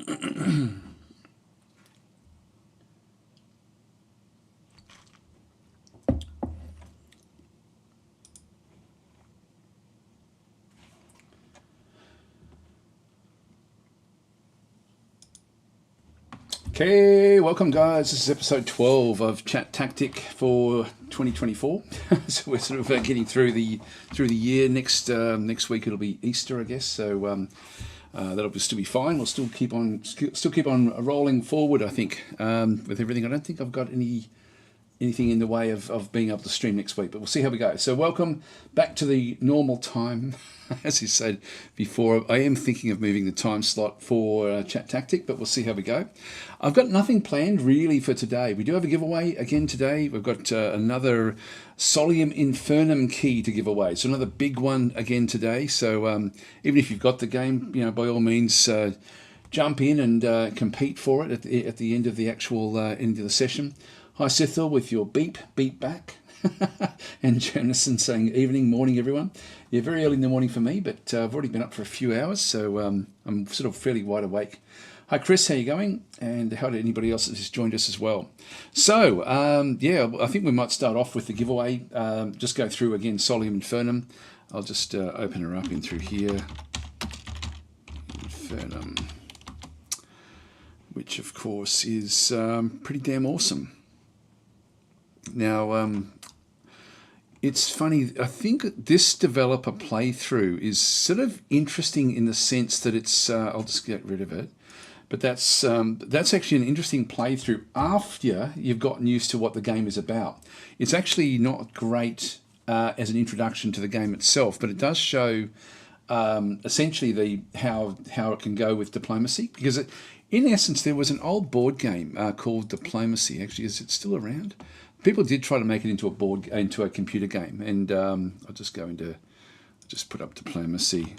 Okay, welcome guys. This is episode 12 of ChatTactic for 2024. So we're sort of getting through the year. Next week it'll be Easter, I guess. So that'll still be fine. We'll still keep on rolling forward. I think with everything. I don't think I've got anything in the way of being able to stream next week, but we'll see how we go. So welcome back to the normal time. As you said before, I am thinking of moving the time slot for ChatTactic, but we'll see how we go. I've got nothing planned really for today. We do have a giveaway again today. We've got another Solium Infernum key to give away. So another big one again today. So even if you've got the game, by all means, jump in and compete for it at the end of the actual end of the session. Hi Sithil with your beep back. And Jonathan saying evening, morning everyone. Yeah, very early in the morning for me, but I've already been up for a few hours, so I'm sort of fairly wide awake. Hi Chris, how you going? And how did anybody else that has joined us as well? So yeah, I think we might start off with the giveaway. Just go through again Solium Infernum. I'll just open her up in through here. Infernum, which of course is pretty damn awesome. Now, it's funny, I think this developer playthrough is sort of interesting in the sense that it's, I'll just get rid of it, but that's actually an interesting playthrough after you've gotten used to what the game is about. It's actually not great as an introduction to the game itself, but it does show essentially how it can go with diplomacy, because in essence there was an old board game called Diplomacy. Actually, is it still around? People did try to make it into a computer game, and I'll just put up diplomacy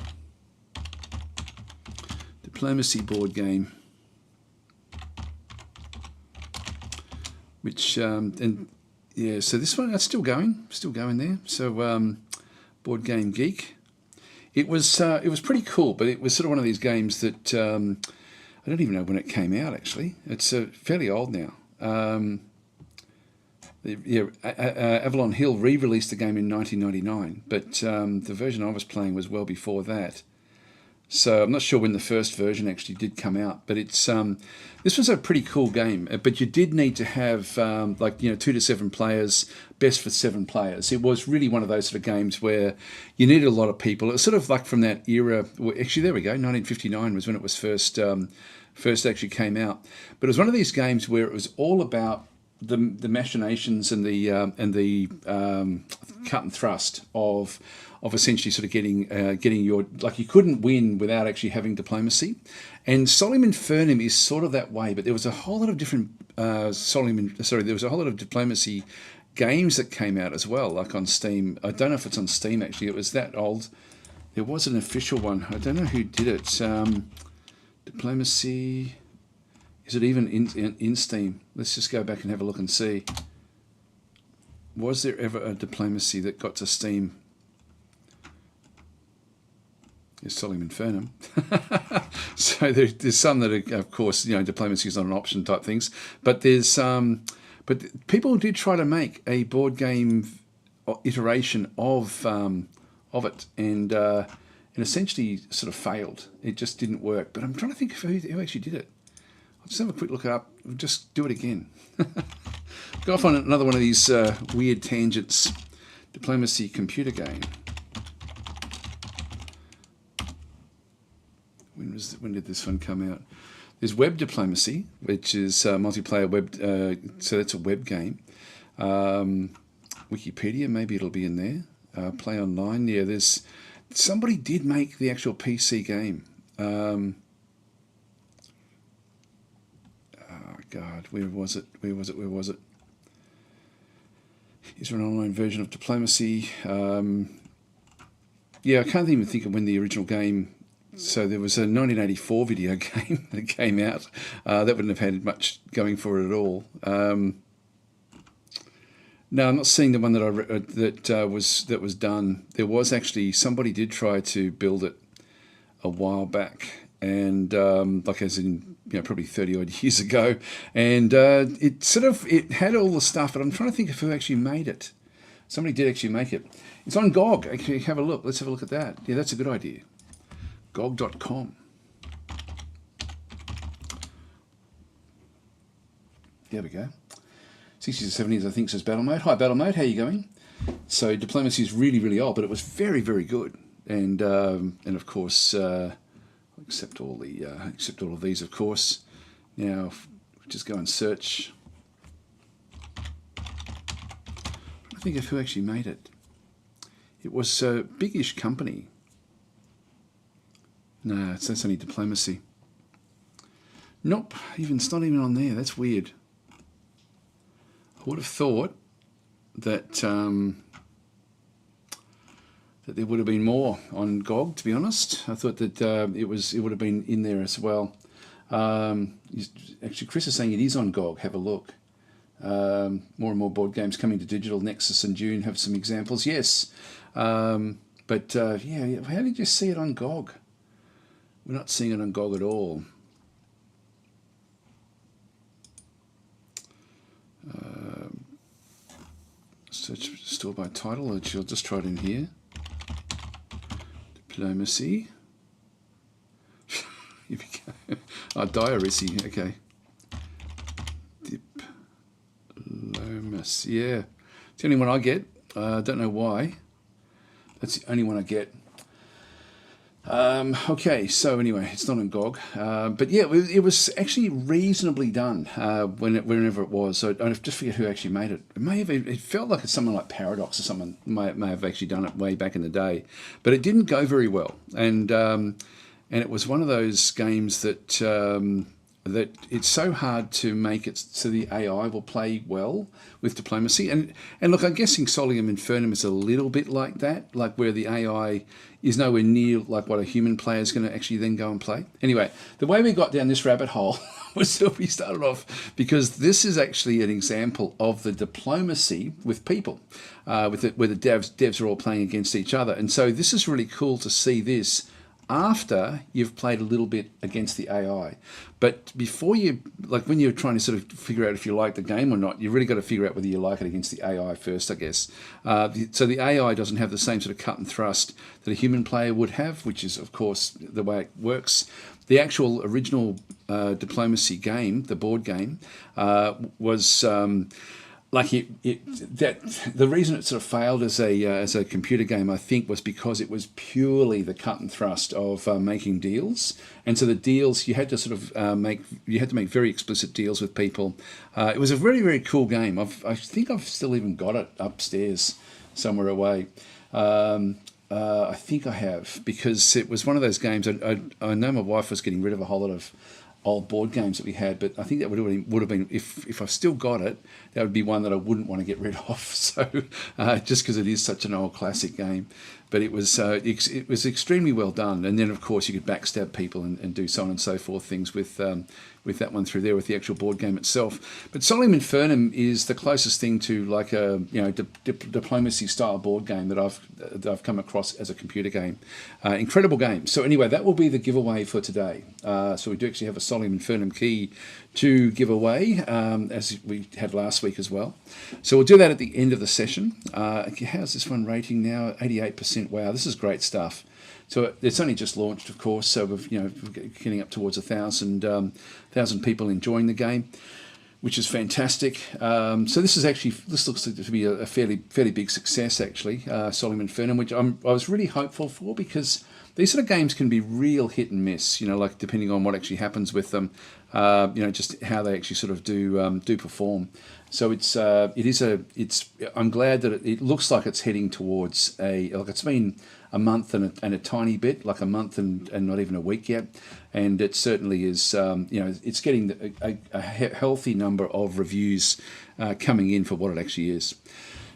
board game, which and yeah, so this one that's still going there. So Board Game Geek, it was pretty cool, but it was sort of one of these games that I don't even know when it came out. Actually, it's fairly old now. Yeah, Avalon Hill re-released the game in 1999, but the version I was playing was well before that. So I'm not sure when the first version actually did come out, but it's this was a pretty cool game. But you did need to have 2 to 7 players, best for 7 players. It was really one of those sort of games where you needed a lot of people. It was sort of like from that era. Well, actually, there we go. 1959 was when it was first actually came out. But it was one of these games where it was all about the machinations and the cut and thrust of essentially sort of getting your, like, you couldn't win without actually having diplomacy. And Solium Infernum is sort of that way, but there was a whole lot of different there was a whole lot of diplomacy games that came out as well, like on Steam. I don't know if it's on Steam actually. It was that old. There was an official one. I don't know who did it. Diplomacy. Is it even in Steam? Let's just go back and have a look and see. Was there ever a diplomacy that got to Steam? It's Solium Infernum. So there's some that are, of course, diplomacy is not an option type things. But there's but people did try to make a board game iteration of it, and essentially sort of failed. It just didn't work. But I'm trying to think of who actually did it. Just have a quick look up. Just do it again. Go off on another one of these weird tangents. Diplomacy computer game. When did this one come out? There's Web Diplomacy, which is multiplayer web. So that's a web game. Wikipedia, maybe it'll be in there. Play Online. Yeah, there's somebody did make the actual PC game. God, where was it? Is there an online version of Diplomacy? Yeah, I can't even think of when the original game. So there was a 1984 video game that came out. That wouldn't have had much going for it at all. No, I'm not seeing the one that was done. There was actually somebody did try to build it a while back, and like as in probably 30 odd years ago, and it had all the stuff, but I'm trying to think of who actually made it. Somebody did actually make it. It's on GOG. Actually, have a look. Let's have a look at that. Yeah, that's a good idea. GOG.com. There we go. 60s and 70s, I think, says Battle Mode. Hi, Battle Mode. How are you going? So diplomacy is really, really old, but it was very, very good. And of course, except all of these, of course. Now, just go and search. I think of who actually made it. It was a biggish company. No, that's only diplomacy. Nope, it's not even on there. That's weird. I would have thought that that there would have been more on GOG. To be honest, I thought that it would have been in there as well. Actually, Chris is saying it is on GOG. Have a look. More and more board games coming to digital. Nexus and Dune have some examples. Yes, but yeah, how did you see it on GOG? We're not seeing it on GOG at all. Search store by title. I'll just try it in here. Diplomacy. Here we go. Oh, diarisy. Okay. Diplomacy. Yeah. It's the only one I get. I don't know why. That's the only one I get. Okay, so anyway, it's not on GOG, but yeah, it was actually reasonably done whenever it was. So I just forget who actually made it. It felt like it's someone like Paradox or someone may have actually done it way back in the day, but it didn't go very well, and it was one of those games that that it's so hard to make it so the AI will play well with diplomacy. And look, I'm guessing Solium Infernum is a little bit like that, like where the AI is nowhere near like what a human player is going to actually then go and play. Anyway, the way we got down this rabbit hole was that we started off because this is actually an example of the diplomacy with people, where the devs are all playing against each other. And so this is really cool to see this after you've played a little bit against the AI. But before you, like when you're trying to sort of figure out if you like the game or not, you've really got to figure out whether you like it against the AI first, I guess. So the AI doesn't have the same sort of cut and thrust that a human player would have, which is, of course, the way it works. The actual original diplomacy game, the board game, was... like the reason it sort of failed as a computer game, I think, was because it was purely the cut and thrust of making deals, and so the deals you had to sort of make very explicit deals with people. It was a very, very cool game. I think I've still even got it upstairs somewhere away. I think I have, because it was one of those games. I know my wife was getting rid of a whole lot of old board games that we had, but I think that would have been if I've still got it, that would be one that I wouldn't want to get rid of. So just because it is such an old classic game, but it was extremely well done. And then of course you could backstab people and do so on and so forth things with that one through there with the actual board game itself. But Solium Infernum is the closest thing to like a diplomacy style board game that I've come across as a computer game. Incredible game. So anyway, that will be the giveaway for today. So we do actually have a Solium Infernum key to give away, as we had last week as well. So we'll do that at the end of the session. How's this one rating now? 88%. Wow, this is great stuff. So it's only just launched, of course. So we're getting up towards 1,000 people enjoying the game, which is fantastic. So this looks to be a fairly big success actually. Solium Infernum, which I was really hopeful for, because these sort of games can be real hit and miss. Like depending on what actually happens with them. Just how they actually sort of do perform. So I'm glad that it looks like it's heading towards it's been a month and a tiny bit, like a month and not even a week yet, and it certainly is. It's getting a healthy number of reviews coming in for what it actually is.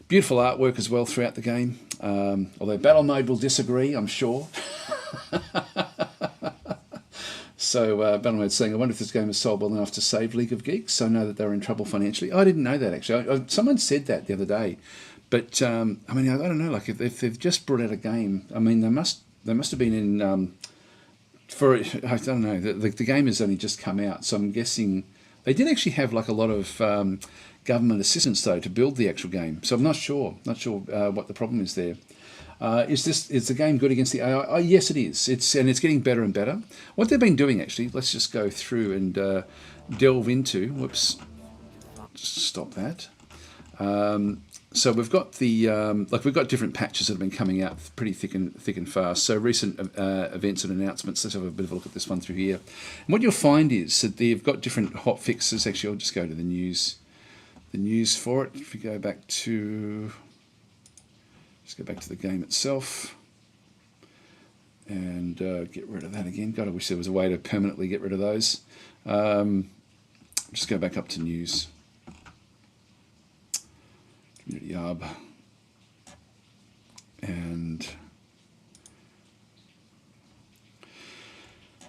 Beautiful artwork as well throughout the game. Although Battle Mode will disagree, I'm sure. So Battle Mode's saying, I wonder if this game is sold well enough to save League of Geeks. I know that they're in trouble financially. I didn't know that actually. Someone said that the other day. But I don't know. Like if they've just brought out a game, they must have been in for I don't know, the game has only just come out, so I'm guessing they did actually have like a lot of government assistance though to build the actual game. So I'm not sure what the problem is there. Is the game good against the AI? Oh, yes, it is. It's getting better and better. What they've been doing actually, let's just go through and delve into. Whoops, just stop that. So we've got the we've got different patches that have been coming out pretty thick and fast. So recent events and announcements. Let's have a bit of a look at this one through here. And what you'll find is that they've got different hot fixes. Actually, I'll just go to the news for it. If we go back to, let's go back to the game itself and get rid of that again. God, I wish there was a way to permanently get rid of those. Just go back up to news. Community hub, and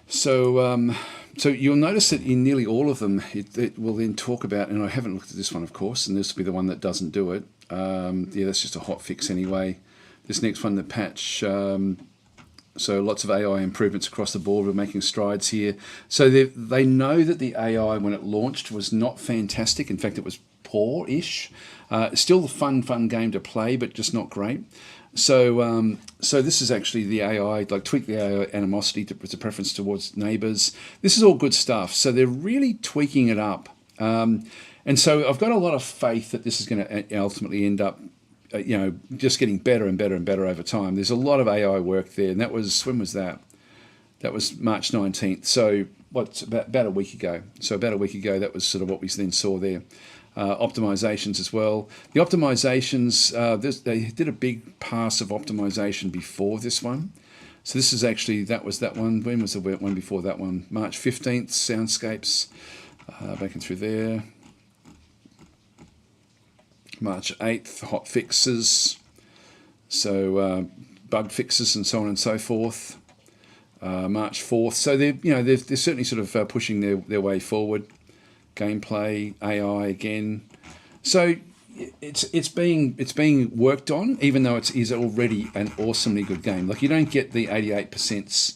so you'll notice that in nearly all of them it will then talk about, and I haven't looked at this one of course, and this will be the one that doesn't do it. Yeah, that's just a hot fix anyway. This next one, the patch, so lots of AI improvements across the board. We're making strides here. So they know that the AI when it launched was not fantastic. In fact, it was poor-ish. Still a fun game to play, but just not great. So so this is actually the AI, like tweak the AI animosity with a preference towards neighbours. This is all good stuff. So they're really tweaking it up. And so I've got a lot of faith that this is going to ultimately end up, just getting better and better and better over time. There's a lot of AI work there, and that was, when was that? That was March 19th. So about a week ago. So about a week ago, that was sort of what we then saw there. Optimizations as well. The optimizations, they did a big pass of optimization before this one. So this is actually, that was that one. When was the one before that one? March 15th, soundscapes, back and through there. March 8th, hot fixes. So bug fixes and so on and so forth. March 4th. So they're certainly sort of pushing their way forward. Gameplay, AI again. So it's being worked on, even though it is already an awesomely good game. Like, you don't get the 88%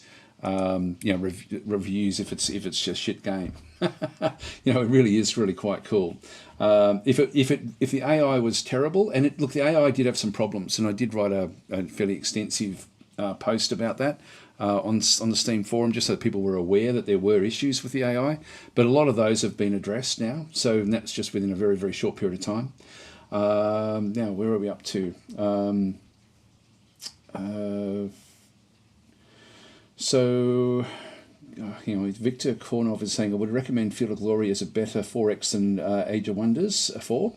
reviews if it's just shit game. It really is really quite cool. If the AI was terrible, and look, the AI did have some problems, and I did write a fairly extensive post about that on the Steam forum, just so that people were aware that there were issues with the AI. But a lot of those have been addressed now, so that's just within a very, very short period of time. Now, where are we up to? Victor Kornov is saying, I would recommend Field of Glory as a better 4X than Age of Wonders 4.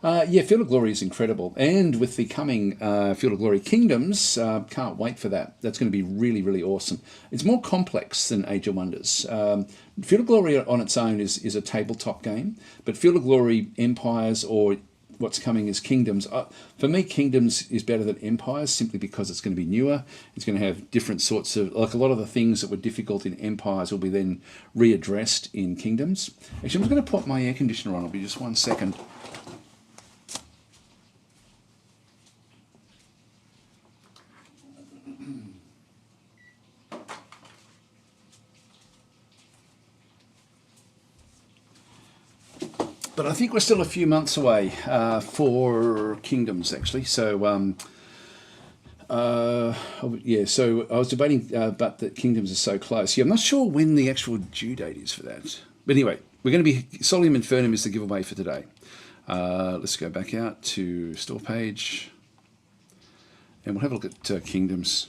Yeah, Field of Glory is incredible. And with the coming Field of Glory Kingdoms, can't wait for that. That's going to be really, really awesome. It's more complex than Age of Wonders. Field of Glory on its own is a tabletop game, but Field of Glory Empires, or what's coming is Kingdoms. For me, Kingdoms is better than Empires, simply because it's going to be newer. It's going to have different sorts of, like, a lot of the things that were difficult in Empires will be then readdressed in Kingdoms. Actually, I'm just going to put my air conditioner on. It'll be just 1 second. But I think we're still a few months away for Kingdoms, actually. So, yeah, so I was debating, but that Kingdoms are so close. Yeah, I'm not sure when the actual due date is for that. But anyway, we're going to be, Solium Infernum is the giveaway for today. Let's go back out to store page, and we'll have a look at Kingdoms.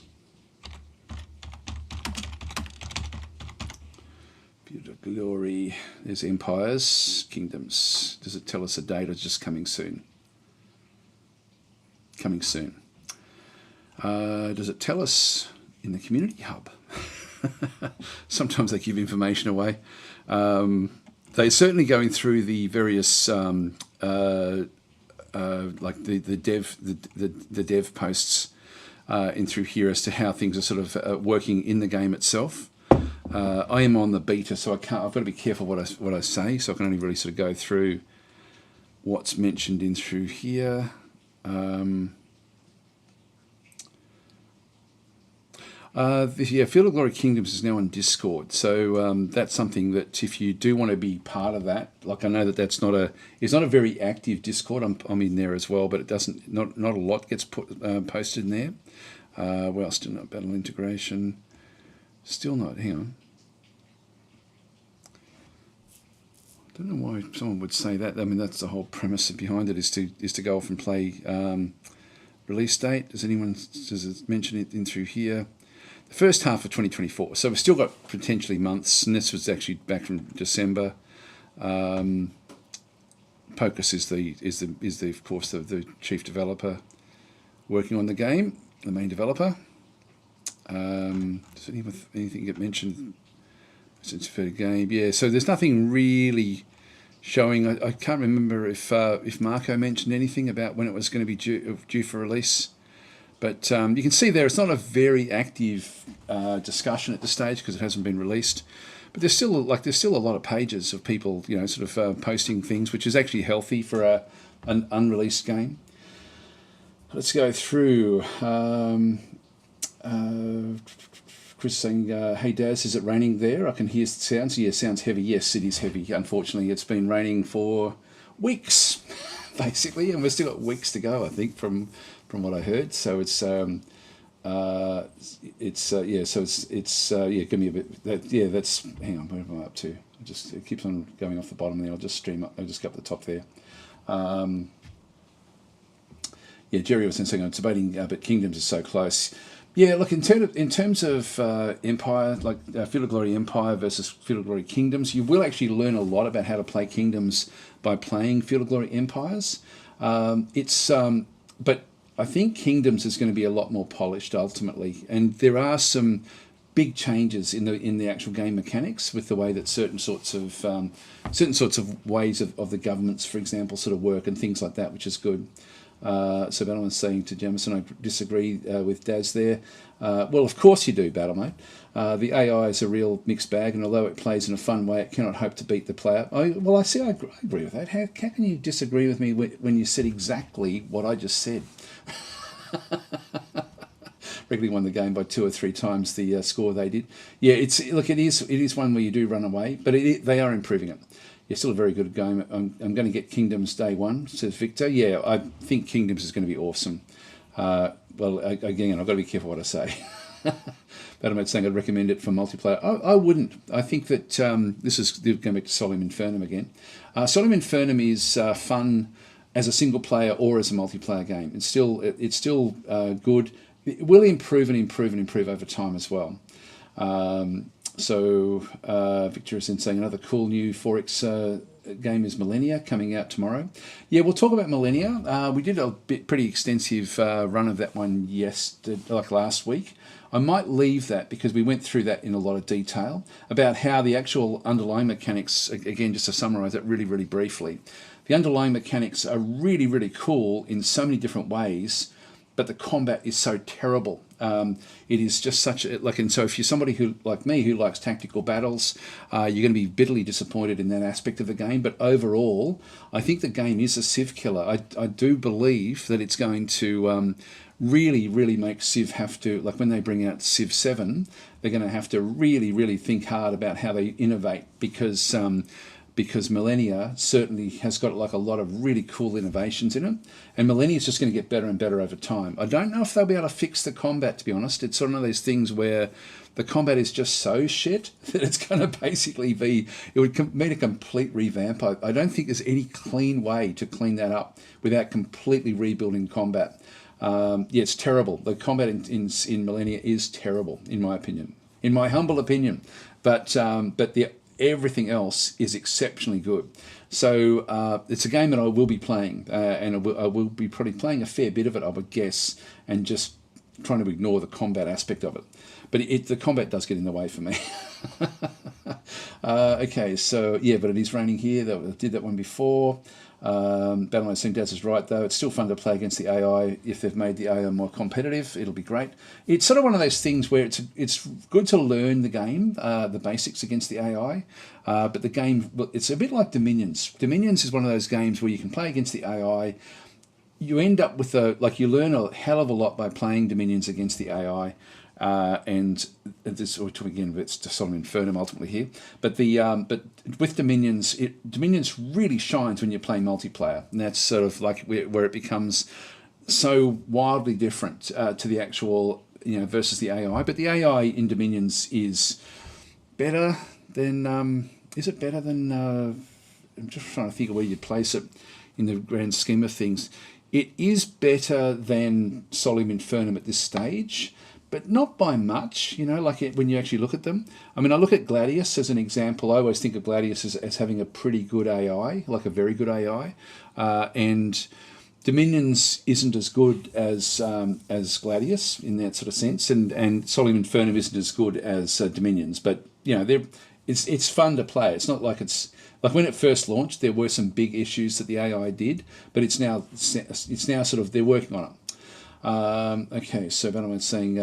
Glory, there's Empires, Kingdoms. Does it tell us a date, or just coming soon? Coming soon. Does it tell us in the community hub? Sometimes they give information away. They're certainly going through the various like the dev posts in through here as to how things are sort of working in the game itself. I am on the beta, so I've got to be careful what I say, so I can only really sort of go through what's mentioned in through here. Yeah, Field of Glory Kingdoms is now on Discord, so that's something that if you do want to be part of that, like I know that it's not a very active Discord. I'm in there as well, but it doesn't not a lot gets posted in there. Well, still not battle integration, still not. Hang on, I don't know why someone would say that. I mean, that's the whole premise behind it is to go off and play release date. Does it mention it in through here? The first half of 2024. So we've still got potentially months, and this was actually back from December. Pocus is of course the chief developer working on the game, the main developer. Does anything get mentioned since for the game? Yeah. So there's nothing really showing. I can't remember if Marco mentioned anything about when it was going to be due for release. But you can see there it's not a very active discussion at this stage because it hasn't been released. But there's still a lot of pages of people, sort of posting things, which is actually healthy for an unreleased game. Let's go through. Chris saying, "Hey Daz, is it raining there? I can hear sounds. Yeah, sounds heavy. Yes, it is heavy. Unfortunately, it's been raining for weeks, basically, and we've still got weeks to go. I think from what I heard. So it's give me a bit. That's hang on. Where am I up to? It keeps on going off the bottom there. I'll just stream up. I'll just go up the top there. Jerry was saying I'm debating, but Kingdoms is so close. Yeah, look, in terms of Empire, like Field of Glory Empire versus Field of Glory Kingdoms, you will actually learn a lot about how to play Kingdoms by playing Field of Glory Empires. But I think Kingdoms is going to be a lot more polished ultimately, and there are some big changes in the actual game mechanics with the way that certain sorts of ways of the governments, for example, sort of work and things like that, which is good. So Battleman's saying to Jamison, I disagree with Daz there. Well, of course you do, Battlemate. The AI is a real mixed bag, and although it plays in a fun way, it cannot hope to beat the player. I agree with that. How can you disagree with me when you said exactly what I just said? Regularly won the game by 2 or 3 times the score they did. Yeah, it is one where you do run away, but they are improving it. Yeah, still a very good game. I'm going to get Kingdoms day one, says Victor. Yeah, I think Kingdoms is going to be awesome. Again, I've got to be careful what I say. But I'm saying I'd recommend it for multiplayer. I wouldn't. I think that this is going back to Solium Infernum again. Solium Infernum is fun as a single player or as a multiplayer game. It's still good. It will improve over time as well. So Victor is saying another cool new 4X game is Millennia coming out tomorrow. Yeah, we'll talk about Millennia. We did a pretty extensive run of that one last week. I might leave that because we went through that in a lot of detail about how the actual underlying mechanics, again, just to summarize it really, really briefly, the underlying mechanics are really, really cool in so many different ways, but the combat is so terrible. It is just such and so if you're somebody who, like me, who likes tactical battles, you're going to be bitterly disappointed in that aspect of the game. But overall, I think the game is a Civ killer. I do believe that it's going to really, really make Civ have to, like when they bring out Civ 7, they're going to have to really, really think hard about how they innovate because Millennia certainly has got like a lot of really cool innovations in it, and Millennia is just going to get better and better over time. I don't know if they'll be able to fix the combat, to be honest. It's sort of one of those things where the combat is just so shit that it's going to basically it would mean a complete revamp. I don't think there's any clean way to clean that up without completely rebuilding combat. It's terrible. The combat in Millennia is terrible, in my opinion, in my humble opinion. But everything else is exceptionally good. So it's a game that I will be playing, and I will be probably playing a fair bit of it, I would guess, and just trying to ignore the combat aspect of it. But the combat does get in the way for me. Okay, so yeah, but it is raining here. I did that one before. Battleline saying Daz is right though. It's still fun to play against the AI. If they've made the AI more competitive, it'll be great. It's sort of one of those things where it's good to learn the game, the basics against the AI. But the game, it's a bit like Dominions. Dominions is one of those games where you can play against the AI. You end up with you learn a hell of a lot by playing Dominions against the AI. and this we're talking again. It's Solium Infernum ultimately here, but but with Dominions, Dominions really shines when you're playing multiplayer, and that's sort of like where it becomes so wildly different to the actual versus the AI. But the AI in Dominions is better than. Is it better than? I'm just trying to think of where you'd place it in the grand scheme of things. It is better than Solium Infernum at this stage, but not by much, like when you actually look at them. I mean, I look at Gladius as an example. I always think of Gladius as having a pretty good AI, like a very good AI. And Dominions isn't as good as Gladius in that sort of sense. And Solium Infernum isn't as good as Dominions. But, it's fun to play. It's not like it's... Like when it first launched, there were some big issues that the AI did, but it's now sort of, they're working on it. Okay, so Bannerman's saying,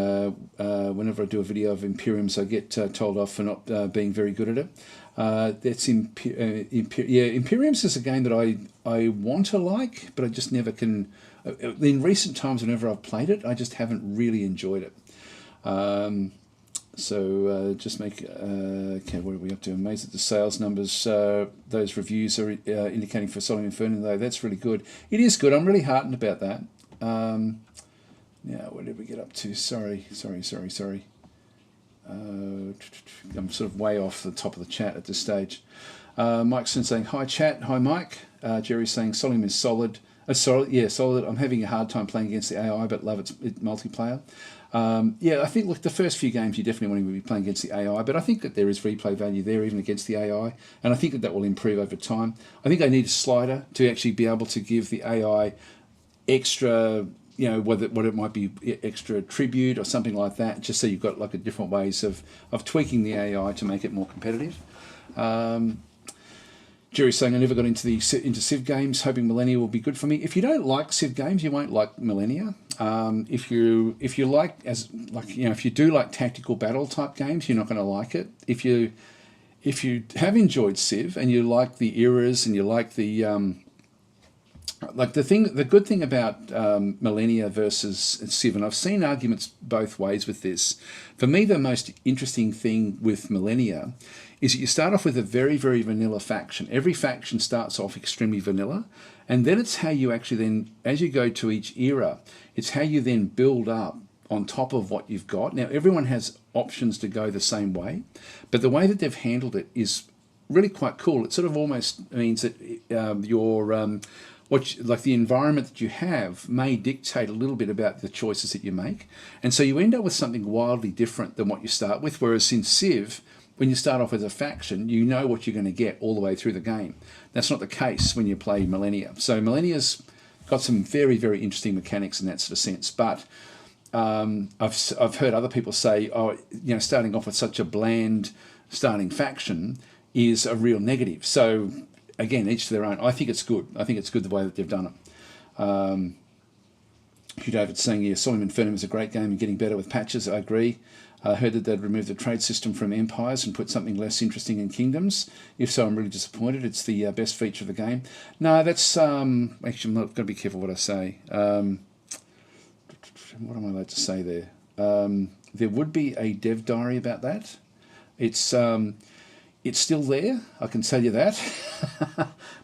whenever I do a video of Imperiums, I get told off for not being very good at it. That's Imperiums is a game that I want to like, but I just never can. In recent times, whenever I've played it, I just haven't really enjoyed it. So just make, okay, what are we up to? Amazed at the sales numbers. Those reviews are indicating for Solium Infernum, though. That's really good. It is good. I'm really heartened about that. Now, what did we get up to? Sorry. I'm sort of way off the top of the chat at this stage. Mike's saying, hi, chat. Hi, Mike. Jerry's saying, Solium is solid. Solid. I'm having a hard time playing against the AI, but love its multiplayer. I think, look, the first few games you definitely want to be playing against the AI, but I think that there is replay value there even against the AI, and I think that will improve over time. I think they need a slider to actually be able to give the AI extra, what it might be, extra tribute or something like that, just so you've got like a different ways of tweaking the AI to make it more competitive. Jerry's saying, I never got into Civ games, hoping Millennia will be good for me. If you don't like Civ games, you won't like Millennia. If you if you do like tactical battle type games, you're not going to like it. If you have enjoyed Civ and you like the eras and you like the good thing about Millennia versus Civ, and I've seen arguments both ways with this. For me, the most interesting thing with Millennia is that you start off with a very, very vanilla faction. Every faction starts off extremely vanilla, and then it's how you actually then, as you go to each era, it's how you then build up on top of what you've got. Now, everyone has options to go the same way, but the way that they've handled it is really quite cool. It sort of almost means that the environment that you have may dictate a little bit about the choices that you make, and so you end up with something wildly different than what you start with. Whereas in Civ, when you start off as a faction, you know what you're going to get all the way through the game. That's not the case when you play Millennia. So Millennia's got some very, very interesting mechanics in that sort of sense. But I've heard other people say, starting off with such a bland starting faction is a real negative. So again, each to their own. I think it's good. I think it's good the way that they've done it. Hugh David's saying, Solium Infernum is a great game and getting better with patches. I agree. I heard that they'd remove the trade system from empires and put something less interesting in kingdoms. If so, I'm really disappointed. It's the best feature of the game. No, that's... actually, I'm not going to be careful what I say. What am I allowed to say there? There would be a dev diary about that. It's still there, I can tell you that,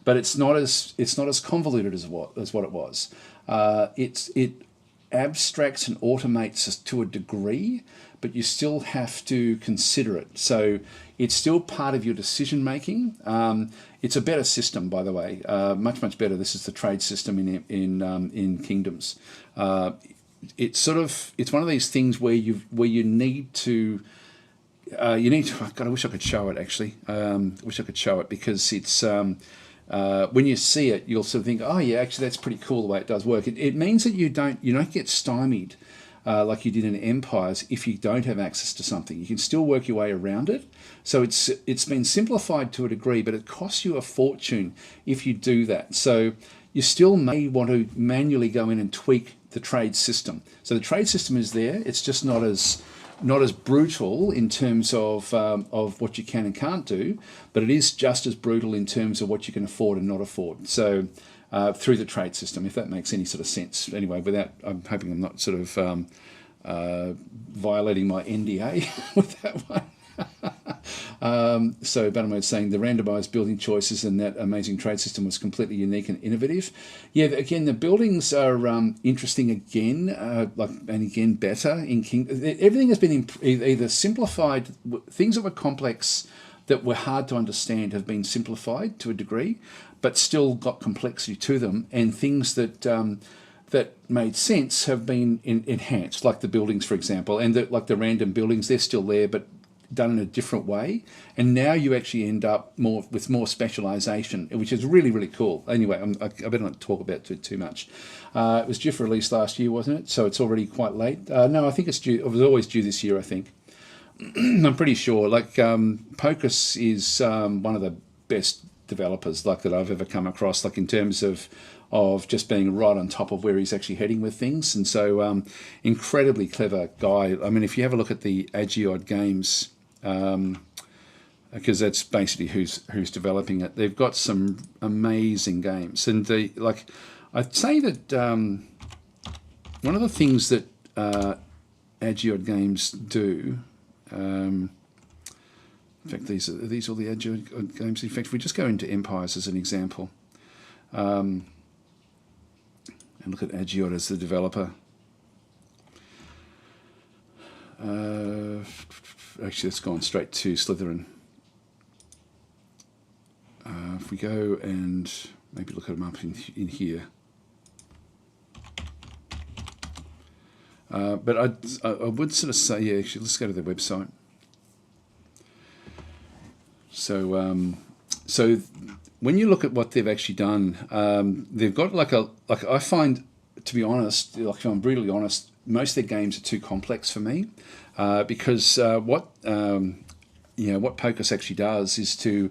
but it's not as convoluted as what it was. It abstracts and automates to a degree, but you still have to consider it. So it's still part of your decision making. It's a better system, by the way, much better. This is the trade system in Kingdoms. It's one of these things where you need to. God, I wish I could show it actually. Wish I could show it because it's when you see it, you'll sort of think, oh yeah, actually that's pretty cool the way it does work. It means that you don't get stymied like you did in Empires if you don't have access to something. You can still work your way around it. So it's been simplified to a degree, but it costs you a fortune if you do that. So you still may want to manually go in and tweak the trade system. So the trade system is there. It's just not as brutal in terms of what you can and can't do, but it is just as brutal in terms of what you can afford and not afford. So through the trade system, if that makes any sort of sense. Anyway, I'm hoping I'm not sort of violating my NDA with that one. So Battle Mode saying the randomized building choices in that amazing trade system was completely unique and innovative. Yeah, again, the buildings are interesting again, and again better in King. Everything has been either simplified. Things that were complex, that were hard to understand, have been simplified to a degree, but still got complexity to them. And things that that made sense have been enhanced, like the buildings, for example, and like the random buildings, they're still there, but done in a different way. And now you actually end up with more specialization, which is really, really cool. Anyway, I better not talk about it too much. It was due for release last year, wasn't it? So it's already quite late. No, I think it's due. It was always due this year, I think. I'm pretty sure. Like Pocus is one of the best developers like that I've ever come across, like in terms of just being right on top of where he's actually heading with things. And so incredibly clever guy. I mean, if you have a look at the Ageod games, because that's basically who's developing it, they've got some amazing games. And I'd say that one of the things that Ageod games do, in fact, these are all the Ageod games. In fact, if we just go into Empires as an example, and look at Ageod as the developer. Actually, it's gone straight to Slitherine. If we go and maybe look at them up in here. But I would sort of say, yeah, actually, let's go to their website. So when you look at what they've actually done, they've got I find, to be honest, like if I'm brutally honest, most of their games are too complex for me, because what Pocus actually does is to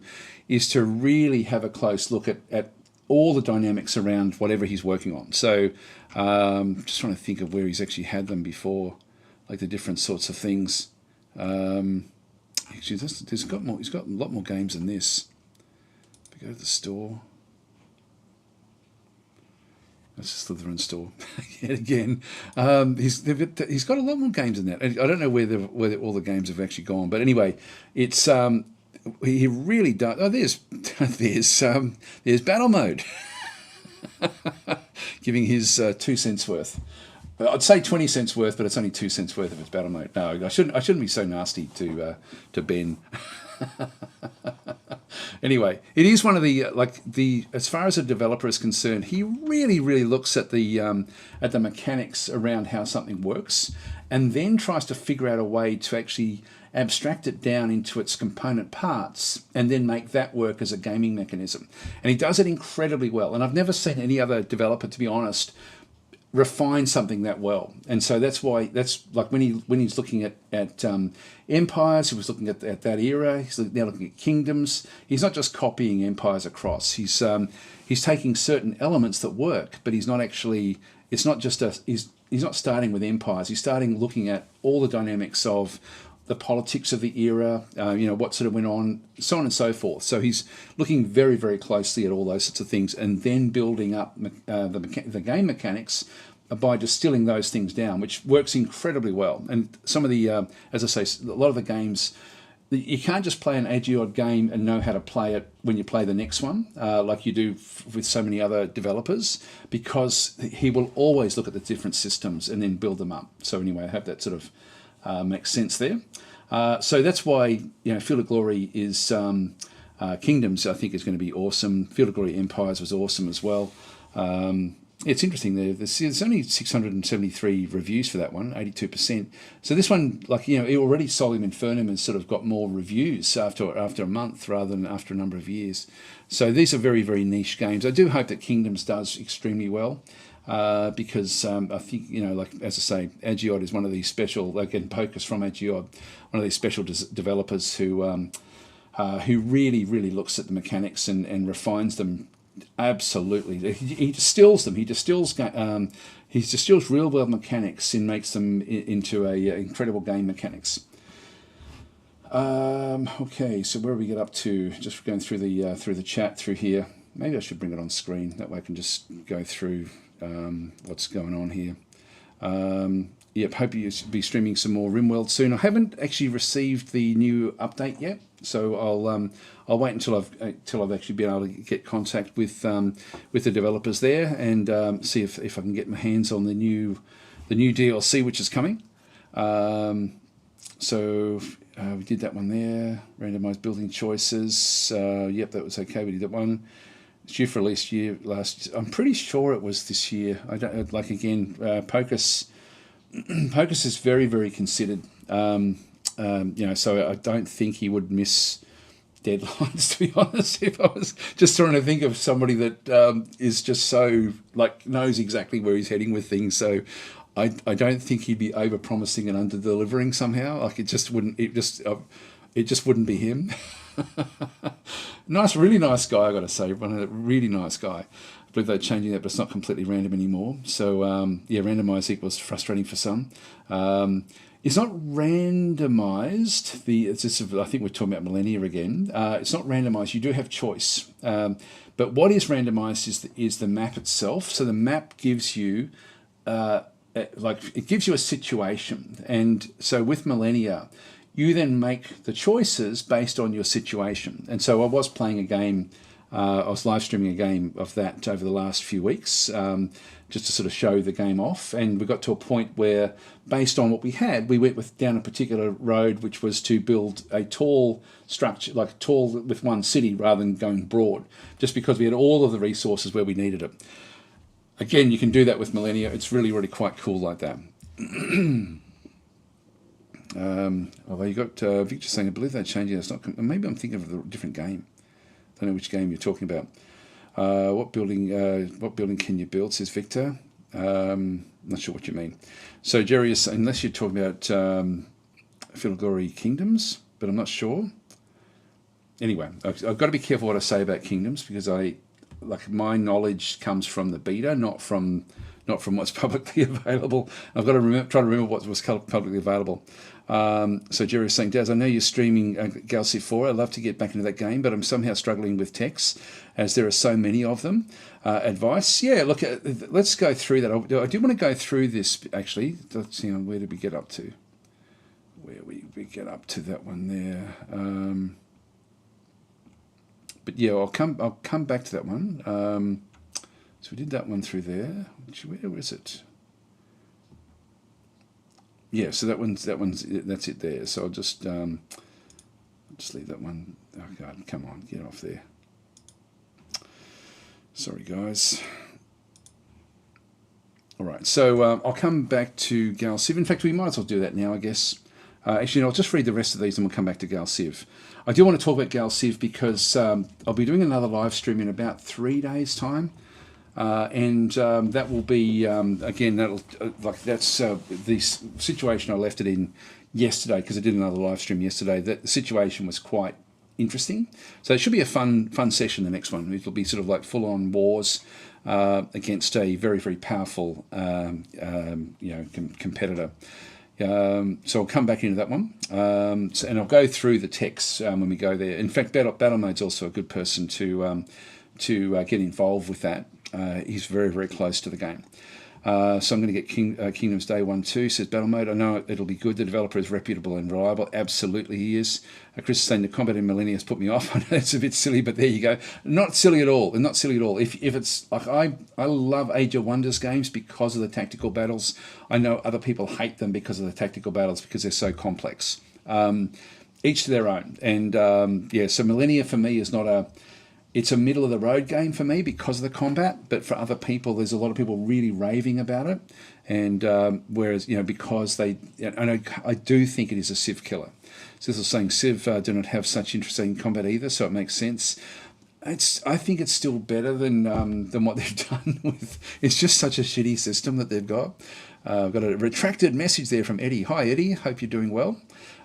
really have a close look at all the dynamics around whatever he's working on. So just trying to think of where he's actually had them before, like the different sorts of things. Actually, he's got a lot more games than this. If we go to the store. That's the Slitherine store. Yet again, he's got a lot more games than that. I don't know where all the games have actually gone, but anyway, it's he really does. Oh, there's Battle Mode, giving his 2 cents worth. I'd say 20 cents worth, but it's only 2 cents worth of its Battle Mode. No, I shouldn't be so nasty to Ben. Anyway, it is one of the as far as a developer is concerned, he really, really looks at the mechanics around how something works, and then tries to figure out a way to actually abstract it down into its component parts, and then make that work as a gaming mechanism. And he does it incredibly well. And I've never seen any other developer, to be honest, refine something that well. And so that's like when he's looking at empires, he was looking at that era. He's now looking at kingdoms. He's not just copying empires across. He's taking certain elements that work, but he's not actually. It's not just he's not starting with empires. He's starting looking at all the dynamics of the politics of the era, what sort of went on, so on and so forth. So he's looking very, very closely at all those sorts of things, and then building up the game mechanics by distilling those things down, which works incredibly well. And some of the, as I say, a lot of the games, you can't just play an Ageod game and know how to play it when you play the next one, like you do with so many other developers, because he will always look at the different systems and then build them up. So anyway, I hope that sort of makes sense there. So that's why Field of Glory is Kingdoms. I think is going to be awesome. Field of Glory Empires was awesome as well. It's interesting there. There's only 673 reviews for that one, 82%. So this one, already Solium Infernum has sort of got more reviews after a month rather than after a number of years. So these are very, very niche games. I do hope that Kingdoms does extremely well. Because I think, as I say, Ageod is one of these special, again, Pocus from Ageod, one of these special developers who really, really looks at the mechanics and refines them absolutely. He distills them. He distills real world mechanics and makes them into incredible game mechanics. Okay, so where do we get up to? Just going through the chat through here. Maybe I should bring it on screen. That way I can just go through what's going on here. yep, hope you'll be streaming some more RimWorld soon. I haven't actually received the new update yet, so I'll wait until I've actually been able to get contact with the developers there and see if I can get my hands on the new DLC which is coming. So we did that one there. Randomized building choices. Yep, that was okay. We did that one. It's due for release last. I'm pretty sure it was this year. I don't like again. Pocus is very, very considered. So I don't think he would miss deadlines, to be honest. If I was just trying to think of somebody that is just so knows exactly where he's heading with things, so I don't think he'd be over promising and under delivering somehow. It just wouldn't be him. Really nice guy, I got to say. Really nice guy. I believe they're changing that, but it's not completely random anymore. So randomized equals frustrating for some. It's not randomized. I think we're talking about Millennia again. It's not randomized. You do have choice, but what is randomized is the map itself. So the map gives you it gives you a situation, and so with Millennia, you then make the choices based on your situation. And so I was playing a game. I was live streaming a game of that over the last few weeks, just to sort of show the game off. And we got to a point where, based on what we had, we went down a particular road, which was to build a tall structure, tall with one city, rather than going broad, just because we had all of the resources where we needed it. Again, you can do that with Millennia. It's really, really quite cool like that. Although you got Victor saying, I believe they're changing. It's not. Maybe I'm thinking of a different game. I don't know which game you're talking about. What building can you build, says Victor. Not sure what you mean. So Jerry is, unless you're talking about Filgory Kingdoms, but I'm not sure. Anyway, I've got to be careful what I say about kingdoms, because my knowledge comes from the beta, not from what's publicly available. I've got to try to remember what was publicly available. So Jerry is saying, Daz, I know you're streaming Galactic 4. I'd love to get back into that game, but I'm somehow struggling with texts, as there are so many of them. Advice? Yeah, look, let's go through that. I do want to go through this, actually. Let's see, where did we get up to? Where we get up to that one there. But yeah, I'll come back to that one. So we did that one through there. Where is it? Yeah, so that's it there. So I'll just leave that one. Oh God, come on, get off there. Sorry, guys. All right, so I'll come back to Gal Civ. In fact, we might as well do that now, I guess. Actually, I'll just read the rest of these and we'll come back to Gal Civ. I do want to talk about Gal Civ because I'll be doing another live stream in about 3 days' time. And that will be again. That's the situation I left it in yesterday, because I did another live stream yesterday. That the situation was quite interesting, so it should be a fun session. The next one, it'll be sort of full on wars against a very, very powerful competitor. So I'll come back into that one, and I'll go through the text when we go there. In fact, Battle Mode's also a good person to get involved with that. He's very, very close to the game. So I'm going to get Kingdoms Day 1 2, says Battle Mode. I know it'll be good. The developer is reputable and reliable. Absolutely he is. Chris is saying the combat in Millennia has put me off. I know it's a bit silly, but there you go. Not silly at all. Not silly at all. If it's I love Age of Wonders games because of the tactical battles. I know other people hate them because of the tactical battles, because they're so complex. Each to their own. And so Millennia for me is not it's a middle of the road game for me because of the combat, but for other people, there's a lot of people really raving about it. And whereas, because I do think it is a Civ killer. So this is saying Civ do not have such interesting combat either, so it makes sense. I think it's still better than what they've done with. It's just such a shitty system that they've got. I've got a retracted message there from Eddie. Hi Eddie, hope you're doing well.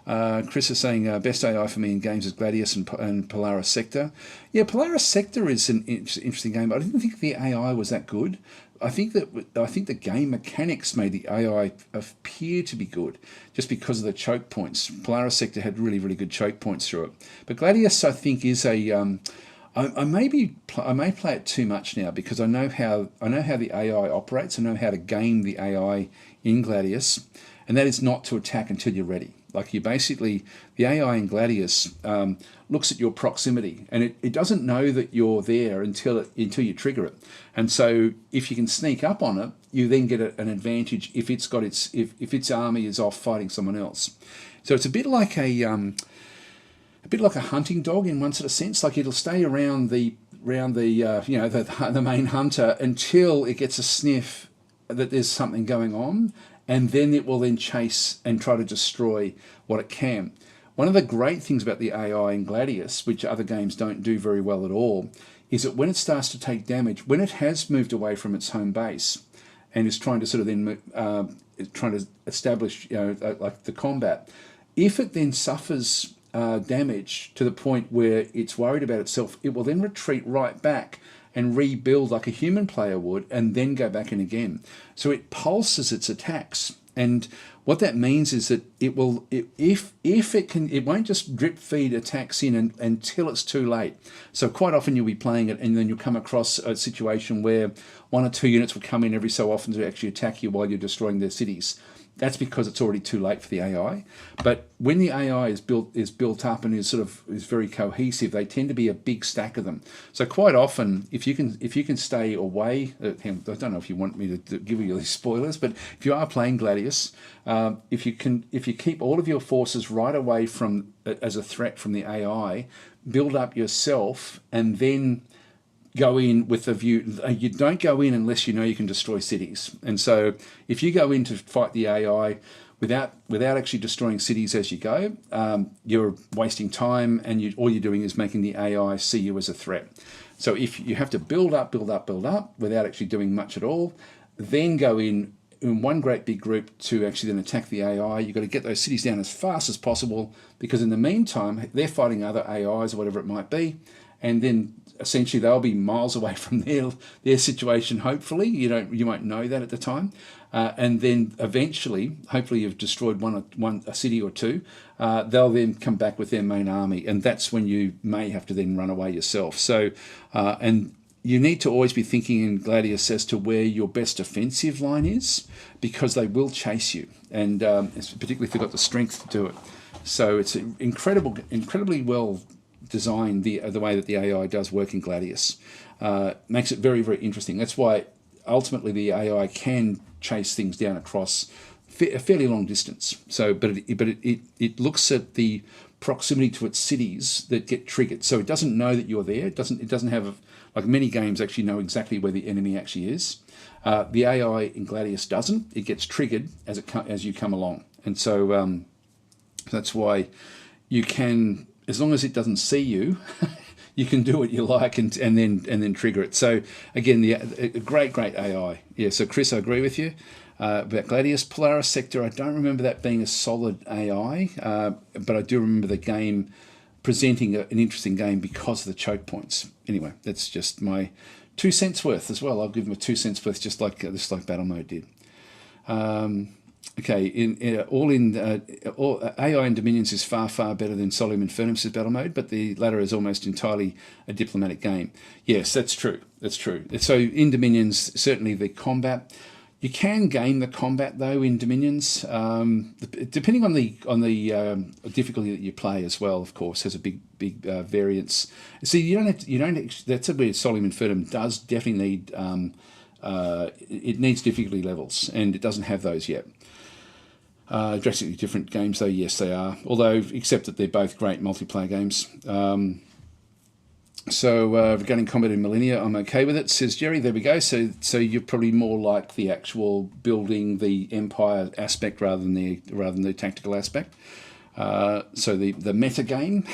Chris is saying best AI for me in games is Gladius and Polaris Sector. Yeah, Polaris Sector is an interesting game, but I didn't think the AI was that good. I think the game mechanics made the AI appear to be good just because of the choke points. Polaris Sector had really, really good choke points through it. But Gladius, I think, is a I may play it too much now because I know how the AI operates. I know how to game the AI in Gladius, and that is not to attack until you're ready. Like you basically, the AI in Gladius looks at your proximity, and it doesn't know that you're there until you trigger it. And so if you can sneak up on it, you then get an advantage if its army is off fighting someone else. So it's a bit like a hunting dog in one sort of sense. Like it'll stay around the main hunter until it gets a sniff that there's something going on, and then it will then chase and try to destroy what it can. One of the great things about the AI in Gladius, which other games don't do very well at all, is that when it starts to take damage, when it has moved away from its home base and is trying to sort of then trying to establish like the combat, if it then suffers damage to the point where it's worried about itself, it will then retreat right back and rebuild like a human player would, and then go back in again. So it pulses its attacks, and what that means is that it will, if it can, it won't just drip feed attacks in until it's too late. So quite often you'll be playing it, and then you'll come across a situation where 1 or 2 units will come in every so often to actually attack you while you're destroying their cities. That's because it's already too late for the AI. But when the AI is built up and is very cohesive, they tend to be a big stack of them. So quite often, if you can stay away, I don't know if you want me to give you these spoilers, but if you are playing Gladius, if you keep all of your forces right away from as a threat from the AI, build up yourself, and then go in with the view. You don't go in unless you know you can destroy cities. And so if you go in to fight the AI without actually destroying cities as you go, you're wasting time, and all you're doing is making the AI see you as a threat. So if you have to build up without actually doing much at all, then go in one great big group to actually then attack the AI. You've got to get those cities down as fast as possible, because in the meantime they're fighting other AIs or whatever it might be, and then essentially they'll be miles away from their situation. Hopefully you won't know that at the time, and then eventually, hopefully you've destroyed a city or two. They'll then come back with their main army, and that's when you may have to then run away yourself. So and you need to always be thinking in Gladius as to where your best offensive line is, because they will chase you, and particularly if they've got the strength to do it. So it's incredibly well designed, the way that the AI does work in Gladius. Makes it very, very interesting. That's why ultimately the AI can chase things down across a fairly long distance. So, but it looks at the proximity to its cities that get triggered. So it doesn't know that you're there. It doesn't have, like many games actually know exactly where the enemy actually is. The AI in Gladius doesn't. It gets triggered as you come along, and so that's why you can, as long as it doesn't see you, you can do what you like and then trigger it. So again, a great AI. Yeah. So Chris, I agree with you about Gladius. Polaris Sector, I don't remember that being a solid AI, but I do remember the game presenting an interesting game because of the choke points. Anyway, that's just my 2 cents worth as well. I'll give them a 2 cents worth, just like Battle Mode did. Okay, all AI in Dominions is far better than Solium Infernum, says Battle Mode, but the latter is almost entirely a diplomatic game. Yes, that's true. So in Dominions, certainly the combat, you can game the combat though in Dominions, depending on the difficulty that you play as well. Of course, has a big variance. See, you don't. That's where Solium Infernum does definitely need. It needs difficulty levels, and it doesn't have those yet. Drastically different games though, yes they are, although except that they're both great multiplayer games. Regarding combat in Millennia, I'm okay with it, says Jerry. There we go. So you're probably more like the actual building the empire aspect rather than the tactical aspect. So the meta game,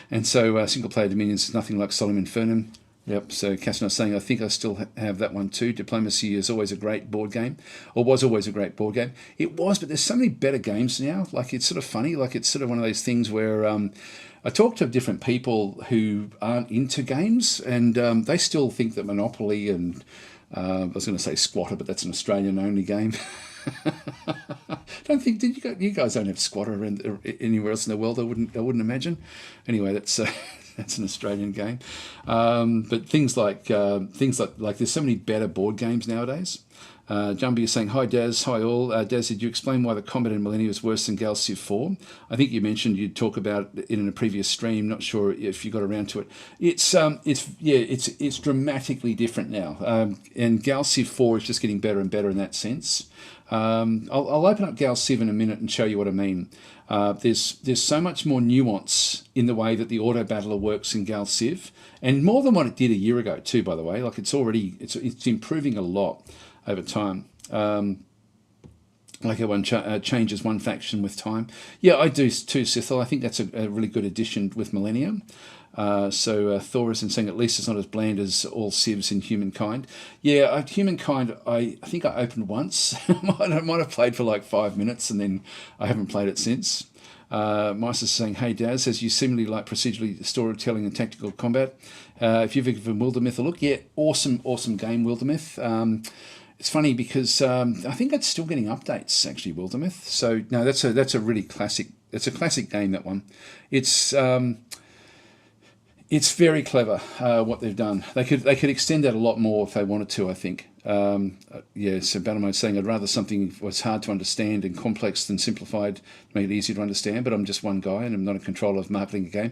and so single player Dominions is nothing like Solium Infernum. Yep, so Cassino's saying, I think I still have that one too. Diplomacy is always a great board game, or was always a great board game. It was, but there's so many better games now. Like, it's sort of funny. Like, it's sort of one of those things where I talk to different people who aren't into games, and they still think that Monopoly and, I was going to say Squatter, but that's an Australian-only game. Did you guys don't have Squatter anywhere else in the world? I wouldn't imagine. Anyway, that's That's an Australian game. But things like there's so many better board games nowadays. Jumbie is saying, hi Daz, hi all. Daz, did you explain why the combat in Millennia is worse than Gal Civ 4? I think you mentioned you'd talk about it in a previous stream. Not sure if you got around to it. It's dramatically different now. And Gal Civ 4 is just getting better and better in that sense. I'll open up Gal Civ in a minute and show you what I mean. There's so much more nuance in the way that the auto battler works in Gal Civ, and more than what it did a year ago too. By the way, like it's improving a lot over time. Like everyone changes one faction with time. Yeah, I do too, Sithel. I think that's a really good addition with Millennia. So Thor isn't saying at least it's not as bland as all civs in Humankind. Yeah, Humankind, I think I opened once. I might have played for like 5 minutes and then I haven't played it since. Mice is saying, hey Daz, as you seemingly like procedurally storytelling and tactical combat. If you've given Wildermyth a look, yeah, awesome game, Wildermyth. It's funny because I think it's still getting updates, actually, Wildermyth. So no, that's a really classic. It's a classic game, that one. It's very clever what they've done. They could extend that a lot more if they wanted to, I think. Yeah, so Battlemode's saying I'd rather something was hard to understand and complex than simplified, make it easy to understand, but I'm just one guy and I'm not in control of marketing a game.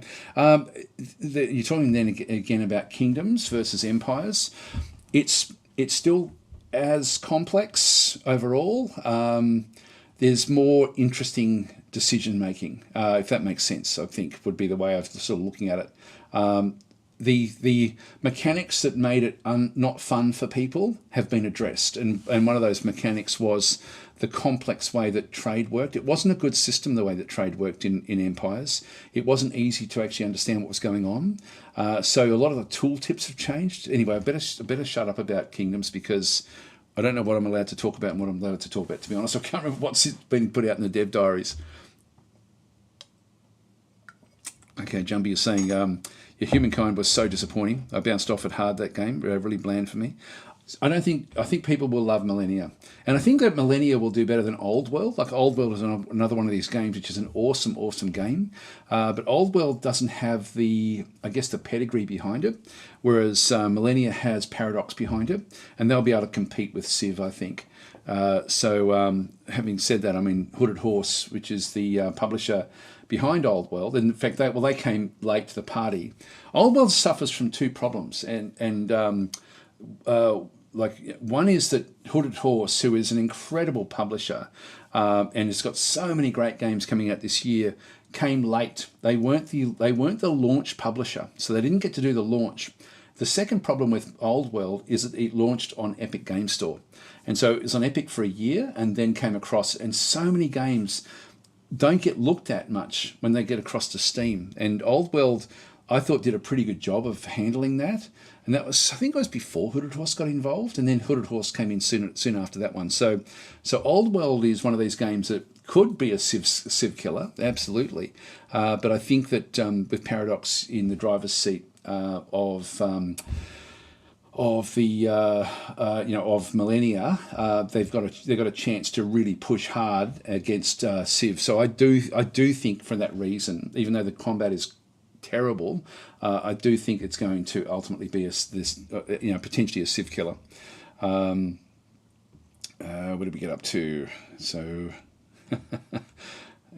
You're talking then again about kingdoms versus empires. It's still as complex overall. There's more interesting decision making, if that makes sense, I think would be the way of sort of looking at it. The mechanics that made it not fun for people have been addressed, and one of those mechanics was the complex way that trade worked. It wasn't a good system the way that trade worked in empires. It wasn't easy to actually understand what was going on. So a lot of the tooltips have changed. Anyway, I better shut up about kingdoms because I don't know what I'm allowed to talk about and what I'm allowed to talk about, to be honest. I can't remember what's been put out in the dev diaries. Okay, Jumbie is saying, your Humankind was so disappointing. I bounced off it hard, that game, really bland for me. I think people will love Millennia. And I think that Millennia will do better than Old World. Like Old World is another one of these games which is an awesome game. But Old World doesn't have the pedigree behind it, whereas Millennia has Paradox behind it, and they'll be able to compete with Civ, I think. So having said that, I mean, Hooded Horse, which is the publisher behind Old World, and in fact, they came late to the party. Old World suffers from two problems, and like one is that Hooded Horse, who is an incredible publisher, and has got so many great games coming out this year, came late. They weren't the launch publisher, so they didn't get to do the launch. The second problem with Old World is that it launched on Epic Game Store, and so it was on Epic for a year, and then came across, and so many games don't get looked at much when they get across to Steam. And Old World, I thought, did a pretty good job of handling that. And that was, I think it was before Hooded Horse got involved, and then Hooded Horse came in soon after that one. So Old World is one of these games that could be a Civ killer, absolutely. But I think that with Paradox in the driver's seat of Millennia, they've got a chance to really push hard against Civ. So I do think for that reason, even though the combat is terrible, I do think it's going to ultimately be potentially a Civ killer. What did we get up to? So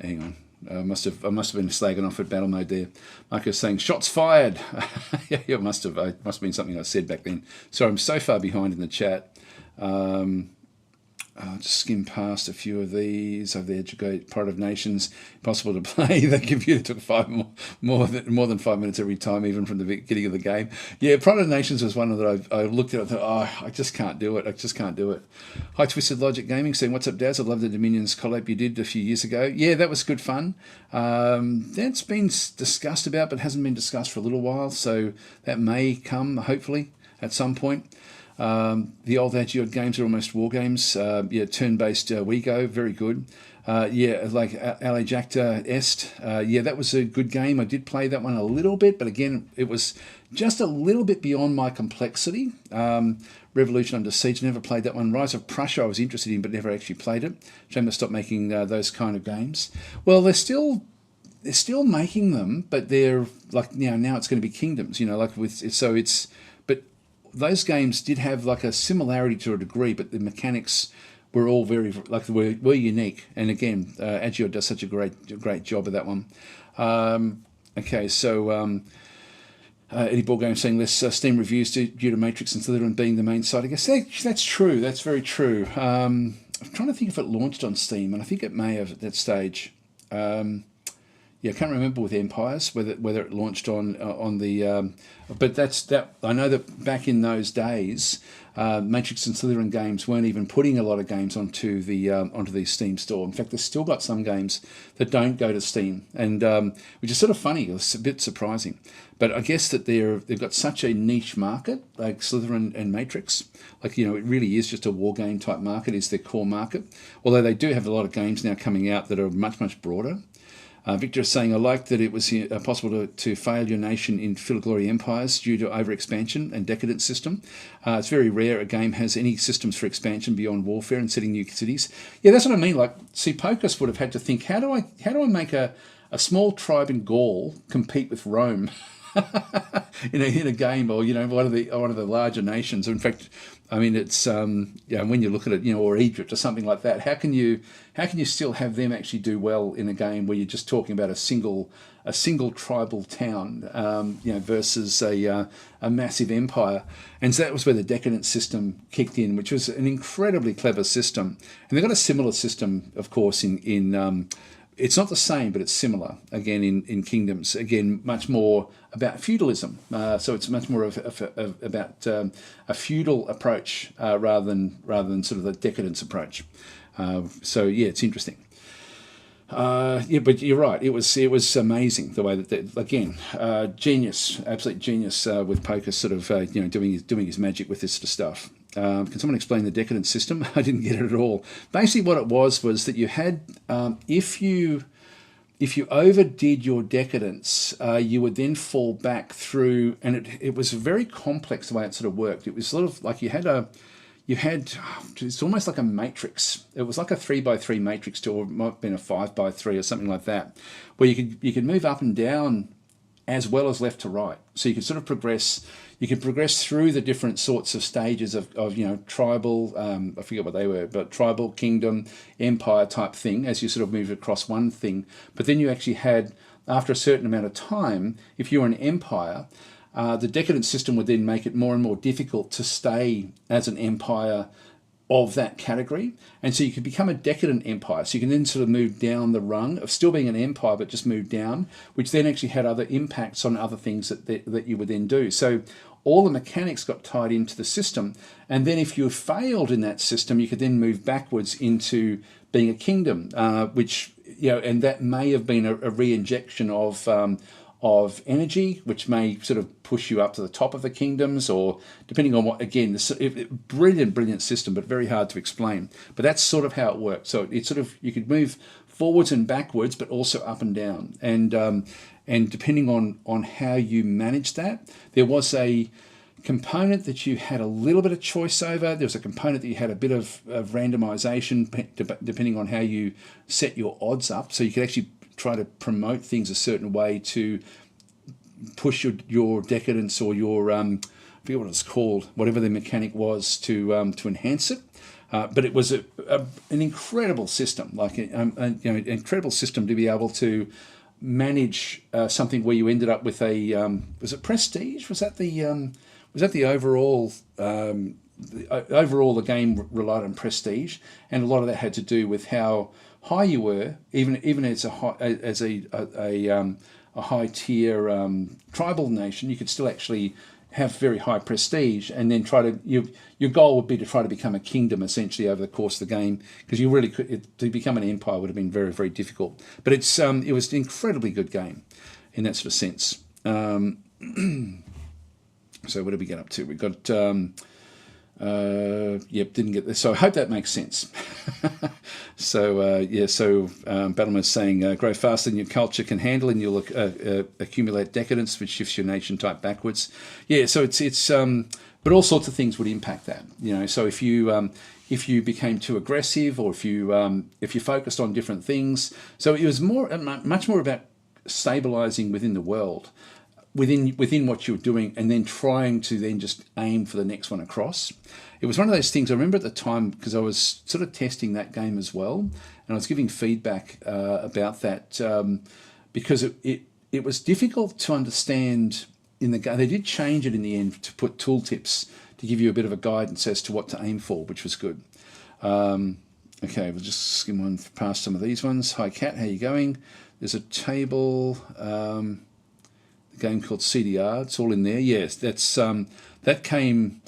hang on. I must have been slagging off at battle mode there. Marcus saying shots fired. Yeah, it must have been something I said back then. So I'm so far behind in the chat. I'll just skim past a few of these. Over the Ageod, Pride of Nations, impossible to play. The computer took more than 5 minutes every time, even from the beginning of the game. Yeah, Pride of Nations was one that I looked at and thought, I just can't do it. Hi, Twisted Logic Gaming saying, what's up, Daz? I love the Dominions collab you did a few years ago. Yeah, that was good fun. That's been discussed about, but hasn't been discussed for a little while, so that may come, hopefully, at some point. The old Ageod games are almost war games. Turn-based WeGo, very good. Like Alejacta Est. That was a good game. I did play that one a little bit, but again, it was just a little bit beyond my complexity. Revolution Under Siege, never played that one. Rise of Prussia I was interested in, but never actually played it. Shame they stopped making those kind of games. Well, they're still they're still making them, but they're like now it's going to be kingdoms, like with so it's but those games did have like a similarity to a degree, but the mechanics were all very like were unique. And again, Ageod does such a great job of that one. Okay, so Eddie Ballgame saying less Steam reviews due to Matrix and Slitherine being the main site. I guess that's true. That's very true. I'm trying to think if it launched on Steam, and I think it may have at that stage. Yeah, I can't remember with Empires whether it launched on the, but that I know that back in those days, Matrix and Slitherine games weren't even putting a lot of games onto the Steam store. In fact, they've still got some games that don't go to Steam, and which is sort of funny. It's a bit surprising, but I guess that they've got such a niche market, like Slitherine and Matrix. Like it really is just a war game type market is their core market. Although they do have a lot of games now coming out that are much broader. Victor is saying, I like that it was possible to fail your nation in Fill of Glory Empires due to overexpansion and Decadence system. It's very rare a game has any systems for expansion beyond warfare and setting new cities. Yeah, that's what I mean. Like, see, Pocus would have had to think, how do I make a small tribe in Gaul compete with Rome in a game, or one of the larger nations? In fact, I mean, it's when you look at it, or Egypt or something like that. How can you still have them actually do well in a game where you're just talking about a single tribal town, versus a massive empire? And so that was where the Decadence system kicked in, which was an incredibly clever system. And they've got a similar system, of course, in it's not the same, but it's similar. Again, in Kingdoms, again, much more about feudalism. So it's much more about a feudal approach rather than sort of the Decadence approach. So yeah, it's interesting. But you're right. It was amazing the way that again, genius, absolute genius with Pocus sort of doing his magic with this sort of stuff. Can someone explain the Decadence system? I didn't get it at all. Basically, what it was that you had if you overdid your Decadence, you would then fall back through, and it was very complex the way it sort of worked. It was sort of like you had it's almost like a matrix. It was like a 3x3 matrix, or it might have been a 5x3 or something like that, where you could move up and down as well as left to right. So you could sort of progress. You could progress through the different sorts of stages of tribal. I forget what they were, but tribal, kingdom, empire type thing as you sort of move across one thing. But then you actually had, after a certain amount of time, if you were an empire, the Decadence system would then make it more and more difficult to stay as an empire of that category. And so you could become a decadent empire. So you can then sort of move down the rung of still being an empire, but just move down, which then actually had other impacts on other things that you would then do. So all the mechanics got tied into the system. And then if you failed in that system, you could then move backwards into being a kingdom, which, and that may have been a re-injection of energy, which may sort of push you up to the top of the kingdoms, or depending on what, again, brilliant system, but very hard to explain. But that's sort of how it worked. So it's sort of, you could move forwards and backwards, but also up and down. And depending on how you manage that, there was a component that you had a little bit of choice over. There was a component that you had a bit of randomization, depending on how you set your odds up. So you could actually try to promote things a certain way to push your decadence, or your I forget what it's called, whatever the mechanic was, to enhance it. But it was an incredible system, like an incredible system to be able to manage something where you ended up with a was it prestige? Was that the overall? Overall, the game relied on prestige, and a lot of that had to do with how high you were, even as a high tier tribal nation. You could still actually have very high prestige, and then your goal would be to try to become a kingdom essentially over the course of the game, because you really could, to become an empire would have been very, very difficult. But it was an incredibly good game in that sort of sense. So what did we get up to? We got didn't get this. So I hope that makes sense. So Battleman's saying, grow faster than your culture can handle, and you'll accumulate decadence, which shifts your nation type backwards. Yeah, so it's but all sorts of things would impact that. So if you became too aggressive, or if you focused on different things, so it was much more about stabilizing within the world, within what you're doing, and then trying to then just aim for the next one across. It was one of those things I remember at the time, because I was sort of testing that game as well, and I was giving feedback about that, because it was difficult to understand in the game. They did change it in the end to put tooltips to give you a bit of a guidance as to what to aim for, which was good. Okay, we'll just skim on past some of these ones. Hi Kat, how you going? There's a table, a game called CDR. It's all in there. Yes, that's that came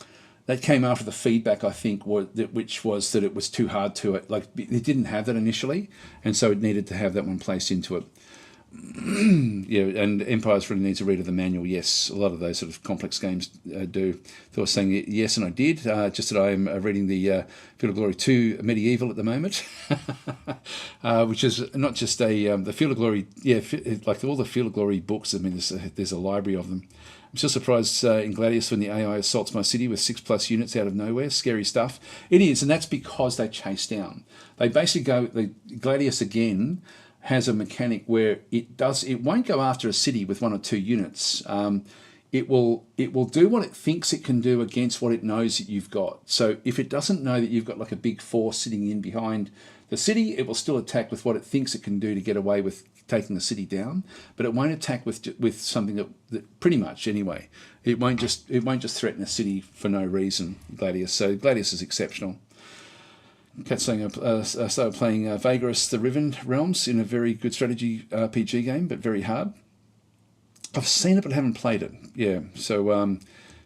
after the feedback, I think, which was that it was too hard to it. Like, it didn't have that initially, and so it needed to have that one placed into it. Yeah, and Empires really needs a read of the manual. Yes, a lot of those sort of complex games do. They were saying yes, and I did. Just that I am reading the Field of Glory 2 Medieval at the moment, which is not just the Field of Glory. Yeah, like all the Field of Glory books. I mean, there's a library of them. I'm still surprised in Gladius when the AI assaults my city with 6+ units out of nowhere. Scary stuff. It is, and that's because they chase down. They basically go. The Gladius again has a mechanic where it won't go after a city with 1 or 2 units. It will do what it thinks it can do against what it knows that you've got. So if it doesn't know that you've got like a big force sitting in behind the city, it will still attack with what it thinks it can do to get away with taking the city down. But it won't attack with something that pretty much anyway. It won't just threaten a city for no reason. Gladius. So Gladius is exceptional. Cat's saying I started playing Vagrus the Riven Realms in a very good strategy RPG game, but very hard. I've seen it but haven't played it. Yeah, so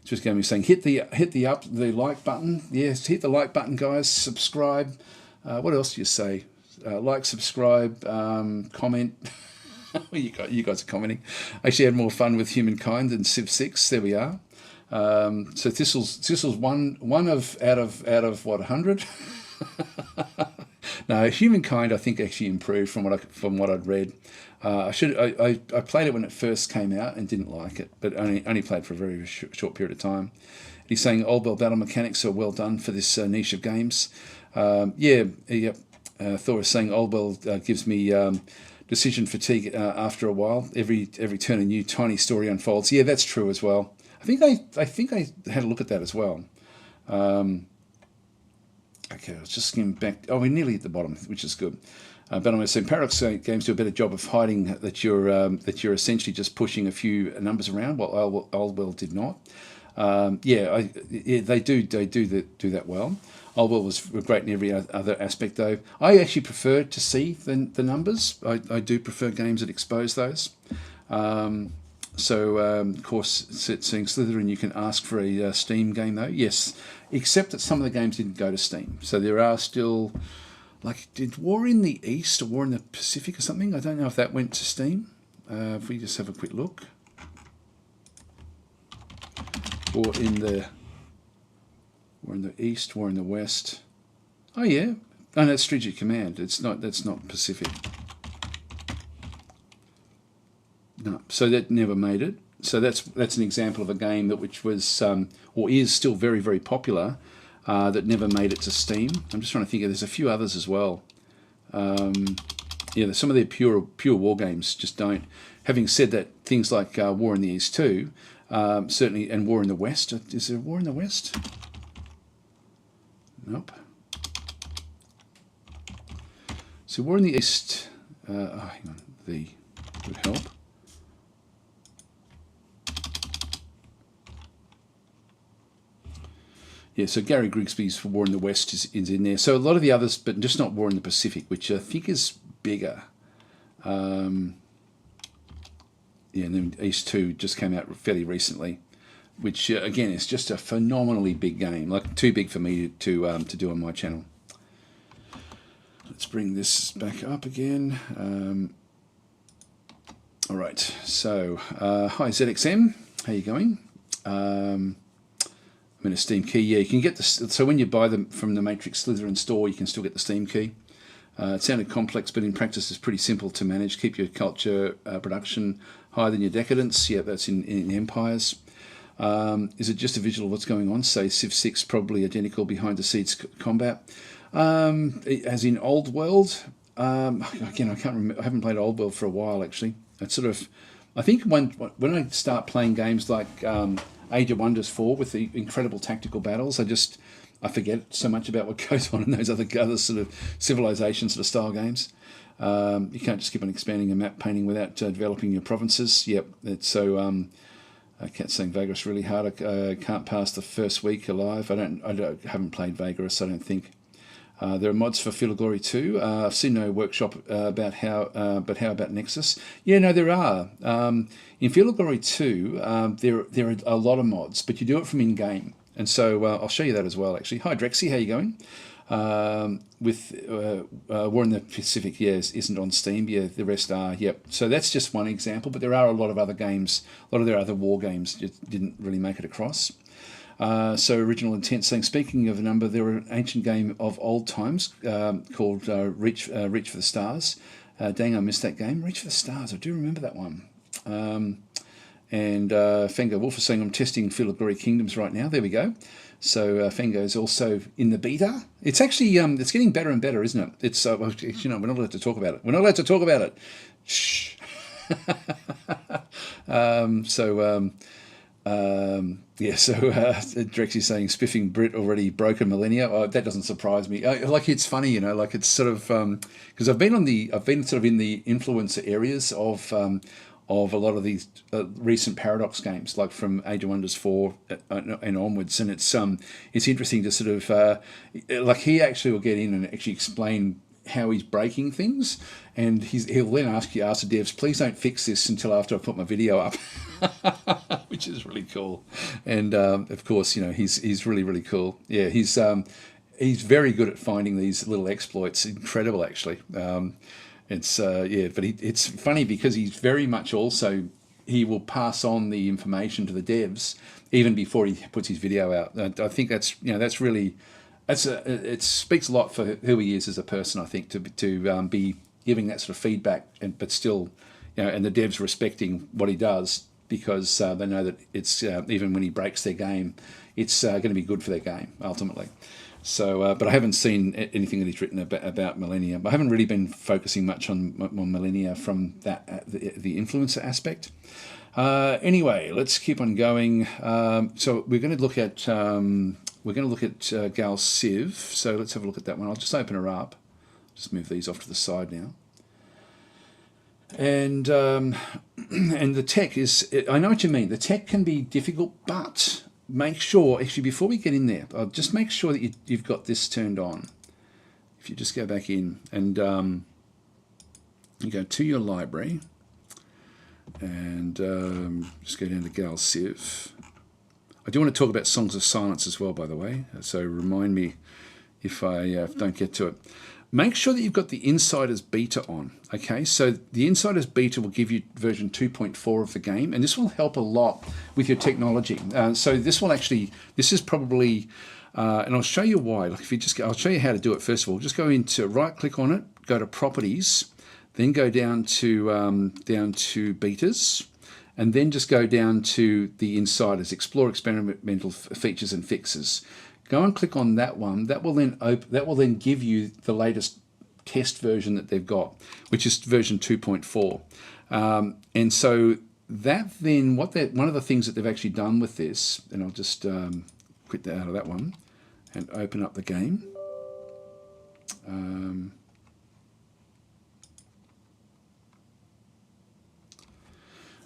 just going to be saying hit the like button. Yes, hit the like button, guys. Subscribe. What else do you say? Like, subscribe, comment. You guys are commenting. I actually had more fun with Humankind than Civ 6. There we are. So Thistle's one out of what, 100. No, Humankind I think actually improved from what I'd read. I played it when it first came out and didn't like it, but only played for a very short period of time. He's saying Old World battle mechanics are well done for this niche of games. Thor is saying Old World gives me decision fatigue after a while. Every turn a new tiny story unfolds. Yeah, that's true as well. I think I had a look at that as well. Okay, let's just skim back. Oh, we're nearly at the bottom, which is good. But I'm going to say Paradox games do a better job of hiding that you're essentially just pushing a few numbers around, while Old World did not. They do that well. Old World was great in every other aspect, though. I actually prefer to see the numbers. I do prefer games that expose those. Of course, seeing Slitherine, you can ask for a Steam game, though. Yes, except that some of the games didn't go to Steam. So there are still, like, did War in the East or War in the Pacific or something? I don't know if that went to Steam. If we just have a quick look. War in the East, War in the West. Oh, yeah. Oh, no, it's Strategic Command. That's not Pacific. No, so that never made it. So that's an example of a game which was or is still very, very popular that never made it to Steam. I'm just trying to think of. There's a few others as well. Some of their pure war games just don't. Having said that, things like War in the East too, certainly, and War in the West. Is there War in the West? Nope. So War in the East. Hang on. The would help. Yeah, so Gary Grigsby's for War in the West is in there. So a lot of the others, but just not War in the Pacific, which I think is bigger. And then East 2 just came out fairly recently, which, again, is just a phenomenally big game, like too big for me to do on my channel. Let's bring this back up again. All right, so hi ZXM, how you going? I'm in a Steam key. Yeah, you can get this. So when you buy them from the Matrix Slitherine store, you can still get the Steam key. It sounded complex, but in practice it's pretty simple to manage. Keep your culture production higher than your decadence. Yeah, that's in Empires. Is it just a visual of what's going on? Say Civ 6, probably identical behind the scenes combat. As in Old World. Again, I can't remember. I haven't played Old World for a while, actually. it's sort of, I think when I start playing games like Age of Wonders 4 with the incredible tactical battles, I forget so much about what goes on in those other sort of civilization sort of style games. You can't just keep on expanding a map painting without developing your provinces. Yep, it's so. I kept saying Vagrous really hard. I can't pass the first week alive. I haven't played Vagrous, I don't think. There are mods for Field of Glory 2. I've seen no workshop about but how about Nexus? Yeah, no, there are. In Field of Glory 2, there are a lot of mods, but you do it from in-game. And so I'll show you that as well, actually. Hi, Drexy, how you going? With War in the Pacific, yes, isn't on Steam. Yeah, the rest are. Yep. So that's just one example, but there are a lot of other games. A lot of their other war games just didn't really make it across. So Original Intent saying, speaking of a number, there were an ancient game of old times called Reach for the Stars. Dang, I missed that game. Reach for the Stars. I do remember that one. And Fengo Wolf is saying, I'm testing Field of Glory Kingdoms right now. There we go. So Fengo is also in the beta. It's actually it's getting better and better, isn't it? It's well, you know, we're not allowed to talk about it. We're not allowed to talk about it. Shh. Yeah, so Drexy's saying spiffing Brit already broken Millennia. Oh, that doesn't surprise me. Like, it's funny, you know, like it's sort of because I've been sort of in the influencer areas of a lot of these recent Paradox games, like from Age of Wonders 4 and onwards, and it's interesting to sort of like he actually will get in and actually explain how he's breaking things, and he'll then ask the devs, please don't fix this until after I put my video up. Which is really cool. And of course, you know, he's really cool. Yeah, he's very good at finding these little exploits. Incredible, actually. It's it's funny because he's very much also, he will pass on the information to the devs even before he puts his video out. I think that's, you know, that's really, it speaks a lot for who he is as a person, I think, to be giving that sort of feedback, but still, you know, and the devs respecting what he does, because they know that it's even when he breaks their game, it's going to be good for their game ultimately. So, but I haven't seen anything that he's written about Millennia. I haven't really been focusing much on Millennia from that the influencer aspect. Anyway, let's keep on going. So we're going to look at Gal Civ. So let's have a look at that one. I'll just open her up. Just move these off to the side now. And and the tech is, I know what you mean. The tech can be difficult, but make sure, actually, before we get in there, I'll just make sure that you've got this turned on. If you just go back in and you go to your library and just go down to Gal Civ. I do want to talk about Songs of Silence as well, by the way, so remind me if I don't get to it. Make sure that you've got the Insiders beta on, okay? So the Insiders beta will give you version 2.4 of the game, and this will help a lot with your technology. So this is probably, and I'll show you why. Like, if you just, I'll show you how to do it first of all. Just go into, right-click on it, go to Properties, then go down to Betas, and then just go down to the Insiders, Explore Experimental Features and Fixes. Go and click on that one. That will then give you the latest test version that they've got, which is version 2.4. And so that then, one of the things that they've actually done with this, and I'll just quit that out of that one and open up the game.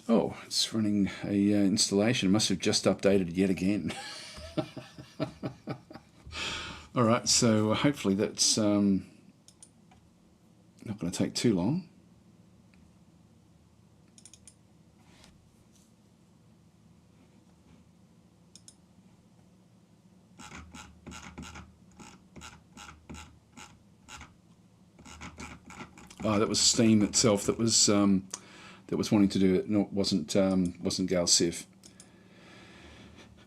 Oh, it's running a installation. It must have just updated yet again. All right, so hopefully that's not going to take too long. Oh, that was Steam itself that was wanting to do it. No, it wasn't Gal Civ.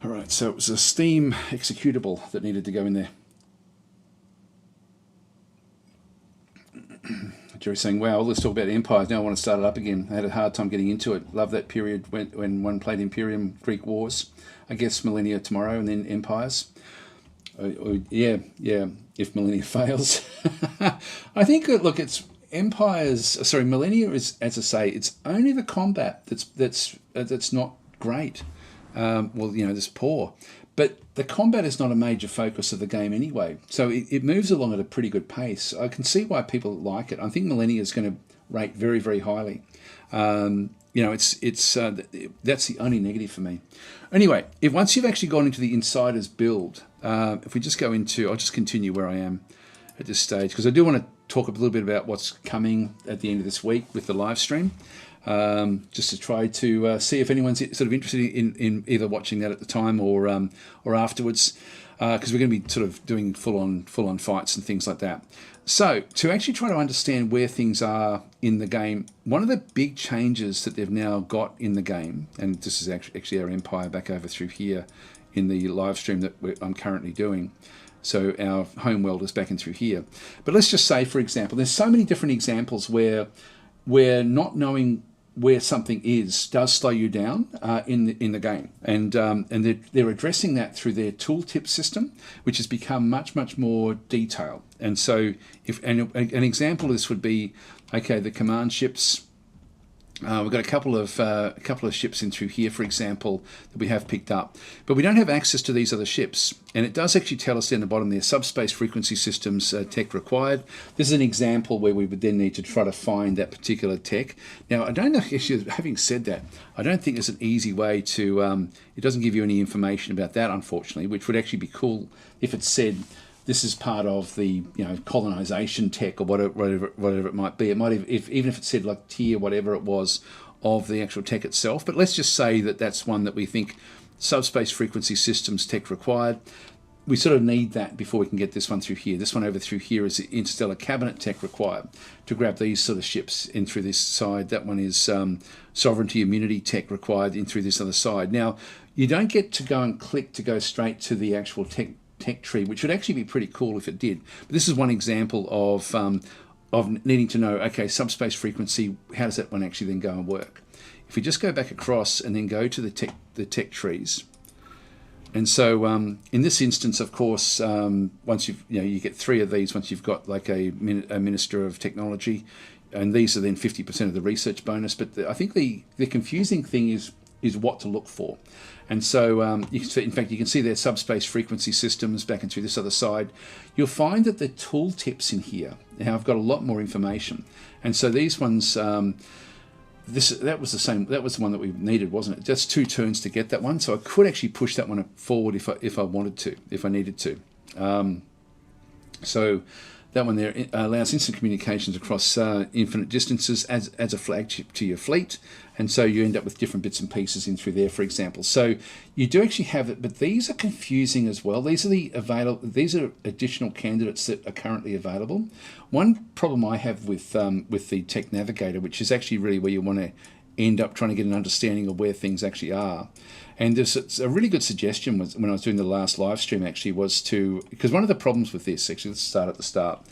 All right, so it was a Steam executable that needed to go in there. Jerry's saying, wow, let's talk about Empires. Now I want to start it up again. I had a hard time getting into it. Love that period when one played Imperium, Greek Wars. I guess Millennia tomorrow, and then Empires. Yeah, if Millennia fails. I think, look, Millennia is, as I say, it's only the combat that's not great. That's poor. But the combat is not a major focus of the game anyway. So it moves along at a pretty good pace. I can see why people like it. I think Millennia is going to rate very, very highly. That's the only negative for me. Anyway, once you've actually gone into the Insiders build, if we just go into, I'll just continue where I am at this stage, because I do want to talk a little bit about what's coming at the end of this week with the live stream. Just to try to see if anyone's sort of interested in either watching that at the time or afterwards, because we're going to be sort of doing full on fights and things like that. So to actually try to understand where things are in the game, one of the big changes that they've now got in the game, and this is actually our empire back over through here in the live stream that I'm currently doing. So our home world is back in through here. But let's just say, for example, there's so many different examples where not knowing where something does slow you down in the game, and they're addressing that through their tooltip system, which has become much more detailed. And so, an example of this would be, okay, the command ships. We've got a couple of ships in through here, for example, that we have picked up, but we don't have access to these other ships. And it does actually tell us down the bottom there, subspace frequency systems tech required. This is an example where we would then need to try to find that particular tech. Now, I don't know, actually, having said that, I don't think there's an easy way to, it doesn't give you any information about that, unfortunately, which would actually be cool if it said, this is part of the colonization tech or whatever it might be. It might have, even if it said like tier whatever it was of the actual tech itself. But let's just say that that's one that we think subspace frequency systems tech required. We sort of need that before we can get this one through here. This one over through here is interstellar cabinet tech required to grab these sort of ships in through this side. That one is sovereignty immunity tech required in through this other side. Now, you don't get to go and click to go straight to the actual tech tree, which would actually be pretty cool if it did. But this is one example of needing to know, okay, subspace frequency, how does that one actually then go and work? If we just go back across and then go to the tech trees, and so in this instance, of course, once you get 3 of these once you've got like a minister of technology, and these are then 50% of the research bonus. But I think the confusing thing is what to look for. And so, in fact, you can see their subspace frequency systems back and through this other side. You'll find that the tooltips in here, now I've got a lot more information. And so these ones, that was the one that we needed, wasn't it? Just 2 turns to get that one. So I could actually push that one forward if I wanted to, if I needed to. So that one there allows instant communications across infinite distances as a flagship to your fleet. And so you end up with different bits and pieces in through there, for example. So you do actually have it, but these are confusing as well. These are additional candidates that are currently available. One problem I have with the Tech Navigator, which is actually really where you want to end up trying to get an understanding of where things actually are. And there's a really good suggestion when I was doing the last live stream actually was because one of the problems with this, actually, let's start at the start.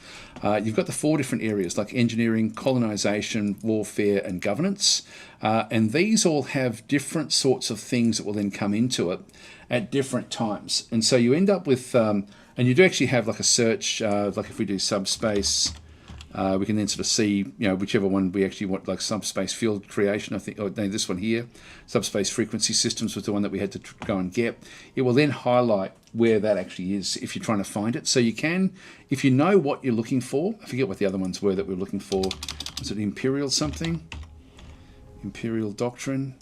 You've got the 4 different areas like engineering, colonization, warfare, and governance. And these all have different sorts of things that will then come into it at different times. And so you end up with, and you do actually have like a search, like if we do subspace, we can then sort of see, whichever one we actually want, like subspace field creation, I think, or no, this one here, subspace frequency systems was the one that we had to go and get. It will then highlight where that actually is if you're trying to find it. So you can, if you know what you're looking for, I forget what the other ones were that we were looking for. Was it Imperial something? Imperial Doctrine?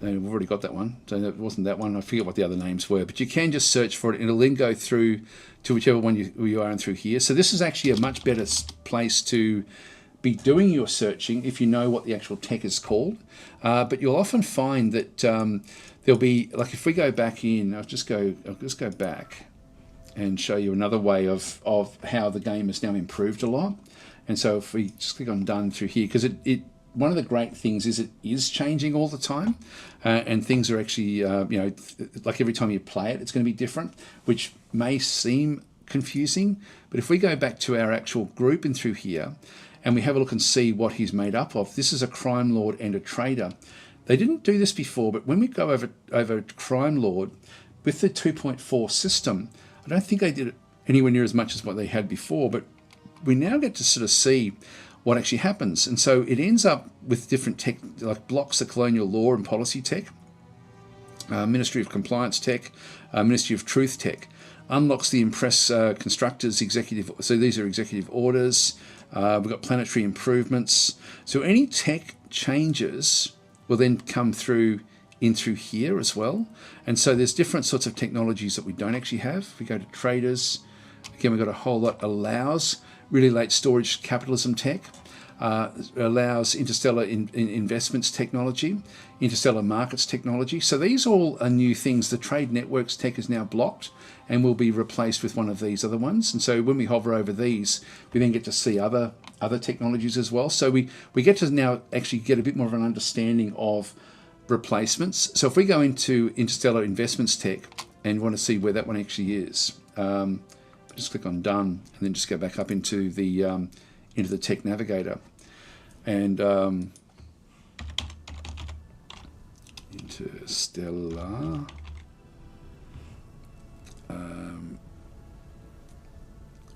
No, we've already got that one. So it wasn't that one. I forget what the other names were. But you can just search for it, and it'll then go through to whichever one you are in through here. So this is actually a much better place to be doing your searching if you know what the actual tech is called. But you'll often find that there'll be, like if we go back in, I'll just go back and show you another way of how the game has now improved a lot. And so if we just click on done through here, because one of the great things is it is changing all the time, and things are actually, like every time you play it, it's going to be different, which may seem confusing. But if we go back to our actual group in through here, and we have a look and see what he's made up of, this is a crime lord and a trader. They didn't do this before, but when we go over crime lord with the 2.4 system, I don't think they did it anywhere near as much as what they had before, but we now get to sort of see what actually happens. And so it ends up with different tech, like blocks of colonial law and policy tech, Ministry of Compliance tech, Ministry of Truth tech, unlocks the Impress Constructors executive. So these are executive orders. We've got planetary improvements. So any tech changes will then come through here as well. And so there's different sorts of technologies that we don't actually have. If we go to traders, again, we've got a whole lot. Allows really late storage capitalism tech, allows interstellar investments technology, interstellar markets technology. So these all are new things. The trade networks tech is now blocked and will be replaced with one of these other ones. And so when we hover over these, we then get to see other technologies as well. So we get to now actually get a bit more of an understanding of replacements. So if we go into interstellar investments tech and want to see where that one actually is, just click on done and then just go back up into the tech navigator and interstellar.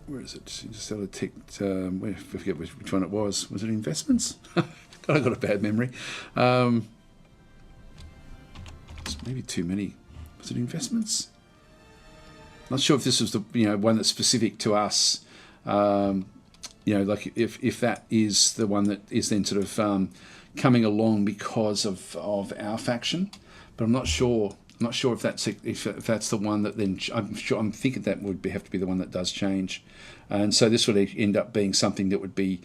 Where is it? Interstellar tech. I forget which one it was. Was it investments? God, I got a bad memory. It's maybe too many. Was it investments? Not sure if this was the one that's specific to us. Like if that is the one that is then sort of coming along because of our faction, but I'm not sure. I'm not sure if that's the one that then I'm thinking that would have to be the one that does change, and so this would end up being something that would be,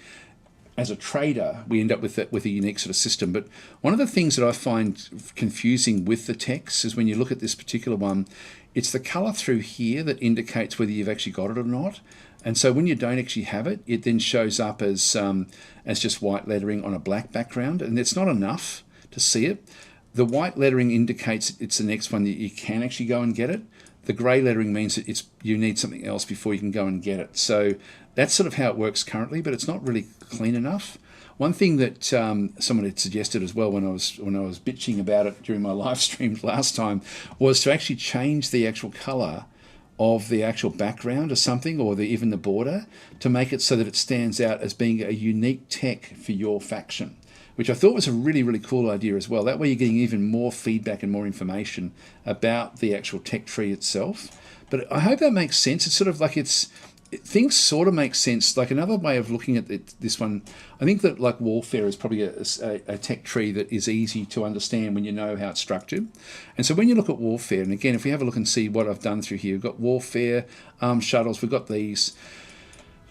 as a trader, we end up with a unique sort of system. But one of the things that I find confusing with the text is when you look at this particular one, it's the color through here that indicates whether you've actually got it or not. And so when you don't actually have it, it then shows up as just white lettering on a black background, and it's not enough to see it. The white lettering indicates it's the next one that you can actually go and get it. The grey lettering means that you need something else before you can go and get it. So that's sort of how it works currently, but it's not really clean enough. One thing that someone had suggested as well when I was bitching about it during my live streams last time was to actually change the actual colour of the actual background or something, or even the border, to make it so that it stands out as being a unique tech for your faction, which I thought was a really, really cool idea as well. That way you're getting even more feedback and more information about the actual tech tree itself. But I hope that makes sense. It's sort of like things sort of make sense. Like another way of looking at this one, I think that like warfare is probably a tech tree that is easy to understand when you know how it's structured. And so when you look at warfare, and again, if we have a look and see what I've done through here, we've got warfare, armed shuttles, we've got these.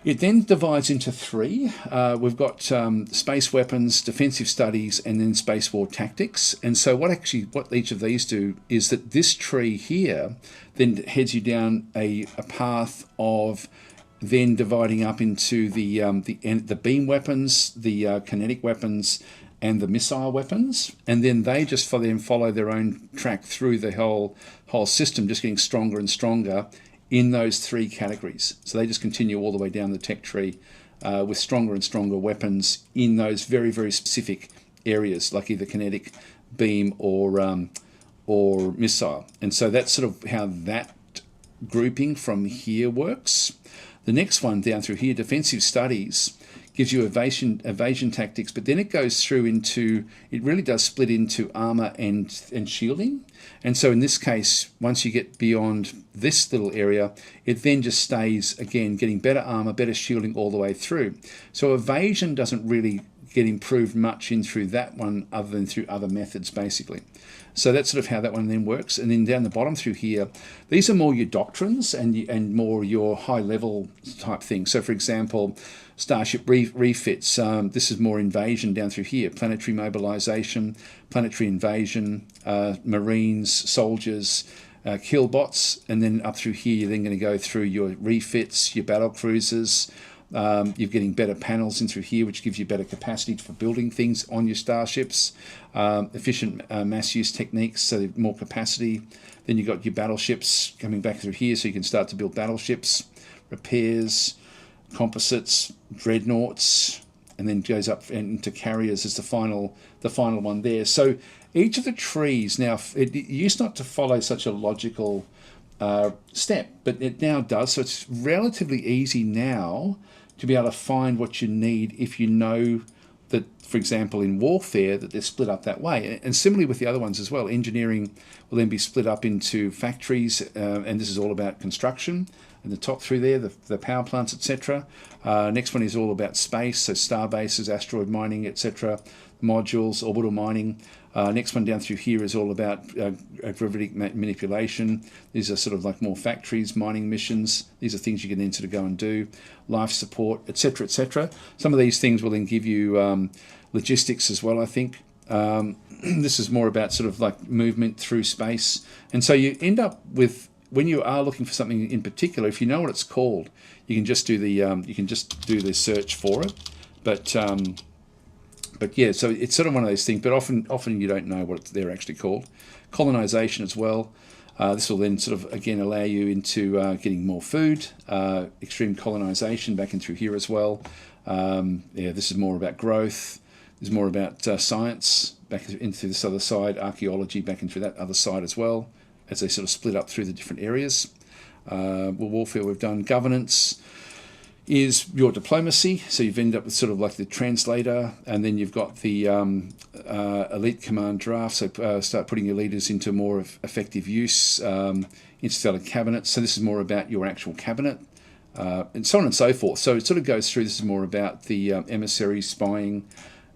It then divides into three. We've got space weapons, defensive studies, and then space war tactics. And so what each of these do is that this tree here then heads you down a path of then dividing up into the beam weapons, the kinetic weapons, and the missile weapons, and then they just follow their own track through the whole system, just getting stronger and stronger in those three categories. So they just continue all the way down the tech tree with stronger and stronger weapons in those very, very specific areas, like either kinetic, beam, or missile. And so that's sort of how that grouping from here works. The next one down through here, defensive studies, gives you evasion tactics, but then it goes through into, it really does split into armor and shielding. And so in this case, once you get beyond this little area, it then just stays, again, getting better armor, better shielding all the way through. So evasion doesn't really get improved much in through that one other than through other methods, basically. So that's sort of how that one then works. And then down the bottom through here, these are more your doctrines and more your high-level type things. So, for example, Starship refits. This is more invasion down through here. Planetary mobilization, planetary invasion, Marines, soldiers, killbots, and then up through here, you're then going to go through your refits, your battle cruisers. You're getting better panels in through here, which gives you better capacity for building things on your starships. Efficient mass use techniques, so more capacity. Then you've got your battleships coming back through here, so you can start to build battleships, repairs, composites, dreadnoughts, and then goes up into carriers as the final one there. So each of the trees now, it used not to follow such a logical step, but it now does. So it's relatively easy now to be able to find what you need if you know that, for example, in warfare, that they're split up that way. And similarly with the other ones as well, engineering will then be split up into factories, and this is all about construction, and the top through there, the power plants, etc. Next one is all about space, so star bases, asteroid mining, etc., modules, orbital mining. Next one down through here is all about gravitic manipulation. These are sort of like more factories, mining missions. These are things you can then sort of go and do. Life support, etc., etc. Some of these things will then give you logistics as well, I think. This is more about sort of like movement through space. And so you end up with, when you are looking for something in particular, if you know what it's called, you can just do the search for it. But yeah, so it's sort of one of those things. But often you don't know what they're actually called. Colonization as well. This will then sort of again allow you into getting more food. Extreme colonization back in through here as well. Yeah, this is more about growth. This is more about science back into this other side. Archaeology back into that other side as well, as they sort of split up through the different areas. Warfare we've done. Governance is your diplomacy. So you've ended up with sort of like the translator, and then you've got the elite command draft. So start putting your leaders into more of effective use. Interstellar cabinet. So this is more about your actual cabinet, and so on and so forth. So it sort of goes through. This is more about the emissary spying,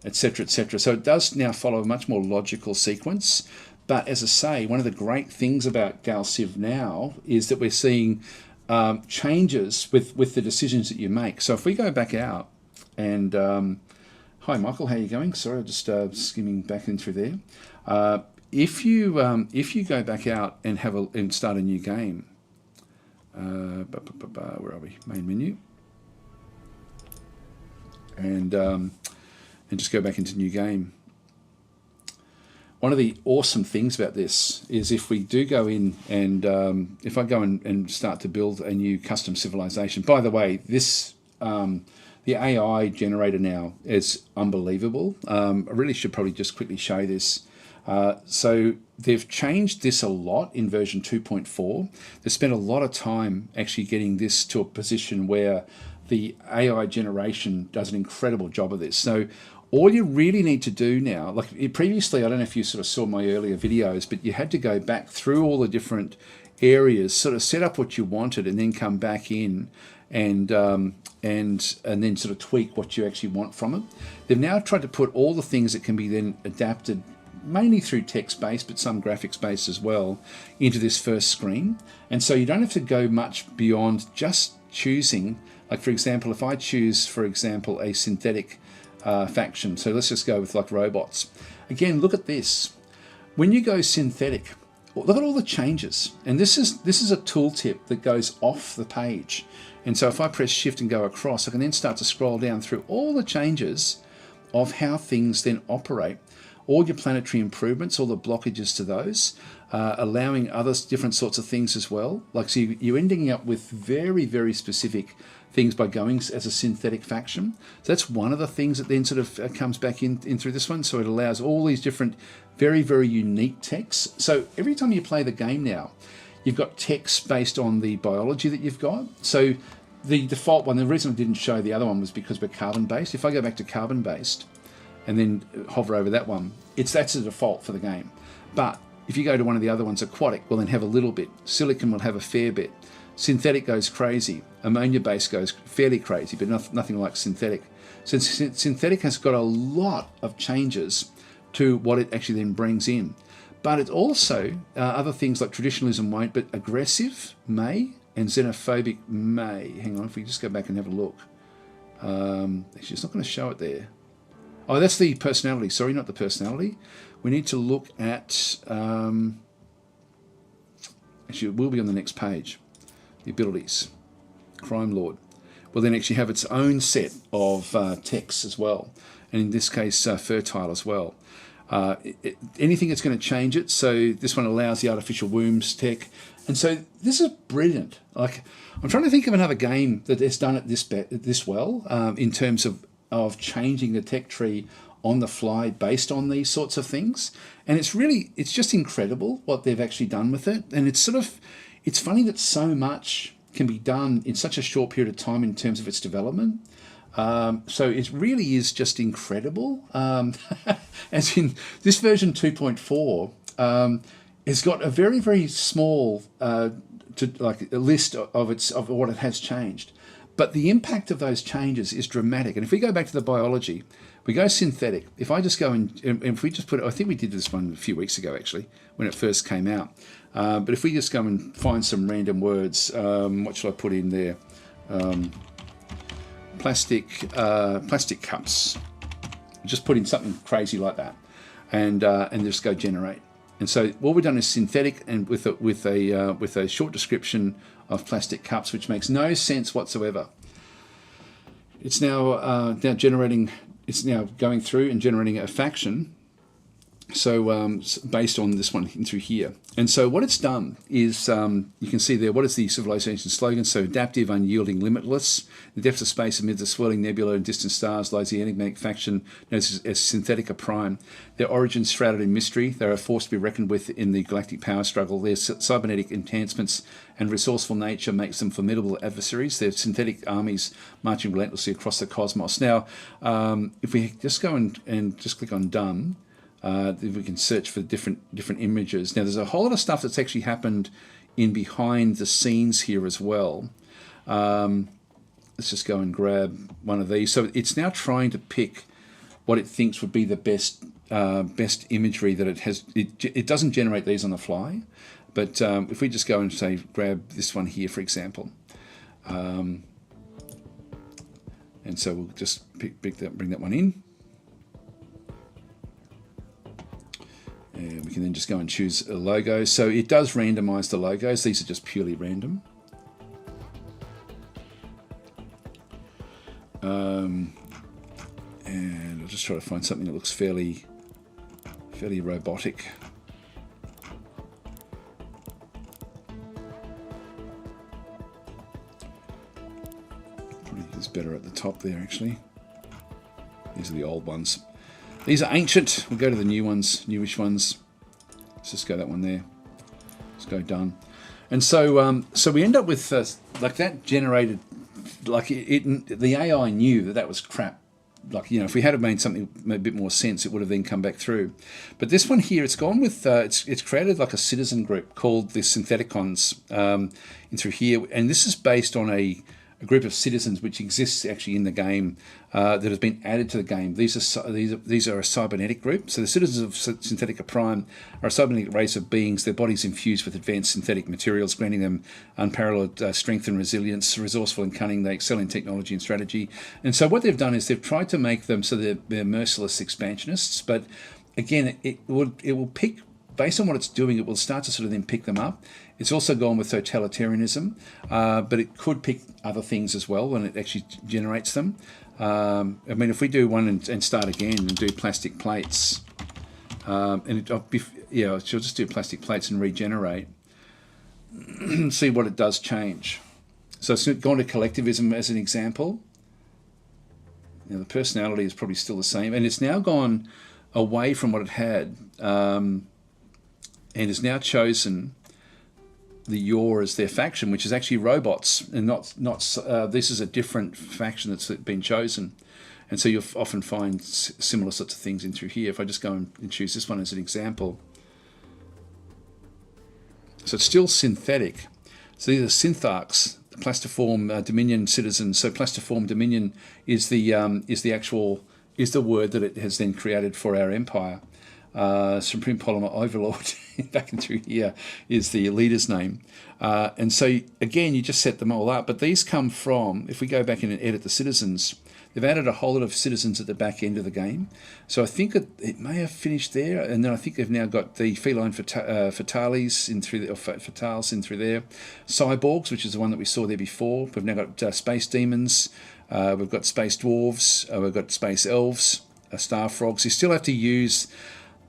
etc., etc. So it does now follow a much more logical sequence. But as I say, one of the great things about Gal Civ now is that we're seeing changes with the decisions that you make. So if we go back out and hi Michael, how are you going? Sorry, I'm just skimming back in through there. If you go back out and start a new game, where are we? Main menu, and just go back into new game. One of the awesome things about this is if we do go in and if I go and start to build a new custom civilization. By the way, this the AI generator now is unbelievable. I really should probably just quickly show this. So they've changed this a lot in version 2.4. They spent a lot of time actually getting this to a position where the AI generation does an incredible job of this. So all you really need to do now, like previously, I don't know if you sort of saw my earlier videos, but you had to go back through all the different areas, sort of set up what you wanted, and then come back in and then sort of tweak what you actually want from it. They've now tried to put all the things that can be then adapted, mainly through text-based, but some graphics-based as well, into this first screen. And so you don't have to go much beyond just choosing, like for example, if I choose, for example, a synthetic faction. So let's just go with like robots. Again, look at this. When you go synthetic, look at all the changes. And this is a tooltip that goes off the page. And so if I press shift and go across, I can then start to scroll down through all the changes of how things then operate. All your planetary improvements, all the blockages to those, allowing other different sorts of things as well. Like, so you're ending up with very, very specific things by going as a synthetic faction. So that's one of the things that then sort of comes back in through this one. So it allows all these different very, very unique texts. So every time you play the game now, you've got text based on the biology that you've got. So the default one, the reason I didn't show the other one was because we're carbon based. If I go back to carbon based and then hover over that one, that's the default for the game. But if you go to one of the other ones, aquatic will then have a little bit. Silicon will have a fair bit. Synthetic goes crazy. Ammonia base goes fairly crazy, but nothing like synthetic. So synthetic has got a lot of changes to what it actually then brings in. But it also, other things like traditionalism won't, but aggressive may, and xenophobic may. Hang on, if we just go back and have a look. Actually, it's not going to show it there. Oh, that's the personality. Sorry, not the personality. We need to look at... actually, it will be on the next page. The abilities. Crime Lord will then actually have its own set of texts as well. And in this case, fertile as well. Anything that's going to change it. So this one allows the artificial wombs tech. And so this is brilliant. Like, I'm trying to think of another game that has done it this well in terms of changing the tech tree on the fly based on these sorts of things. And it's just incredible what they've actually done with it. And it's funny that so much can be done in such a short period of time in terms of its development. So it really is just incredible. As in this version 2.4 has got a very, very small like a list of what it has changed. But the impact of those changes is dramatic. And if we go back to the biology, we go synthetic. If I just go and if we just put it, I think we did this one a few weeks ago actually, when it first came out. But if we just go and find some random words, what shall I put in there? Plastic cups. Just put in something crazy like that, and just go generate. And so what we've done is synthetic, and with a short description of plastic cups, which makes no sense whatsoever. It's now generating. It's now going through and generating a faction. So based on this one through here. And so what it's done is, you can see there, what is the civilization slogan? So adaptive, unyielding, limitless. The depths of space amid the swirling nebula and distant stars lies the enigmatic faction known as Synthetica Prime. Their origins shrouded in mystery. They are a force to be reckoned with in the galactic power struggle. Their cybernetic enhancements and resourceful nature makes them formidable adversaries. Their synthetic armies marching relentlessly across the cosmos. Now, if we just go and just click on done, we can search for different images. Now, there's a whole lot of stuff that's actually happened in behind the scenes here as well. Let's just go and grab one of these. So it's now trying to pick what it thinks would be the best imagery that it has. It doesn't generate these on the fly, but if we just go and say grab this one here, for example, and so we'll just bring that one in. And we can then just go and choose a logo. So it does randomize the logos. These are just purely random. And I'll just try to find something that looks fairly robotic. Probably is better at the top there, actually. These are the old ones. These are ancient. We'll go to the new ones, newish ones. Let's just go that one there. Let's go done. And so, so we end up with like that generated, like the AI knew that was crap. Like, you know, if we had made something a bit more sense, it would have then come back through. But this one here, it's gone with, it's created like a citizen group called the Syntheticons in through here, and this is based on a group of citizens which exists actually in the game that has been added to the game. These are a cybernetic group. So the citizens of Synthetica Prime are a cybernetic race of beings, their bodies infused with advanced synthetic materials, granting them unparalleled strength and resilience, resourceful and cunning. They excel in technology and strategy. And so what they've done is they've tried to make them so they're merciless expansionists. But again, it will pick, based on what it's doing, it will start to sort of then pick them up. It's also gone with totalitarianism, but it could pick other things as well when it actually generates them. I mean, if we do one and start again and do plastic plates, she'll just do plastic plates and regenerate, see what it does change. So it's gone to collectivism as an example. Now the personality is probably still the same, and it's now gone away from what it had, and has now chosen the Yor as their faction, which is actually robots, and not this is a different faction that's been chosen. And so you'll often find similar sorts of things in through here. If I just go and choose this one as an example. So it's still synthetic. So these are syntharchs, the plastiform Dominion citizens. So plastiform Dominion is the word that it has then created for our empire. Supreme Polymer Overlord back in through here is the leader's name. And so again, you just set them all up, but these come from, if we go back in and edit the citizens, they've added a whole lot of citizens at the back end of the game. So I think it may have finished there, and then I think they've now got the feline fatales in through fatales in through there, cyborgs, which is the one that we saw there before. We've now got space demons, we've got space dwarves, we've got space elves, star frogs. You still have to use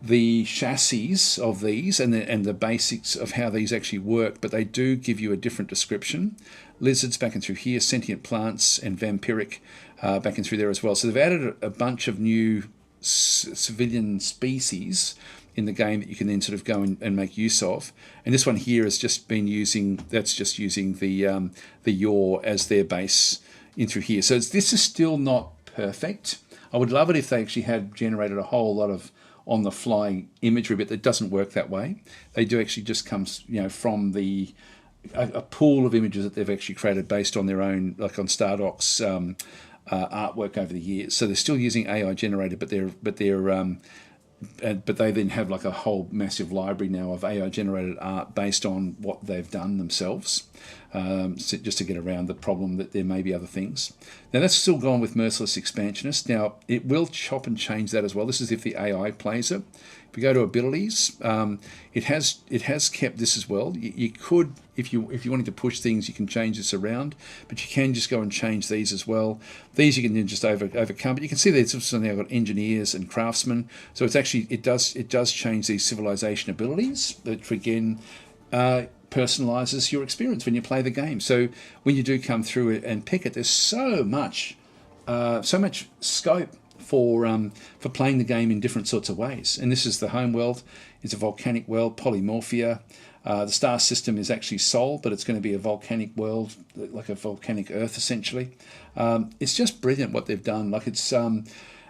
the chassis of these and the basics of how these actually work, but they do give you a different description. Lizards back in through here, sentient plants, and vampiric back in through there as well. So they've added a bunch of new civilian species in the game that you can then sort of go and make use of. And this one here has just been using, that's just using the yaw as their base in through here. So this is still not perfect. I would love it if they actually had generated a whole lot of on-the-fly imagery, but it doesn't work that way. They do actually just come, from a pool of images that they've actually created based on their own, like on Stardoc's artwork over the years. So they're still using AI generated, but they then have like a whole massive library now of AI generated art based on what they've done themselves, just to get around the problem that there may be other things. Now that's still gone with Merciless Expansionist. Now it will chop and change that as well. This is if the AI plays it. If we go to abilities, it has kept this as well. You could, if you wanted to push things, you can change this around, but you can just go and change these as well. These you can then just overcome. But you can see there's also now got engineers and craftsmen. So it's actually it does change these civilization abilities, which again personalizes your experience when you play the game. So when you do come through it and pick it, there's so much scope for playing the game in different sorts of ways. And this is the home world. It's a volcanic world, polymorphia. The star system is actually Sol, but it's going to be a volcanic world, like a volcanic Earth, essentially. It's just brilliant what they've done. Like it's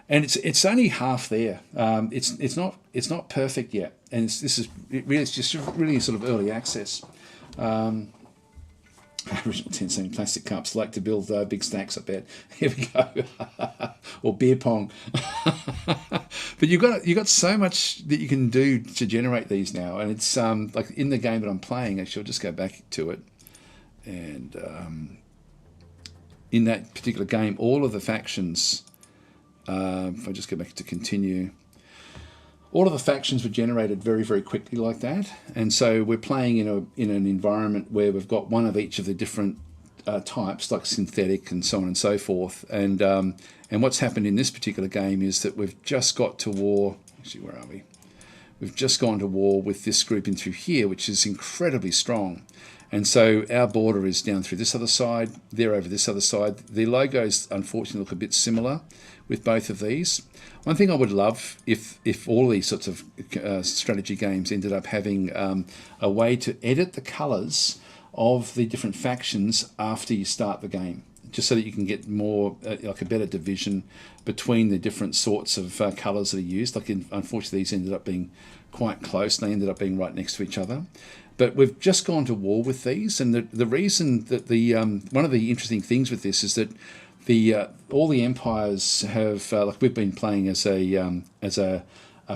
it's only half there. It's not perfect yet, and it's just really sort of early access. Original 10 plastic cups like to build big stacks, I bet. Here we go. Or beer pong. But you've got so much that you can do to generate these now, and it's like in the game that I'm playing. Actually, I'll just go back to it, and in that particular game, all of the factions. If I just go back to continue. All of the factions were generated very, very quickly like that, and so we're playing in an environment where we've got one of each of the different types, like synthetic and so on and so forth. And what's happened in this particular game is that we've just got to war. Actually, where are we? We've just gone to war with this group in through here, which is incredibly strong. And so our border is down through this other side. They're over this other side. The logos, unfortunately, look a bit similar with both of these. One thing I would love if all these sorts of strategy games ended up having a way to edit the colours of the different factions after you start the game, just so that you can get more, like a better division between the different sorts of colours that are used. Like unfortunately, these ended up being quite close. They ended up being right next to each other. But we've just gone to war with these, and the reason that one of the interesting things with this is that all the empires have like we've been playing as a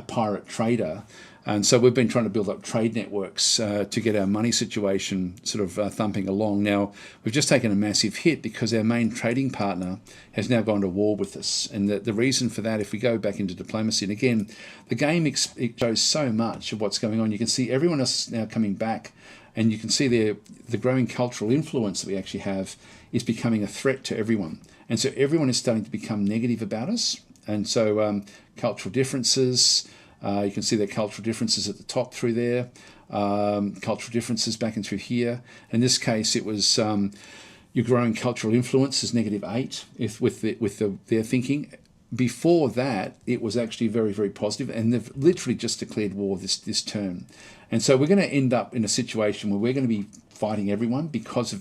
pirate trader, and so we've been trying to build up trade networks to get our money situation sort of thumping along. Now we've just taken a massive hit because our main trading partner has now gone to war with us, and the reason for that, if we go back into diplomacy, and again the game it shows so much of what's going on. You can see everyone else is now coming back, and you can see the growing cultural influence that we actually have is becoming a threat to everyone. And so everyone is starting to become negative about us. And so cultural differences, you can see the cultural differences at the top through there, cultural differences back and through here. In this case, it was your growing cultural influence is -8 with their thinking. Before that, it was actually very, very positive, and they've literally just declared war this term. And so we're going to end up in a situation where we're going to be fighting everyone because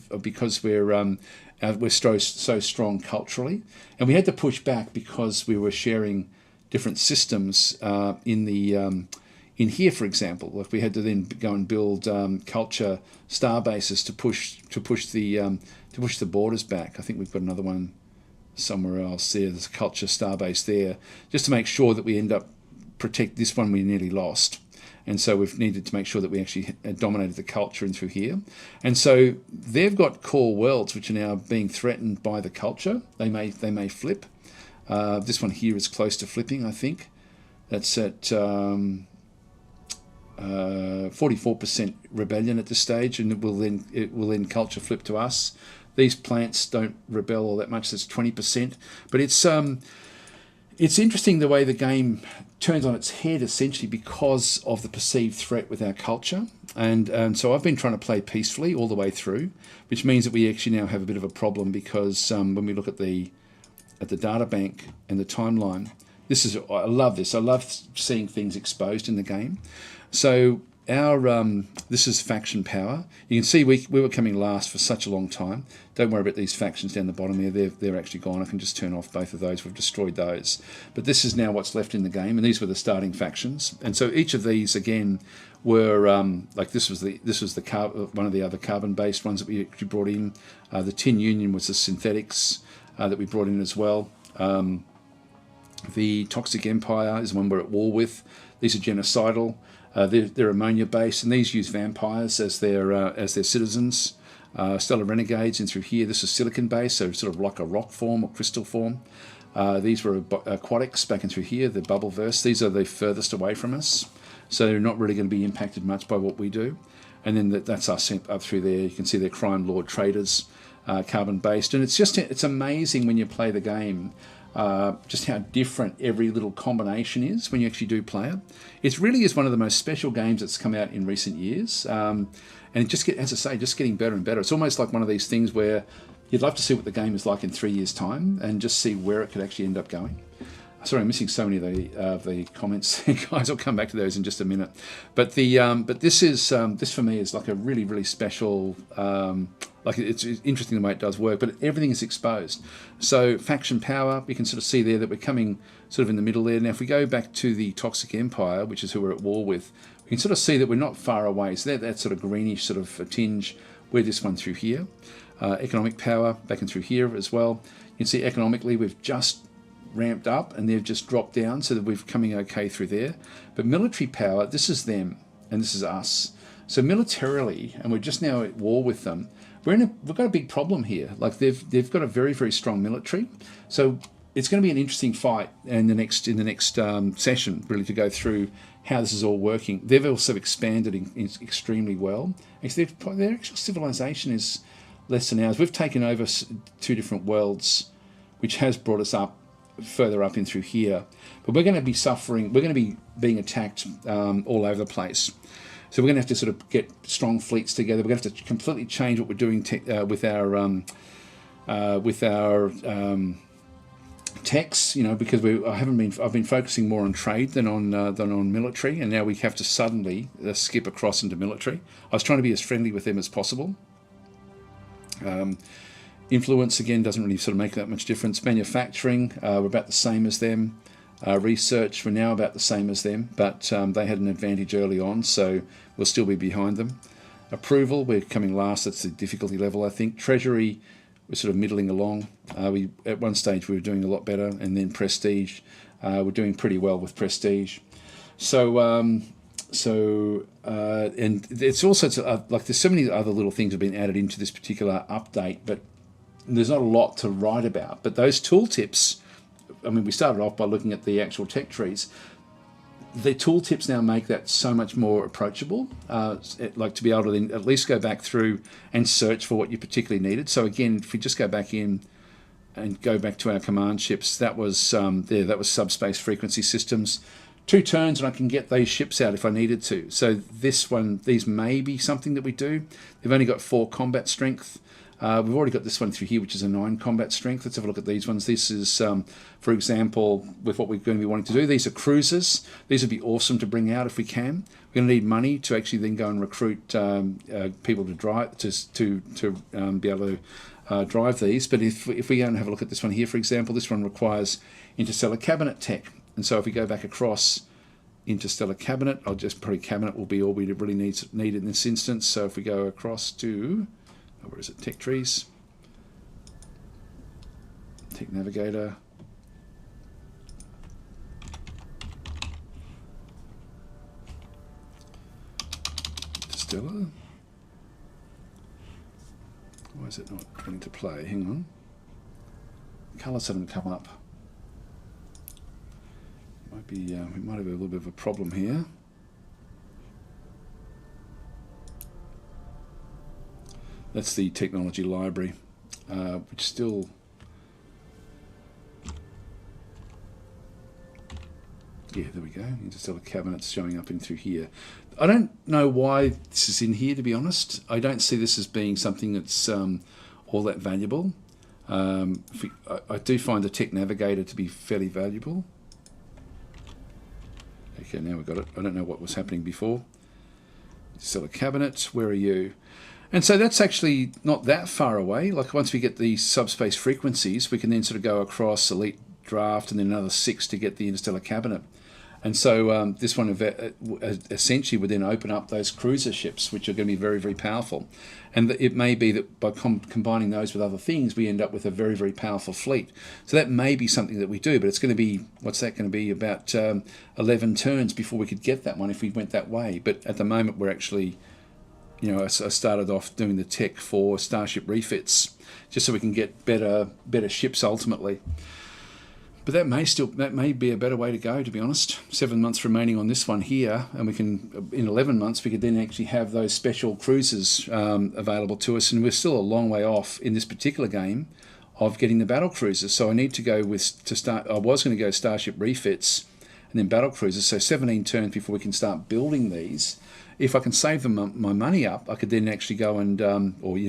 we're so strong culturally, and we had to push back because we were sharing different systems in here, for example. Like we had to then go and build culture star bases to push the borders back. I think we've got another one somewhere else there. There's a culture star base there, just to make sure that we end up protect this one we nearly lost. And so we've needed to make sure that we actually dominated the culture in through here. And so they've got core worlds which are now being threatened by the culture. They may flip. This one here is close to flipping, I think. That's at 44% rebellion at this stage, and it will then culture flip to us. These plants don't rebel all that much. That's 20%. But it's interesting the way the game turns on its head, essentially because of the perceived threat with our culture. And so I've been trying to play peacefully all the way through, which means that we actually now have a bit of a problem because when we look at the data bank and the timeline, I love this. I love seeing things exposed in the game. So our this is faction power. You can see we were coming last for such a long time. Don't worry about these factions down the bottom here. They're actually gone. I can just turn off both of those. We've destroyed those. But this is now what's left in the game, and these were the starting factions. And so each of these again were like this was the one of the other carbon-based ones that we actually brought in. The Tin Union was the synthetics that we brought in as well. The Toxic Empire is the one we're at war with. These are genocidal. They're ammonia-based, and these use vampires as their citizens. Stellar Renegades in through here. This is silicon-based, so sort of like a rock form or crystal form. These were aquatics back in through here, the Bubbleverse. These are the furthest away from us, so they're not really going to be impacted much by what we do. And then that's us up through there. You can see they're crime lord traders, carbon-based. And it's amazing when you play the game just how different every little combination is when you actually do play it. It really is one of the most special games that's come out in recent years. And it just as I say, just getting better and better. It's almost like one of these things where you'd love to see what the game is like in 3 years' time and just see where it could actually end up going. Sorry, I'm missing so many of the comments, guys. I'll come back to those in just a minute. But this for me is like a really, really special. Like it's interesting the way it does work, but everything is exposed. So faction power, we can sort of see there that we're coming sort of in the middle there. Now, if we go back to the Toxic Empire, which is who we're at war with, we can sort of see that we're not far away. So that sort of greenish sort of a tinge. We're this one through here. Economic power back and through here as well. You can see economically we've just ramped up and they've just dropped down, so that we're coming okay through there. But military power, this is them and this is us. So militarily, and we're just now at war with them, we've got a big problem here. Like they've got a very, very strong military. So it's going to be an interesting fight in the next session, really, to go through how this is all working. They've also expanded extremely well. Actually, their actual civilization is less than ours. We've taken over 2 different worlds, which has brought us up further up in through here. But we're going to be suffering. We're going to be being attacked all over the place. So we're going to have to sort of get strong fleets together. We're going to have to completely change what we're doing with our techs, because I've been focusing more on trade than on military, and now we have to suddenly skip across into military. I was trying to be as friendly with them as possible. Influence again doesn't really sort of make that much difference. Manufacturing, we're about the same as them. Research, we're now about the same as them, but they had an advantage early on, so we'll still be behind them. Approval, we're coming last. That's the difficulty level, I think. Treasury, we're sort of middling along. At one stage we were doing a lot better, and then prestige, we're doing pretty well with prestige. And it's also like there's so many other little things have been added into this particular update, but there's not a lot to write about. But those tooltips, I mean, we started off by looking at the actual tech trees. The tooltips now make that so much more approachable, like to be able to then at least go back through and search for what you particularly needed. So again, if we just go back in and go back to our command ships, that was subspace frequency systems. 2 turns and I can get those ships out if I needed to. So these may be something that we do. They've only got 4 combat strength. We've already got this one through here, which is a 9 combat strength. Let's have a look at these ones. This is, for example, with what we're going to be wanting to do. These are cruisers. These would be awesome to bring out if we can. We're going to need money to actually then go and recruit people to drive to be able to drive these. But if we go and have a look at this one here, for example, this one requires interstellar cabinet tech. And so if we go back across interstellar cabinet, probably cabinet will be all we really need in this instance. So if we go across to, where is it? Tech trees, tech navigator, interstellar. Why is it not wanting to play? Hang on. Colours haven't come up. Might be. We might have a little bit of a problem here. That's the technology library, which still. Yeah, there we go. Interstellar cabinets showing up in through here. I don't know why this is in here, to be honest. I don't see this as being something that's all that valuable. I do find the Tech Navigator to be fairly valuable. Okay, now we've got it. I don't know what was happening before. Stellar cabinet, where are you? And so that's actually not that far away. Like once we get the subspace frequencies, we can then sort of go across Elite Draft and then another 6 to get the interstellar cabinet. And so this one essentially would then open up those cruiser ships, which are going to be very, very powerful. And it may be that by combining those with other things, we end up with a very, very powerful fleet. So that may be something that we do, but it's going to be, what's that going to be, about 11 turns before we could get that one if we went that way. But at the moment, we're actually, you know, I started off doing the tech for Starship refits, just so we can get better ships ultimately. But that may be a better way to go, to be honest. 7 months remaining on this one here, and we can, in 11 months, we could then actually have those special cruisers available to us, and we're still a long way off in this particular game of getting the battle cruisers. So I need to go I was going to go Starship refits and then battle cruisers. So 17 turns before we can start building these. If I can save them my money up, I could then actually go and, or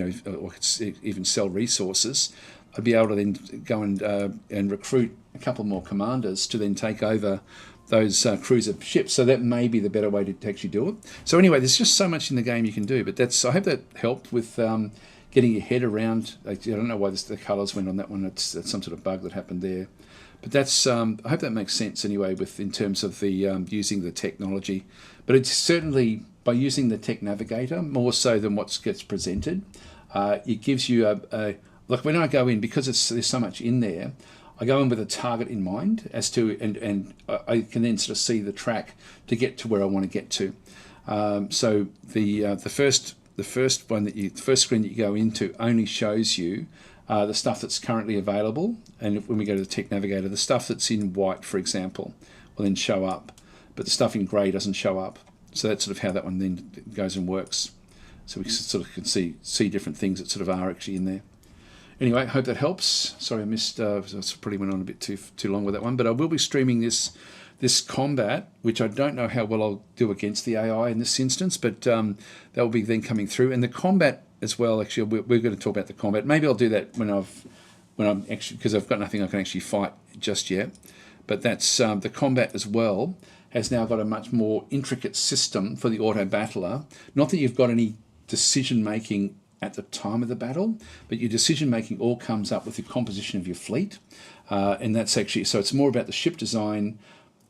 could even sell resources. I'd be able to then go and recruit a couple more commanders to then take over those cruiser ships. So that may be the better way to actually do it. So anyway, there's just so much in the game you can do. But I hope that helped with getting your head around. I don't know why the colours went on that one. That's some sort of bug that happened there. But that's I hope that makes sense anyway in terms of the using the technology. But it's certainly by using the Tech Navigator more so than what gets presented. It gives you like when I go in, because there's so much in there, I go in with a target in mind as to, and I can then sort of see the track to get to where I want to get to. So the first screen that you go into only shows you the stuff that's currently available, and when we go to the Tech Navigator, the stuff that's in white, for example, will then show up, but the stuff in grey doesn't show up. So that's sort of how that one then goes and works. So we sort of can see different things that sort of are actually in there. Anyway, I hope that helps. Sorry, I missed. I probably went on a bit too long with that one, but I will be streaming this combat, which I don't know how well I'll do against the AI in this instance, but that will be then coming through, and the combat as well. Actually, we're going to talk about the combat. Maybe I'll do that when I'm actually, because I've got nothing I can actually fight just yet. But that's the combat as well has now got a much more intricate system for the auto battler. Not that you've got any decision making at the time of the battle, but your decision making all comes up with the composition of your fleet, and that's actually, so it's more about the ship design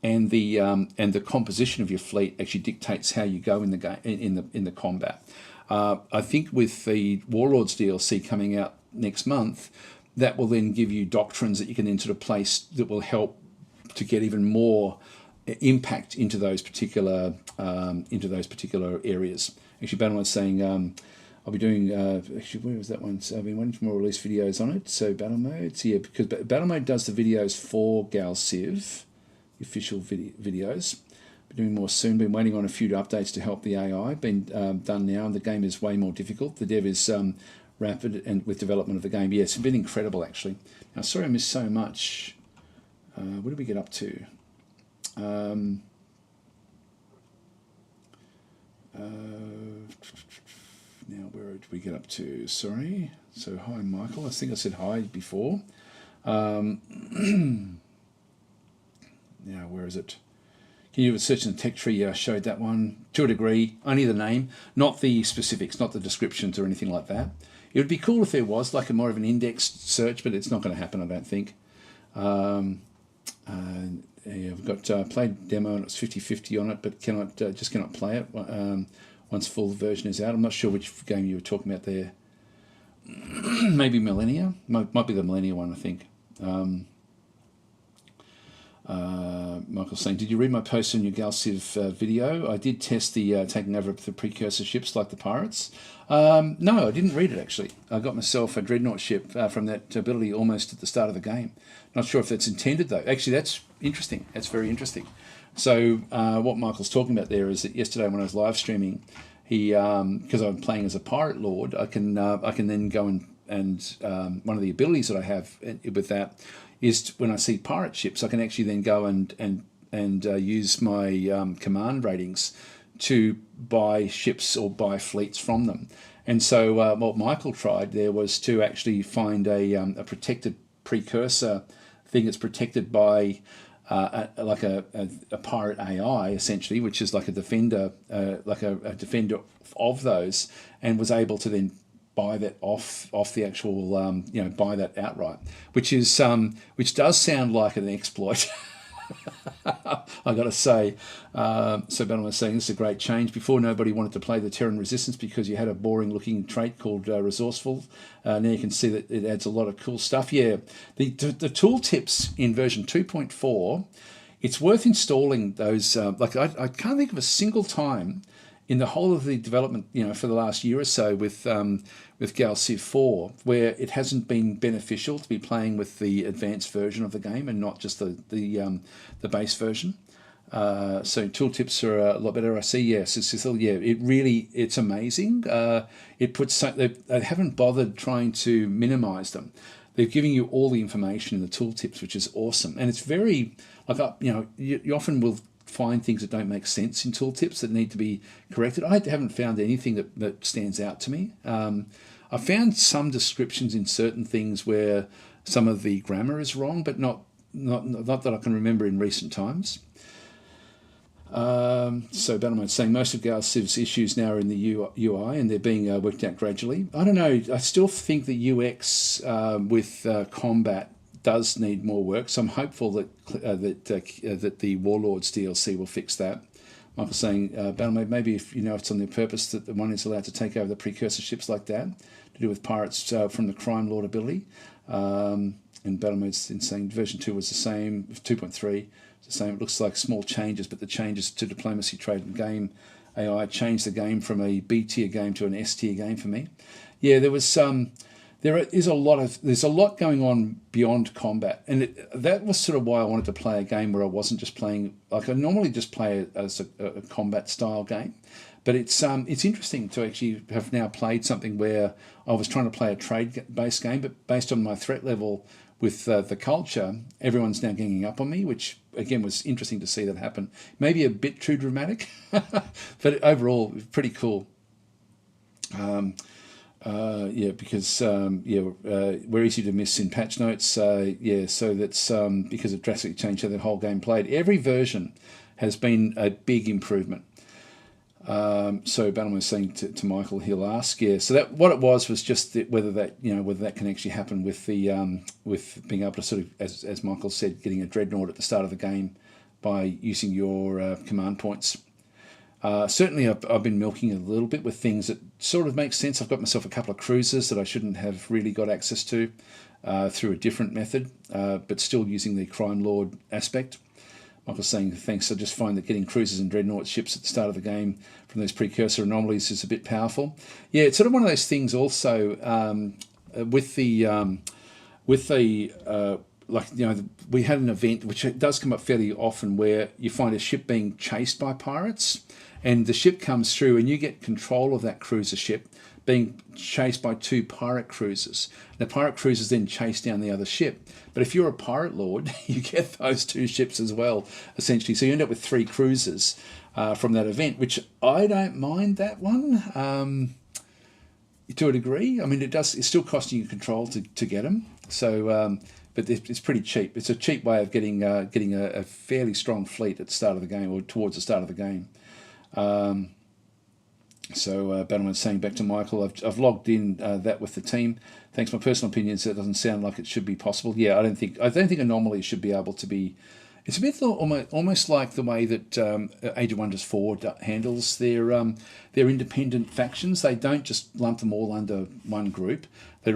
and the composition of your fleet actually dictates how you go in the game in the combat. I think with the Warlords DLC coming out next month, that will then give you doctrines that you can then sort of place that will help to get even more impact into those particular areas. Actually, Battlemode's saying I'll be doing. Actually, where was that one? So I've been waiting for more release videos on it. So Battle Mode, so yeah, because Battle Mode does the videos for Gal Civ, the official videos. Be doing more soon. Been waiting on a few updates to help the AI. Been done now, and the game is way more difficult. The dev is rapid and with development of the game. Yes, it's been incredible actually. Now, sorry I missed so much. What did we get up to? Now, where did we get up to? Sorry. So, hi, Michael. I think I said hi before. Now, where is it? Can you search in the tech tree? Yeah, I showed that one to a degree. Only the name, not the specifics, not the descriptions or anything like that. It would be cool if there was like a more of an indexed search, but it's not going to happen, I don't think. Yeah, we've got played demo and it's 50-50 on it, but just cannot play it once full version is out. I'm not sure which game you were talking about there. Maybe Millennia? Might be the Millennia one, I think. Michael's saying, did you read my post on your Galciv video? I did test the taking over the precursor ships like the pirates. No, I didn't read it actually. I got myself a Dreadnought ship from that ability almost at the start of the game. Not sure if that's intended though. Actually, that's interesting. That's very interesting. So what Michael's talking about there is that yesterday when I was live streaming, he because I'm playing as a pirate lord, I can then go and one of the abilities that I have with that is when I see pirate ships, I can actually then go and use my command ratings to buy ships or buy fleets from them. And so what Michael tried there was to actually find a protected precursor thing that's protected by like a pirate AI essentially, which is like a defender, a defender of those, and was able to then buy that off the actual buy that outright, which does sound like an exploit. I got to say. So Ben was saying this is a great change. Before, nobody wanted to play the Terran Resistance because you had a boring looking trait called resourceful. Now you can see that it adds a lot of cool stuff. Yeah, the tooltips in version 2.4, it's worth installing those. I can't think of a single time in the whole of the development, for the last year or so with Gal Civ 4, where it hasn't been beneficial to be playing with the advanced version of the game and not just the base version. So tooltips are a lot better. I see. Yes, Cecil. Yeah, it's amazing. They haven't bothered trying to minimize them. They're giving you all the information in the tooltips, which is awesome, and it's very you often will find things that don't make sense in tooltips that need to be corrected. I haven't found anything that stands out to me. I found some descriptions in certain things where some of the grammar is wrong, but not that I can remember in recent times. So Battlemite's saying most of Gal Civ's issues now are in the UI and they're being worked out gradually. I don't know. I still think the UX with combat does need more work, so I'm hopeful that the Warlords DLC will fix that. Michael's saying, Battlemate, maybe if it's on their purpose that the one is allowed to take over the precursor ships like that, to do with pirates from the Crime Lord ability. And Battlemate's saying version 2 was the same, 2.3 the same. It looks like small changes, but the changes to diplomacy, trade, and game AI changed the game from a B tier game to an S tier game for me. Yeah, there's a lot going on beyond combat, and that was sort of why I wanted to play a game where I wasn't just playing like I normally just play it as a combat style game. But it's interesting to actually have now played something where I was trying to play a trade-based game, but based on my threat level with the culture, everyone's now ganging up on me, which again was interesting to see that happen. Maybe a bit too dramatic, but overall pretty cool. Because we're easy to miss in patch notes. So that's because it drastically changed how the whole game played. Every version has been a big improvement. So Bannerman was saying to Michael, he'll ask. Yeah, so that what it was just whether that can actually happen with the with being able to sort of, as Michael said, getting a dreadnought at the start of the game by using your command points. Certainly, I've been milking a little bit with things that sort of make sense. I've got myself a couple of cruisers that I shouldn't have really got access to through a different method, but still using the Crime Lord aspect. Michael's saying thanks. I just find that getting cruisers and dreadnought ships at the start of the game from those precursor anomalies is a bit powerful. Yeah, it's sort of one of those things also with the we had an event which does come up fairly often where you find a ship being chased by pirates, and the ship comes through and you get control of that cruiser ship being chased by two pirate cruisers. The pirate cruisers then chase down the other ship. But if you're a pirate lord, you get those two ships as well, essentially. So you end up with three cruisers from that event, which I don't mind that one to a degree. I mean, it's still costing you control to get them. So, but it's pretty cheap. It's a cheap way of getting a fairly strong fleet at the start of the game or towards the start of the game. So Bannerman's saying back to Michael, I've logged in that with the team. Thanks. My personal opinion is that it doesn't sound like it should be possible. Yeah, I don't think anomalies should be able to be. It's a bit almost like the way that Age of Wonders 4 handles their independent factions. They don't just lump them all under one group. They've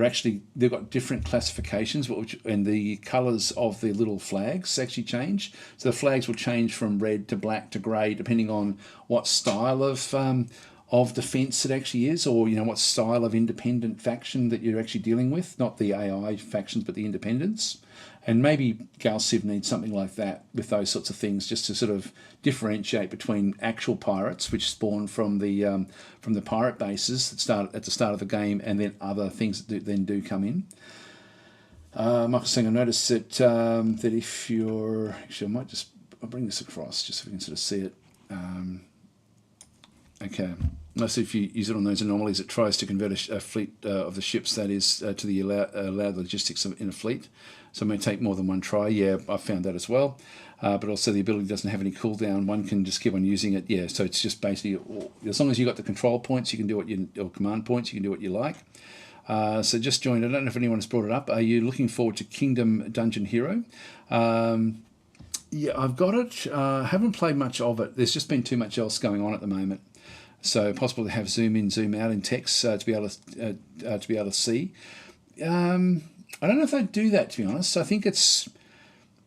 got different classifications, and the colours of the little flags actually change. So the flags will change from red to black to grey depending on what style of defence it actually is, or what style of independent faction that you're actually dealing with, not the AI factions but the independents. And maybe Gal Civ needs something like that with those sorts of things, just to sort of differentiate between actual pirates, which spawn from the pirate bases that start at the start of the game, and then other things that then do come in. Michael's saying, I noticed that if you're actually, I'll bring this across just so we can sort of see it. Okay. So if you use it on those anomalies, it tries to convert a fleet of the ships, that is, to the allowed logistics in a fleet. So it may take more than one try. Yeah, I found that as well. But also the ability doesn't have any cooldown. One can just keep on using it. Yeah, so it's just basically, as long as you got the control points, you can do what you, or command points, you can do what you like. So just joined. I don't know if anyone has brought it up. Are you looking forward to Kingdom Dungeon Hero? Yeah, I've got it. Haven't played much of it. There's just been too much else going on at the moment. So possible to have zoom in, zoom out in text to be able to see. I don't know if they do that, to be honest. I think it's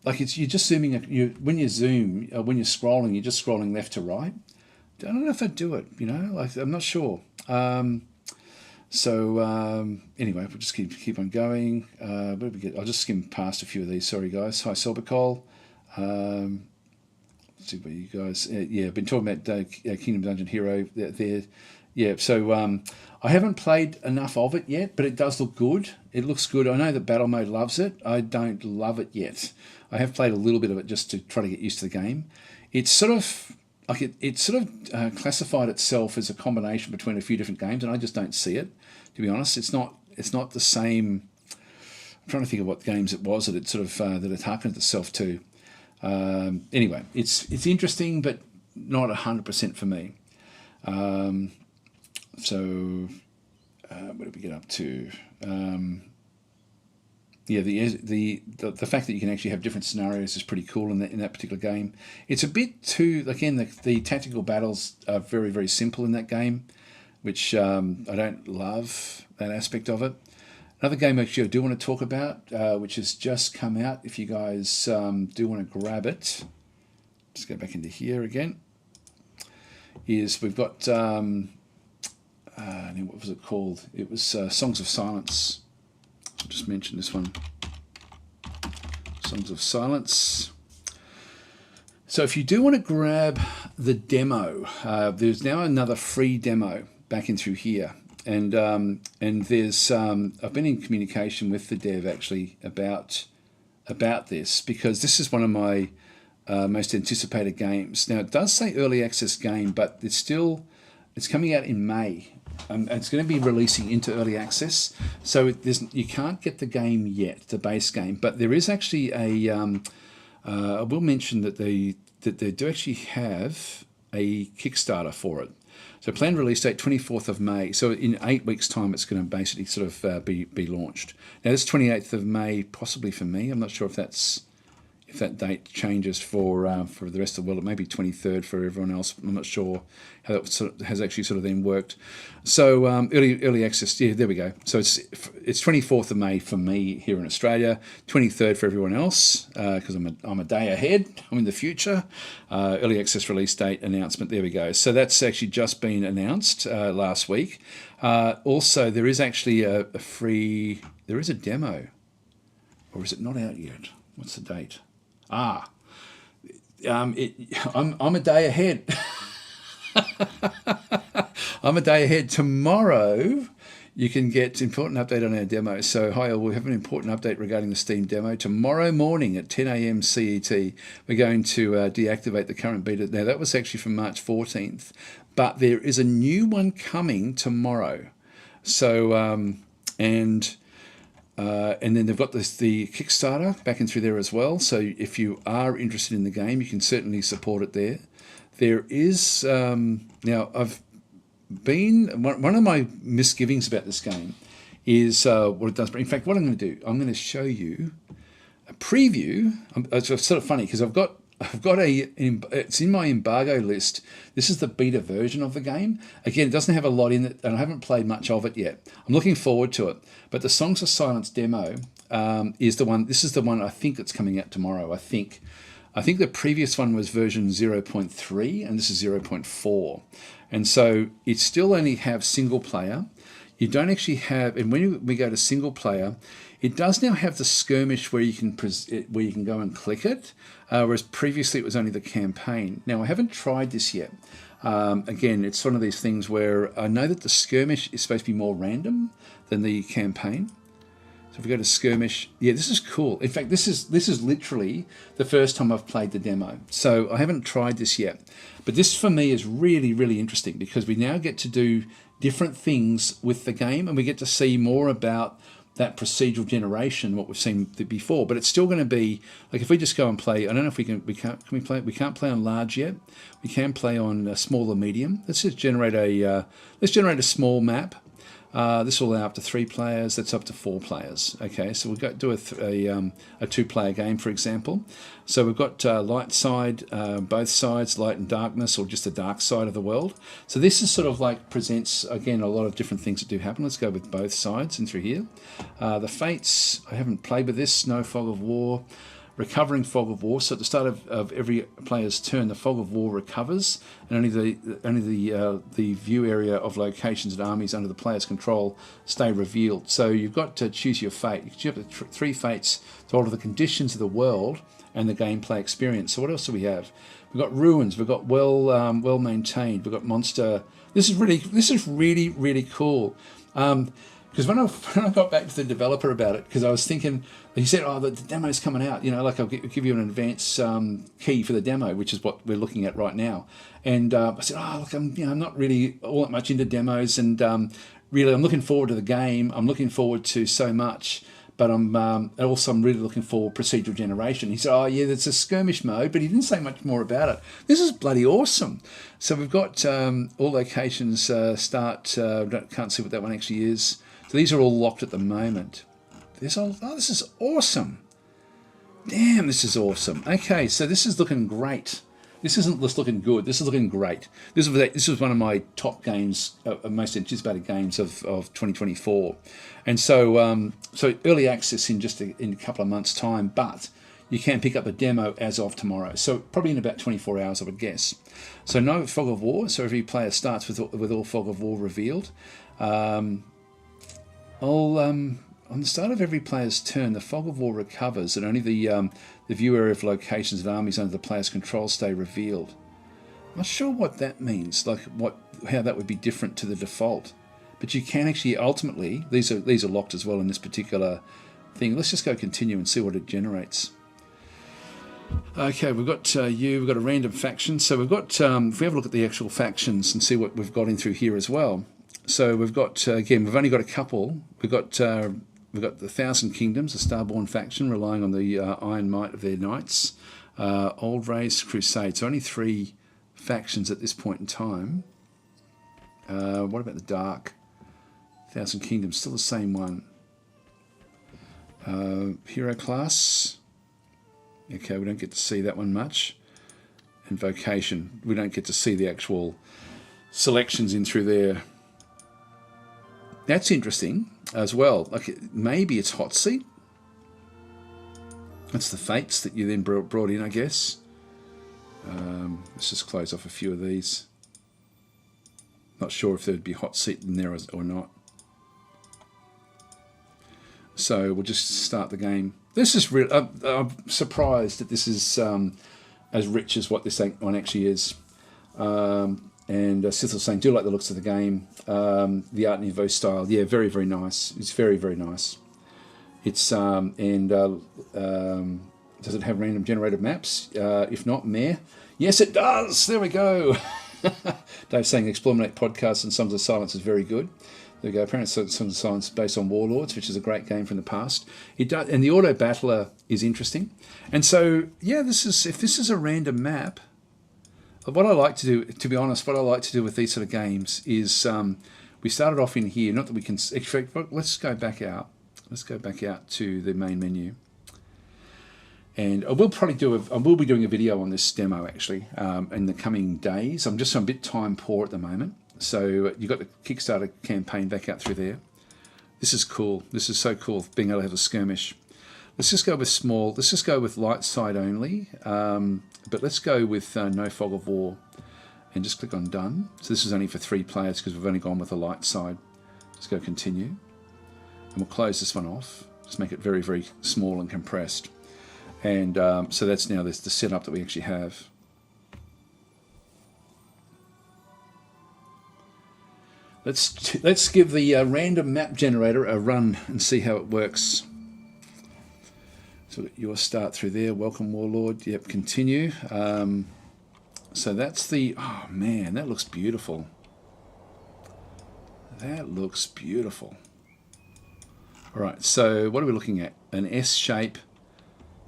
like you're just zooming. When you zoom, when you're scrolling, you're just scrolling left to right. I don't know if they do it. Like I'm not sure. Anyway, we'll just keep on going. Where did we get? I'll just skim past a few of these. Sorry, guys. Hi, Sobacol. Let's see what you guys. I've been talking about Kingdom Dungeon Hero. There. Yeah. So I haven't played enough of it yet, but it does look good. It looks good. I know that Battle Mode loves it. I don't love it yet. I have played a little bit of it just to try to get used to the game. It's sort of like it classified itself as a combination between a few different games, and I just don't see it. To be honest, it's not the same. I'm trying to think of what games it was that it sort of that it harkened itself to. Anyway, it's interesting, but not 100% for me. So what did we get up to? The fact that you can actually have different scenarios is pretty cool in that particular game. It's a bit too, again, the tactical battles are very, very simple in that game, which I don't love that aspect of it. Another game actually I do want to talk about, which has just come out, if you guys do want to grab it, just go back into here again, is we've got, what was it called? It was Songs of Silence. I'll just mention this one. Songs of Silence. So if you do want to grab the demo, there's now another free demo back in through here. And there's I've been in communication with the dev actually about this, because this is one of my most anticipated games. Now it does say early access game, but it's coming out in May. And it's going to be releasing into early access, so you can't get the game yet, the base game. But there is actually I will mention that they do actually have a Kickstarter for it. So planned release date 24th of May. So in 8 weeks' time, it's going to basically sort of be launched. Now this 28th of May, possibly for me. I'm not sure if that date changes for the rest of the world. It may be 23rd for everyone else. I'm not sure how that has actually sort of then worked. So early access, yeah, there we go. So it's 24th of May for me here in Australia, 23rd for everyone else, because I'm a day ahead. I'm in the future. Early access release date announcement. There we go. So that's actually just been announced last week. Also, there is actually there is a demo, or is it not out yet? What's the date? I'm a day ahead. I'm a day ahead. Tomorrow, you can get important update on our demo. So, hi, we'll have an important update regarding the Steam demo. Tomorrow morning at 10 a.m. CET, we're going to deactivate the current beta. Now, that was actually from March 14th, but there is a new one coming tomorrow. So, and then they've got the Kickstarter back in through there as well. So if you are interested in the game, you can certainly support it there. There is now I've been one of my misgivings about this game is what it does. But in fact, what I'm going to do, I'm going to show you a preview. It's sort of funny because I've got it's in my embargo list. This is the beta version of the game. Again, it doesn't have a lot in it, and I haven't played much of it yet. I'm looking forward to it. But the Songs of Silence demo is the one. This is the one I think that's coming out tomorrow. I think the previous one was version 0.3, and this is 0.4. And so it still only have single player. You don't actually have, and when we go to single player, it does now have the skirmish where you can go and click it, whereas previously it was only the campaign. Now I haven't tried this yet. Again, it's one of these things where I know that the skirmish is supposed to be more random than the campaign. So if we go to skirmish, yeah, this is cool. In fact, this is literally the first time I've played the demo. So I haven't tried this yet. But this for me is really, really interesting because we now get to do different things with the game and we get to see more about that procedural generation, what we've seen before. But it's still going to be like if we just go and play. I don't know if we can't play on large yet. We can play on small or medium. Let's just generate a small map. This will allow up to 3 players. That's up to 4 players. Okay, so we'll do a 2-player game, for example. So we've got light side, both sides, light and darkness, or just the dark side of the world. So this is sort of like presents, again, a lot of different things that do happen. Let's go with both sides and through here. The fates, I haven't played with this. No fog of war. Recovering fog of war. So at the start of every player's turn, the fog of war recovers, and only the view area of locations and armies under the player's control stay revealed. So you've got to choose your fate. You have 3 fates to alter the conditions of the world and the gameplay experience. So what else do we have? We've got ruins. We've got well maintained. We've got monster. This is really cool. Because when I got back to the developer about it, because I was thinking, he said, "Oh, the demo's coming out. You know, like I'll give you an advance key for the demo, which is what we're looking at right now." And I said, "Oh, look, I'm not really all that much into demos, and really, I'm looking forward to the game. I'm looking forward to so much, but I'm really looking for procedural generation." He said, "Oh, yeah, that's a skirmish mode," but he didn't say much more about it. This is bloody awesome. So we've got all locations start. Can't see what that one actually is. So these are all locked at the moment. This is awesome. Damn, this is awesome. Okay, so this is looking great. This isn't just looking good. This is looking great. This was one of my top games, most anticipated games of 2024. And so early access in a couple of months' time, but you can pick up the demo as of tomorrow. So probably in about 24 hours, I would guess. So no fog of war. So every player starts with all fog of war revealed. On the start of every player's turn, the fog of war recovers, and only the view area of locations and armies under the player's control stay revealed. I'm not sure what that means, like how that would be different to the default. But you can actually ultimately, these are locked as well in this particular thing. Let's just go continue and see what it generates. Okay, we've got we've got a random faction. So we've got if we have a look at the actual factions and see what we've got in through here as well. So we've got again, we've only got a couple. We've got the Thousand Kingdoms, the Starborn faction, relying on the iron might of their knights. Old Race, Crusade. So only 3 factions at this point in time. What about the Dark? Thousand Kingdoms, still the same one. Hero class. Okay, we don't get to see that one much. And Vocation, we don't get to see the actual selections in through there. That's interesting as well. Like maybe it's hot seat. That's the fates that you then brought in, I guess. Let's just close off a few of these. Not sure if there'd be hot seat in there or not. So we'll just start the game. This is real. I'm surprised that this is as rich as what this one actually is. And Sithel's saying, "Do like the looks of the game, the Art Nouveau style." Yeah, very, very nice. It's very, very nice. It's does it have random generated maps? If not, meh. Yes, it does. There we go. Dave's saying Explominate podcast and Sons of Silence is very good. There we go. Apparently, Sons of Silence is based on Warlords, which is a great game from the past. It does, and the auto battler is interesting. And so, yeah, if this is a random map. What I like to do, to be honest, what I like to do with these sort of games is we started off in here. Not that we can. Let's go back out. Let's go back out to the main menu, and I will be doing a video on this demo actually in the coming days. I'm just a bit time poor at the moment, so you got the Kickstarter campaign back out through there. This is cool. This is so cool being able to have a skirmish. Let's just go with small. Let's just go with light side only. But let's go with no fog of war and just click on done. So this is only for 3 players because we've only gone with the light side. Let's go continue. And we'll close this one off. Just make it very, very small and compressed. And so that's now the setup that we actually have. Let's give the random map generator a run and see how it works. So your start through there. Welcome, Warlord. Yep, continue. So that's the... Oh, man, that looks beautiful. That looks beautiful. All right, so what are we looking at? An S shape.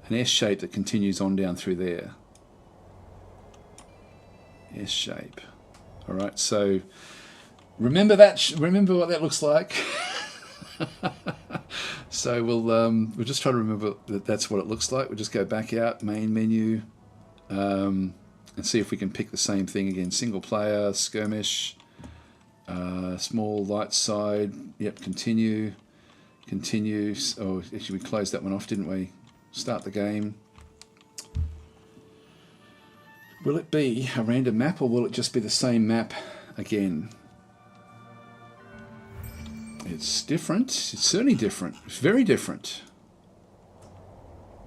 An S shape that continues on down through there. S shape. All right, so remember that. Remember what that looks like. So we'll just try to remember that that's what it looks like. We'll just go back out, main menu, and see if we can pick the same thing again. Single player, skirmish, small light side. Yep, continue, continue. Oh, actually we closed that one off, didn't we? Start the game. Will it be a random map or will it just be the same map again? It's different. It's certainly different. It's very different.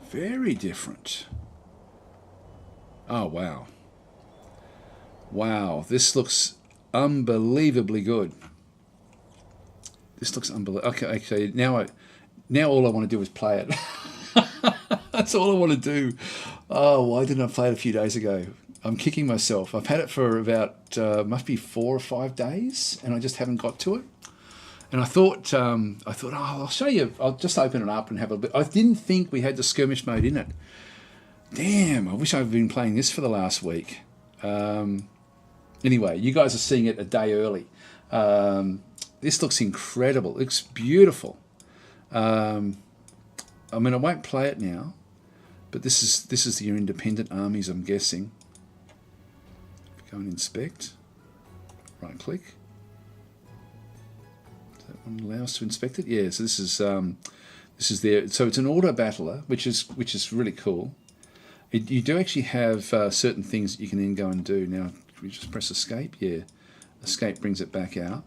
Very different. Oh, wow. Wow, this looks unbelievably good. This looks unbelievable. Okay, now all I want to do is play it. That's all I want to do. Oh, why didn't I play it a few days ago? I'm kicking myself. I've had it for about, must be 4 or 5 days, and I just haven't got to it. And I thought, oh, I'll show you. I'll just open it up and have a bit. I didn't think we had the skirmish mode in it. Damn, I wish I'd been playing this for the last week. Anyway, you guys are seeing it a day early. This looks incredible. It looks beautiful. I mean, I won't play it now, but this is your independent armies, I'm guessing. Go and inspect. Right click. Does that one allow us to inspect it? Yeah. So this is there. So it's an auto battler, which is really cool. You do actually have certain things that you can then go and do. Now, can we just press escape? Yeah. Escape brings it back out.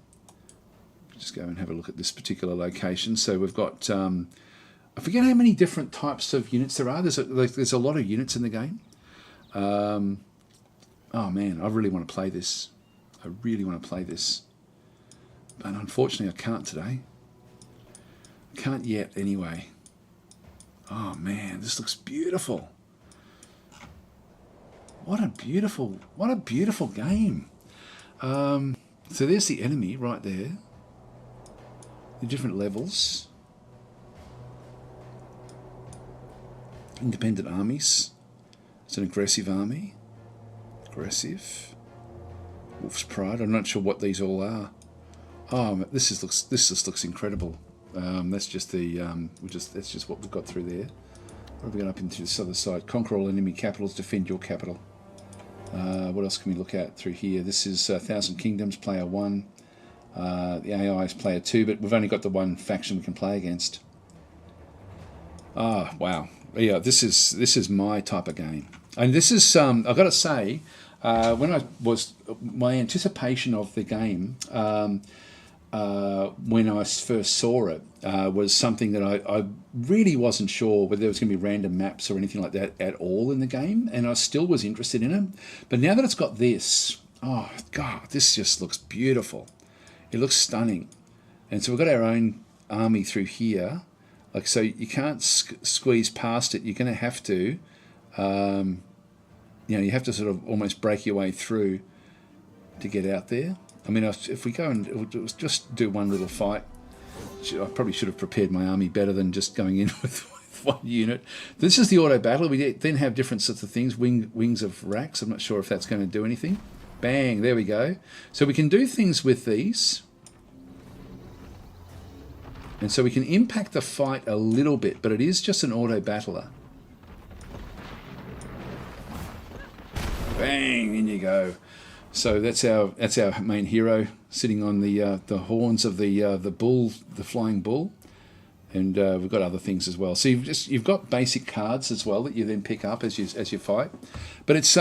Just go and have a look at this particular location. So we've got, I forget how many different types of units there are. There's a lot of units in the game. Oh man, I really want to play this. I really want to play this. But unfortunately I can't today. I can't yet anyway. Oh man, this looks beautiful. What a beautiful game. So there's the enemy right there. The different levels. Independent armies. It's an aggressive army. Aggressive. Wolf's Pride. I'm not sure what these all are. Oh, this just looks incredible. That's just the that's just what we've got through there. What have we got up into this other side? Conquer all enemy capitals. Defend your capital. What else can we look at through here? This is 1,000 Kingdoms, player 1. The AI is player 2, but we've only got the one faction we can play against. Ah, wow. Yeah, this is my type of game. And this is, I've got to say, my anticipation of the game when I first saw it was something that I really wasn't sure whether there was going to be random maps or anything like that at all in the game, and I still was interested in it. But now that it's got this, oh God, this just looks beautiful. It looks stunning. And so we've got our own army through here. Like, so you can't squeeze past it. You're going to have to, you have to sort of almost break your way through to get out there. I mean, if we go and just do one little fight, I probably should have prepared my army better than just going in with one unit. This is the auto battle. We then have different sorts of things. Wings of racks. I'm not sure if that's going to do anything. Bang, there we go. So we can do things with these. And so we can impact the fight a little bit, but it is just an auto battler. Bang, in you go. So that's our main hero sitting on the horns of the bull, the flying bull, and we've got other things as well. So you've got basic cards as well that you then pick up as you fight. But it's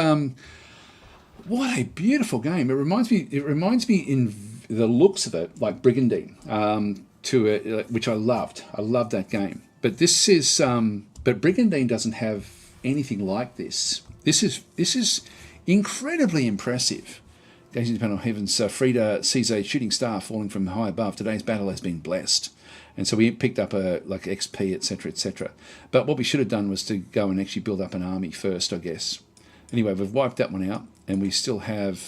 what a beautiful game. It reminds me in the looks of it like Brigandine, which I loved. I loved that game. But this is but Brigandine doesn't have anything like this. This is incredibly impressive Gazing upon heavens, Frida sees a shooting star falling from high above. Today's battle has been blessed. And so we picked up a like XP, etc., etc. But what we should have done was to go and actually build up an army first, I guess. Anyway, we've wiped that one out, and we still have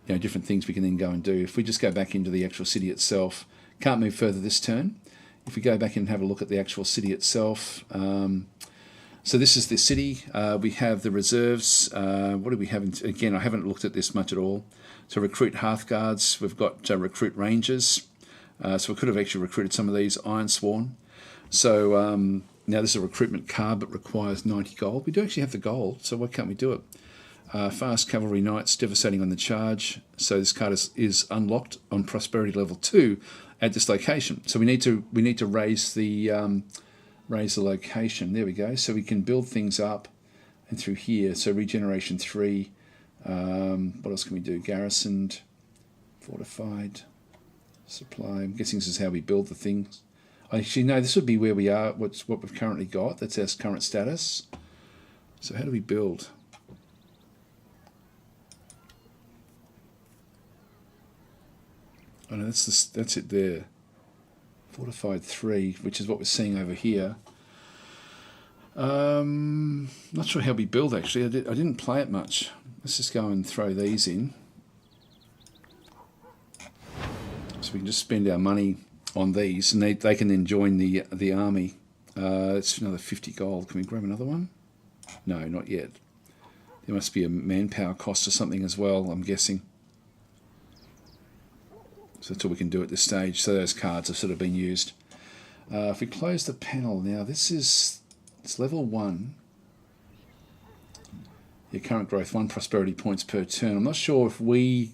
different things we can then go and do. If we just go back into the actual city itself, can't move further this turn. If we go back and have a look at the actual city itself, so this is the city. We have the reserves. What do we have? Again, I haven't looked at this much at all. So recruit Hearthguards. We've got recruit Rangers. So we could have actually recruited some of these. Iron Sworn. So now this is a recruitment card, but requires 90 gold. We do actually have the gold, so why can't we do it? Fast Cavalry Knights, devastating on the charge. So this card is unlocked on Prosperity level 2 at this location. So we need to raise the location. There we go. So we can build things up and through here. So regeneration 3. What else can we do? Garrisoned, fortified, supply. I'm guessing this is how we build the things. Actually, no, this would be where we are. What we've currently got. That's our current status. So how do we build? Oh no, that's it there. Fortified 3, which is what we're seeing over here. Not sure how we build actually. I didn't play it much. Let's just go and throw these in. So we can just spend our money on these, and they can then join the army. It's another 50 gold. Can we grab another one? No, not yet. There must be a manpower cost or something as well, I'm guessing. So that's all we can do at this stage. So those cards have sort of been used. If we close the panel now, it's level 1. Your current growth, 1 prosperity points per turn. I'm not sure if we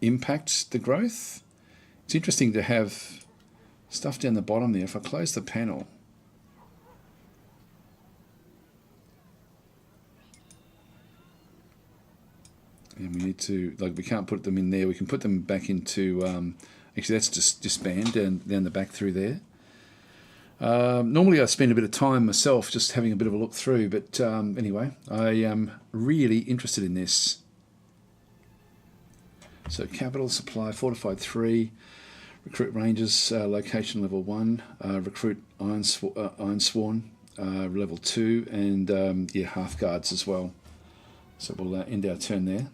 impact the growth. It's interesting to have stuff down the bottom there. If I close the panel, and we need to, we can't put them in there. We can put them back into, actually that's just disband down the back through there. Normally I spend a bit of time myself just having a bit of a look through, but anyway, I am really interested in this. So capital, supply, fortified 3, recruit Rangers, location level 1, recruit Iron Sworn, level 2, and Hearthguards as well. So we'll end our turn there.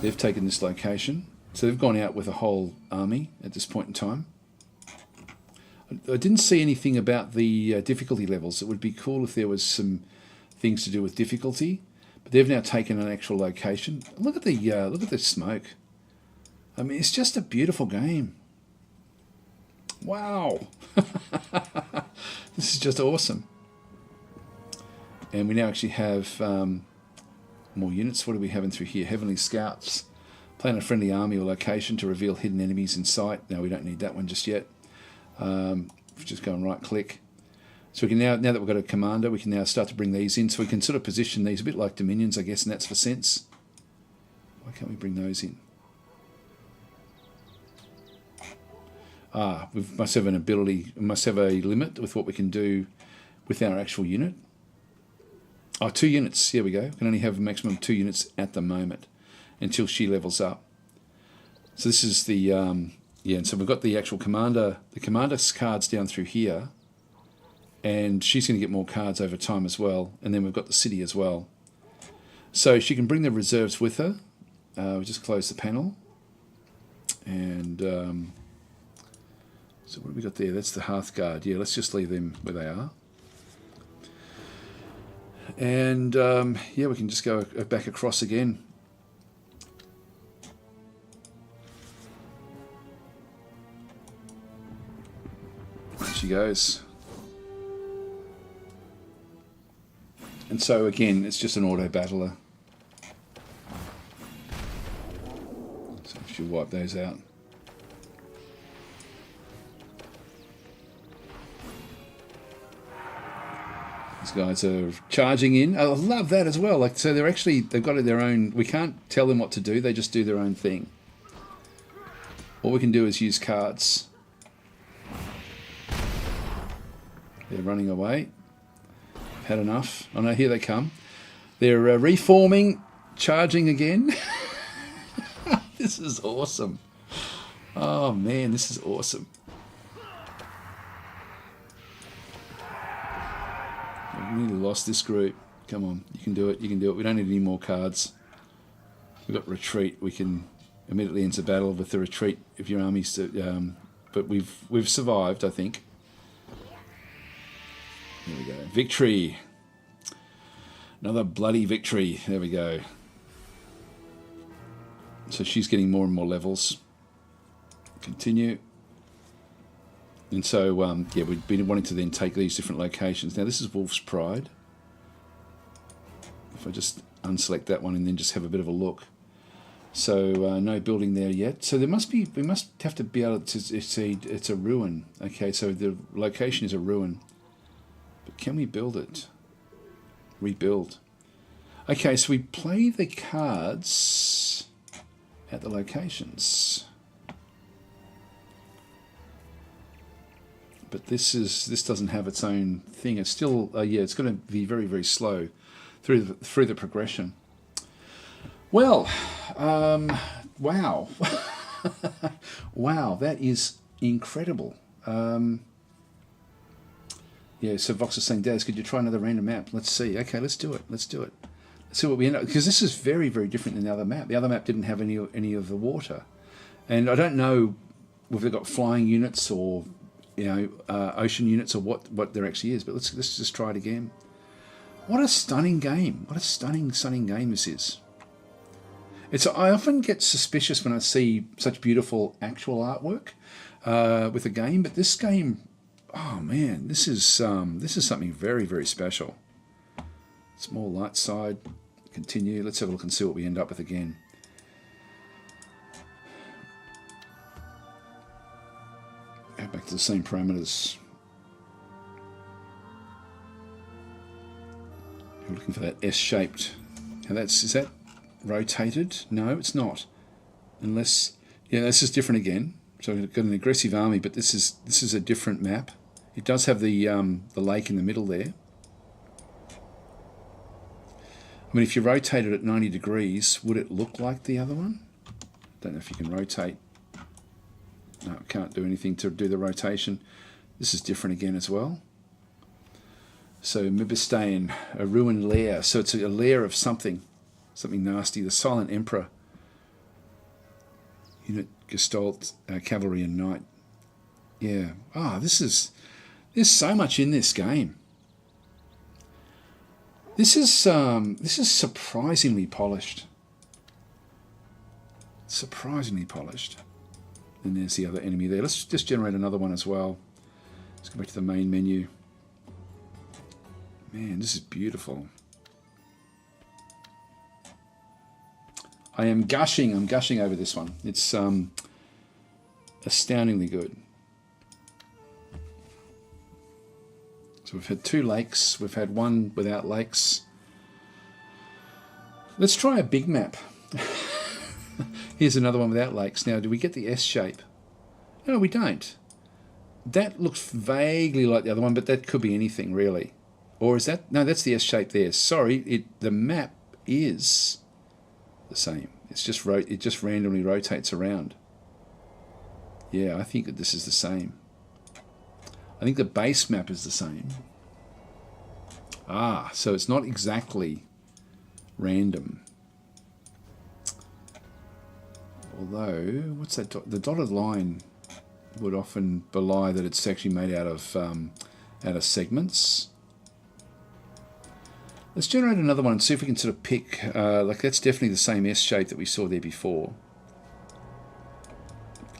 They've taken this location, so they've gone out with a whole army at this point in time. I didn't see anything about the difficulty levels. It would be cool if there was some things to do with difficulty, but they've now taken an actual location. Look at the smoke. I mean, it's just a beautiful game. Wow, this is just awesome. And we now actually have more units. What are we having through here? Heavenly Scouts. Plan a friendly army or location to reveal hidden enemies in sight. No, we don't need that one just yet. Just go and right click. So we can now that we've got a commander, we can now start to bring these in. So we can sort of position these a bit like dominions, I guess, and that's for sense. Why can't we bring those in? We must have an ability, we must have a limit with what we can do with our actual unit. 2 units, here we go. We can only have a maximum of 2 units at the moment until she levels up. So this is the, and so we've got the actual commander, the commander's cards down through here, and she's going to get more cards over time as well, and then we've got the city as well. So she can bring the reserves with her. We just close the panel, and so what have we got there? That's the Hearthguard. Yeah, let's just leave them where they are. And we can just go back across again. There she goes. And so again, it's just an auto battler. So I should wipe those out. These guys are charging in. I love that as well. So they've got their own. We can't tell them what to do. They just do their own thing. All we can do is use cards. They're running away. Had enough. Oh no, here they come. They're reforming, charging again. This is awesome. Oh man, this is awesome. I've nearly lost this group. Come on, you can do it, you can do it. We don't need any more cards. We've got retreat. We can immediately enter battle with the retreat if your army's... but we've survived, I think. There we go. Victory. Another bloody victory. There we go. So she's getting more and more levels. Continue. And so, yeah, we've been wanting to then take these different locations. Now, this is Wolf's Pride. If I just unselect that one and then just have a bit of a look. So, no building there yet. So there must be, we must have to be able to see, it's a ruin. Okay, so the location is a ruin. But can we build it? Rebuild. Okay, so we play the cards at the locations. But this doesn't have its own thing. It's still yeah, it's going to be very, very slow through the progression. Well, wow, wow, that is incredible. Yeah, so Vox is saying, Daz, could you try another random map? Let's see. Okay, let's do it. Let's do it. Let's see what we end up, because this is very, very different than the other map. The other map didn't have any of the water, and I don't know if they've got flying units or ocean units or what there actually is. But let's just try it again. What a stunning game! What a stunning game this is. I often get suspicious when I see such beautiful actual artwork with a game, but this game. Oh man, this is something very, very special. Small light side, continue. Let's have a look and see what we end up with again. Go back to the same parameters. You're looking for that S-shaped. Now is that rotated? No, it's not. Unless, yeah, this is different again. So we've got an aggressive army, but this is a different map. It does have the lake in the middle there. I mean, if you rotate it at 90 degrees, would it look like the other one? Don't know if you can rotate. No, can't do anything to do the rotation. This is different again as well. So Mibistain, a ruined lair. So it's a lair of something nasty. The Silent Emperor. Unit Gestalt, Cavalry and Knight. Yeah. Ah, there's so much in this game. This is surprisingly polished. Surprisingly polished. And there's the other enemy there. Let's just generate another one as well. Let's go back to the main menu. Man, this is beautiful. I am gushing. I'm gushing over this one. It's astoundingly good. So we've had 2 lakes. We've had one without lakes. Let's try a big map. Here's another one without lakes. Now, do we get the S shape? No, we don't. That looks vaguely like the other one, but that could be anything really. Or is that? No, that's the S shape there. Sorry, the map is the same. It just randomly rotates around. Yeah, I think that this is the same. I think the base map is the same. Ah, so it's not exactly random. Although, what's that? The dotted line would often belie that it's actually made out of segments. Let's generate another one and see if we can sort of pick, like that's definitely the same S shape that we saw there before.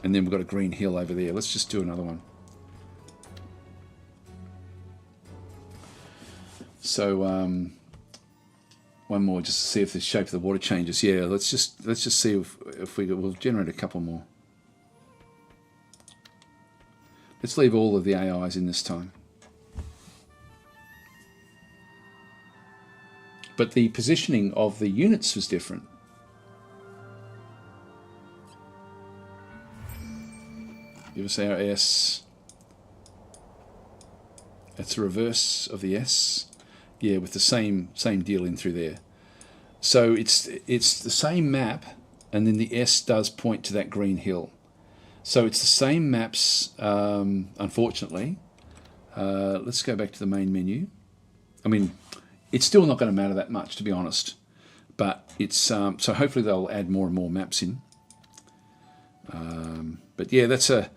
And then we've got a green hill over there. Let's just do another one. So one more just to see if the shape of the water changes. Yeah, let's just see if we'll generate a couple more. Let's leave all of the AIs in this time. But the positioning of the units was different. Give us our S. That's the reverse of the S. Yeah, with the same deal in through there. So it's the same map, and then the S does point to that green hill. So it's the same maps, unfortunately. Let's go back to the main menu. I mean, it's still not going to matter that much, to be honest. But it's so hopefully they'll add more and more maps in. But yeah, that's a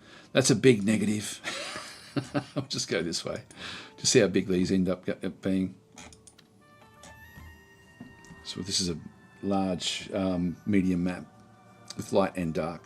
big negative. I'll just go this way. Just see how big these end up being. So this is a large medium map with light and dark.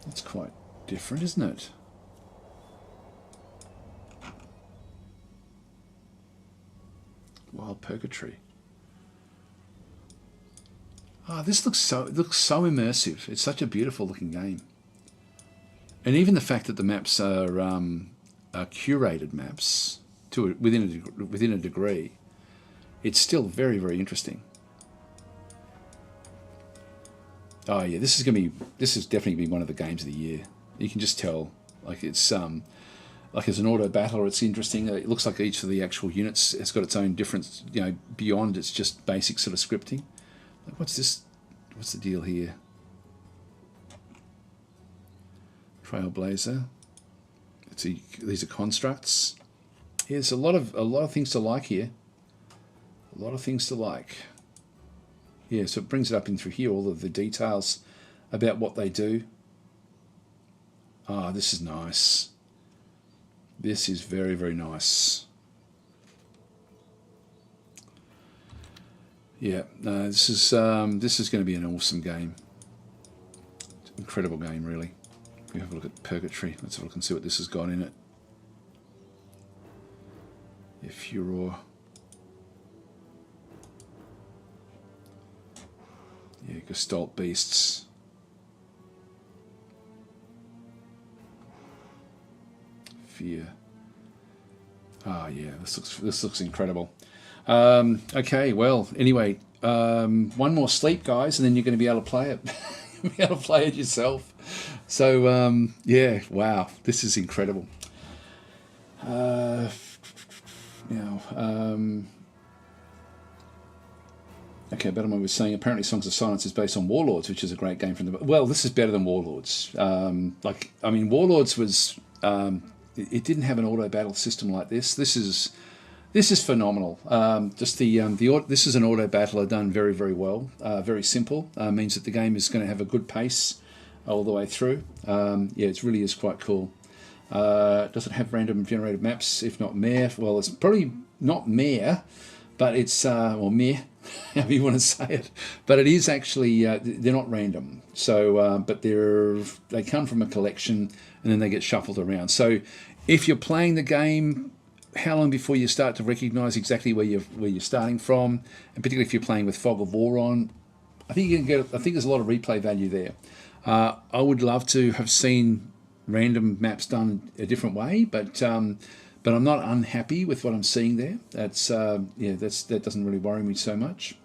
It's quite different, isn't it? Wild Purgatory. Oh, this looks so immersive. It's such a beautiful looking game. And even the fact that the maps are curated maps within a degree, it's still very, very interesting. Oh yeah, this is definitely gonna be one of the games of the year. You can just tell, like it's like as an auto battle, it's interesting. It looks like each of the actual units has got its own difference, you know, beyond its just basic sort of scripting. Like what's this? What's the deal here? Trailblazer. These are constructs. Yeah, there's a lot of things to like here. A lot of things to like. Yeah, so it brings it up in through here, all of the details about what they do. Ah, this is nice. This is very, very nice. Yeah, no, this is going to be an awesome game. Incredible game, really. We have a look at Purgatory. Let's have a look and see what this has got in it. Yeah, Furor. Yeah, Gestalt Beasts. Fear. Ah, yeah, this looks incredible. Okay, well, anyway, one more sleep, guys, and then you're going to be able to play it. You'll be able to play it yourself. So, yeah, wow, this is incredible. Okay, Battleman was saying apparently Songs of Silence is based on Warlords, which is a great game from the... Well, this is better than Warlords. Warlords was... it didn't have an auto battle system like this. This is phenomenal. This is an auto battler done very, very well. Very simple. Means that the game is going to have a good pace all the way through. Yeah, it really is quite cool. Does it have random generated maps? If not Mare, well, it's probably not Mare, but it's or Mare, however you want to say it. But it is actually they're not random. So, but they come from a collection and then they get shuffled around. So, if you're playing the game, how long before you start to recognise exactly where you're starting from, and particularly if you're playing with Fog of War on, I think there's a lot of replay value there. I would love to have seen random maps done a different way, but I'm not unhappy with what I'm seeing there. That doesn't really worry me so much.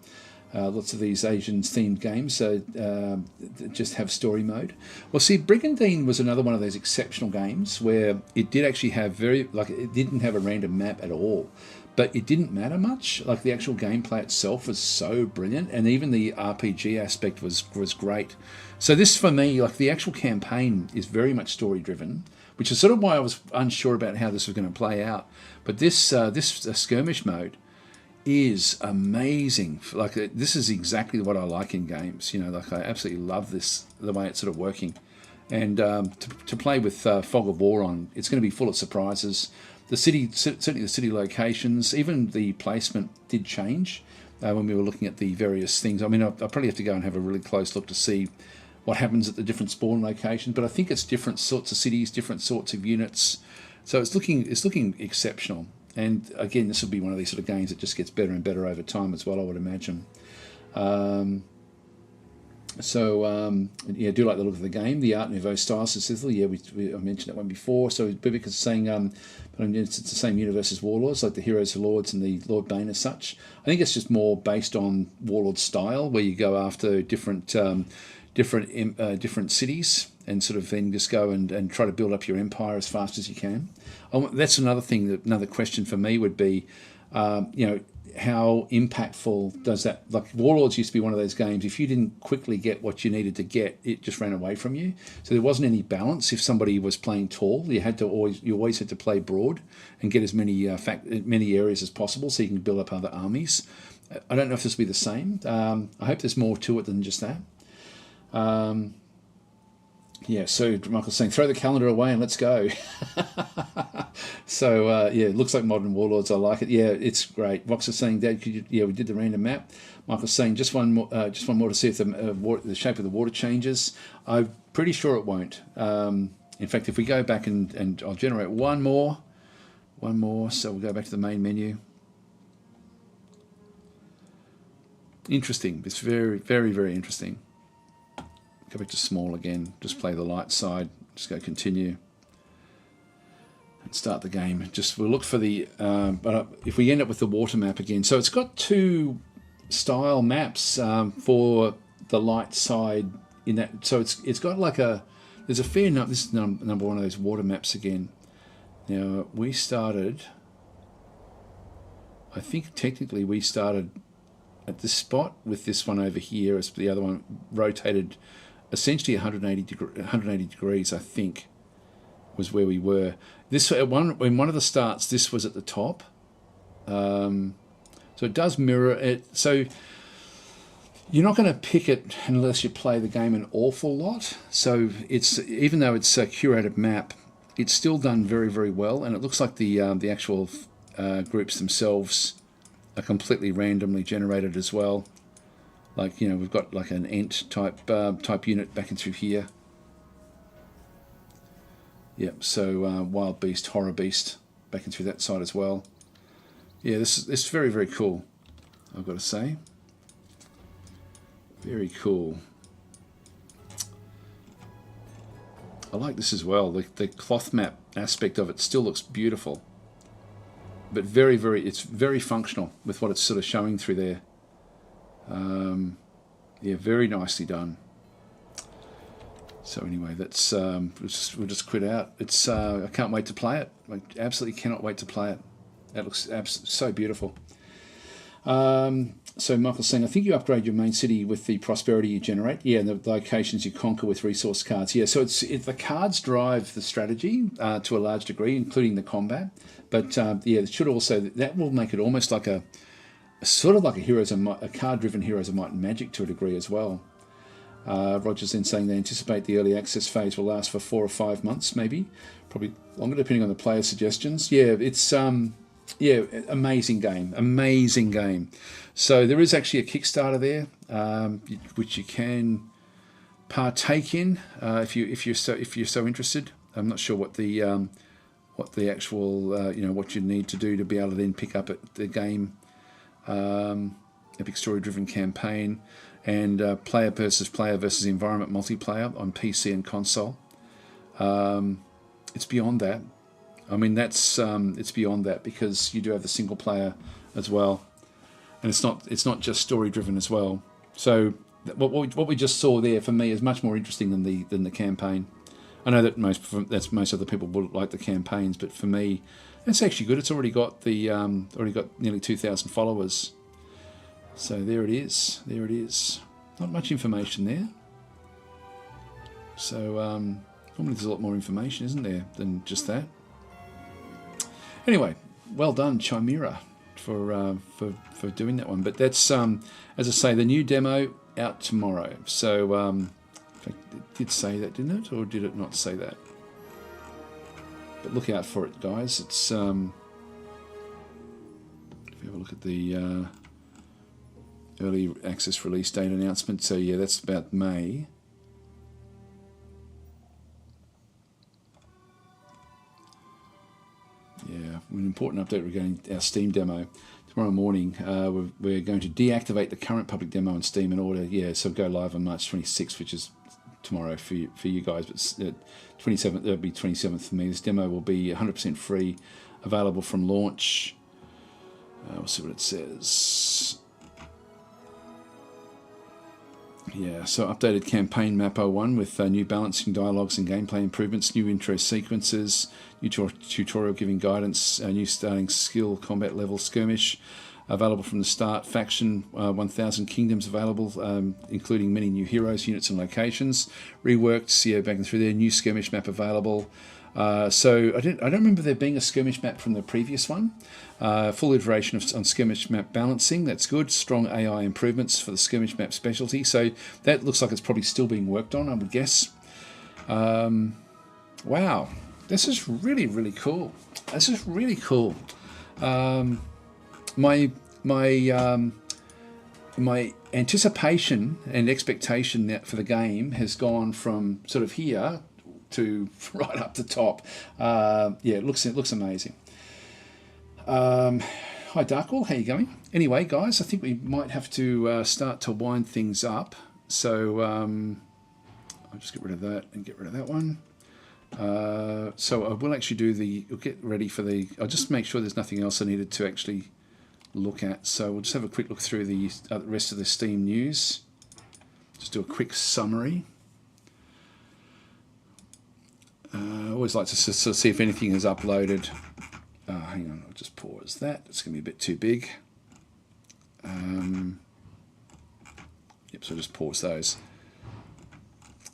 Lots of these Asian themed games just have story mode. Well, see, Brigandine was another one of those exceptional games where it did actually have it didn't have a random map at all, but it didn't matter much. Like the actual gameplay itself was so brilliant, and even the RPG aspect was great. So this, for me, like the actual campaign is very much story driven, which is sort of why I was unsure about how this was going to play out. But this skirmish mode is amazing. Like this is exactly what I like in games. You know, like I absolutely love the way it's sort of working. And to play with Fog of War on, it's going to be full of surprises. The city, certainly the city locations, even the placement did change when we were looking at the various things. I mean, I probably have to go and have a really close look to see what happens at the different spawn locations. But I think it's different sorts of cities, different sorts of units. So it's looking exceptional. And again, this will be one of these sort of games that just gets better and better over time as well, I would imagine. So yeah, I do like the look of the game. The Art Nouveau style, so Sicily, yeah, I mentioned that one before. So Bibik is saying, but I mean, it's the same universe as Warlords, like the Heroes of Lords and the Lord Bane as such. I think it's just more based on Warlord style, where you go after different cities and sort of then just go and try to build up your empire as fast as you can. That's another thing. Another question for me would be, you know, how impactful does that, like Warlords used to be one of those games, if you didn't quickly get what you needed to get, it just ran away from you. So there wasn't any balance. If somebody was playing tall, you always had to play broad and get as many many areas as possible so you can build up other armies. I don't know if this will be the same. I hope there's more to it than just that. Yeah, so Michael's saying, throw the calendar away and let's go. So, yeah, it looks like Modern Warlords. I like it. Yeah, it's great. Vox is saying, Dad, yeah, we did the random map. Michael's saying, just one more to see if the shape of the water changes. I'm pretty sure it won't. In fact, if we go back and I'll generate one more. So we'll go back to the main menu. Interesting. It's very, very, very interesting. Go back to small again, just play the light side, just go continue and start the game. We'll look for the, but if we end up with the water map again, so it's got two style maps for the light side in that, so it's got like there's a fair number, this is number one of those water maps again. Now we started, I think technically we started at this spot with this one over here as the other one rotated essentially 180 degrees, I think, was where we were. This in one of the starts, this was at the top. So it does mirror it. So you're not going to pick it unless you play the game an awful lot. So it's, even though it's a curated map, it's still done very, very well. And it looks like the actual groups themselves are completely randomly generated as well. Like, you know, we've got like an Ent type unit back in through here. Yep, so Wild Beast, Horror Beast back in through that side as well. Yeah, this is very, very cool, I've got to say. Very cool. I like this as well. The cloth map aspect of it still looks beautiful. But very, it's very functional with what it's sort of showing through there. Yeah, very nicely done. So anyway, that's we'll just quit out. It's I can't wait to play it. I absolutely cannot wait to play it. That looks so beautiful. So Michael's saying, I think you upgrade your main city with the prosperity you generate. Yeah, and the locations you conquer with resource cards. Yeah, so the cards drive the strategy to a large degree, including the combat. But yeah, it should also, that will make it almost like a sort of like a card-driven Heroes of Might and Magic to a degree as well. Roger's then saying they anticipate the early access phase will last for 4 or 5 months, maybe, probably longer depending on the player's suggestions. Yeah, it's yeah, amazing game. So there is actually a Kickstarter there, which you can partake in if you're so interested. I'm not sure what the actual you know, what you need to do to be able to then pick up the game. Epic story-driven campaign and player versus environment multiplayer on PC and console. It's beyond that. I mean, that's it's beyond that, because you do have the single player as well, and it's not just story-driven as well. So what we just saw there for me is much more interesting than the campaign. I know that most other people would like the campaigns, but for me, it's actually good. It's already got nearly 2,000 followers. So there it is. Not much information there. So normally there's a lot more information, isn't there, than just that. Anyway, well done, Chimera, for doing that one. But that's as I say, the new demo out tomorrow. So in fact, it did say that, didn't it, or did it not say that? But look out for it, guys. It's if you have a look at the early access release date announcement. So yeah, that's about May. Yeah, when important update regarding our Steam demo. Tomorrow morning, we're going to deactivate the current public demo on Steam in order, so go live on March 26th, which is tomorrow for you guys, but 27th, that'll be 27th for me. This demo will be 100% free, available from launch. We'll see what it says. Yeah, so updated campaign map 01 with new balancing dialogues and gameplay improvements, new intro sequences, new tutorial giving guidance, new starting skill combat level skirmish available from the start, faction 1000 kingdoms available, including many new heroes, units and locations, reworked, back and through there, new skirmish map available. So I don't remember there being a skirmish map from the previous one. Full iteration on skirmish map balancing, that's good. Strong AI improvements for the skirmish map specialty. So that looks like it's probably still being worked on, I would guess. Wow, this is really, really cool. This is really cool. My anticipation and expectation for the game has gone from sort of here to right up the top. It looks amazing. Hi Darkwall, how you going? Anyway, guys, I think we might have to start to wind things up. So I'll just get rid of that and get rid of that one. So I will actually we'll get ready for I'll just make sure there's nothing else I needed to actually look at. So we'll just have a quick look through the rest of the Steam news. Just do a quick summary. I always like to sort of see if anything is uploaded. Hang on, I'll just pause that. It's going to be a bit too big. So I'll just pause those.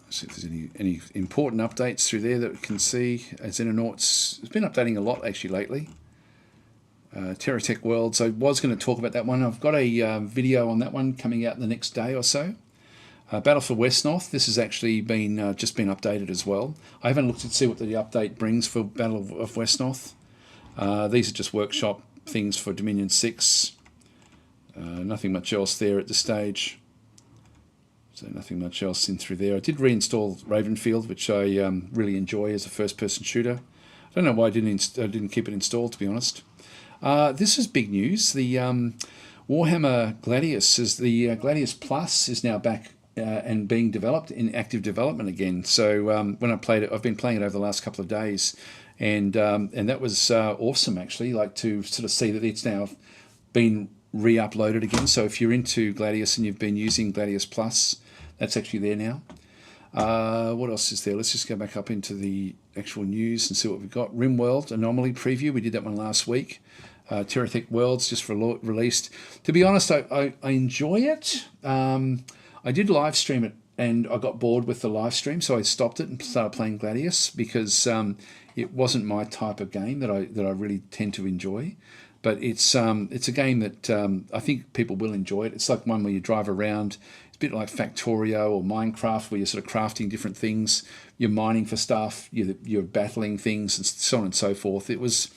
See if there's any important updates through there that we can see. Xenonauts has been updating a lot actually lately. TerraTech Worlds, I was going to talk about that one. I've got a video on that one coming out in the next day or so. Battle for West North, this has actually been just been updated as well. I haven't looked to see what the update brings for Battle of West North. These are just workshop things for Dominion 6. Nothing much else there at this stage. So nothing much else in through there. I did reinstall Ravenfield, which I really enjoy as a first-person shooter. I don't know why I didn't keep it installed, to be honest. This is big news. The Warhammer Gladius Gladius Plus is now back and being developed in active development again. So when I played it, I've been playing it over the last couple of days, and that was awesome actually. Like to sort of see that it's now been re-uploaded again. So if you're into Gladius and you've been using Gladius Plus, that's actually there now. What else is there? Let's just go back up into the actual news and see what we've got. RimWorld Anomaly Preview, we did that one last week. TerraTech Worlds just released. To be honest, I enjoy it. I did live stream it and I got bored with the live stream, so I stopped it and started playing Gladius because it wasn't my type of game that I really tend to enjoy. But it's a game that I think people will enjoy it. It's like one where you drive around. It's a bit like Factorio or Minecraft, where you're sort of crafting different things. You're mining for stuff. You're battling things and so on and so forth. It was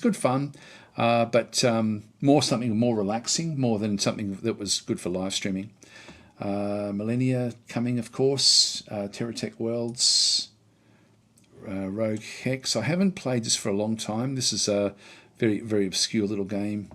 good fun, but something more relaxing, more than something that was good for live streaming. Millennia coming, of course. TerraTech Worlds. Rogue Hex. I haven't played this for a long time. This is a very, very obscure little game.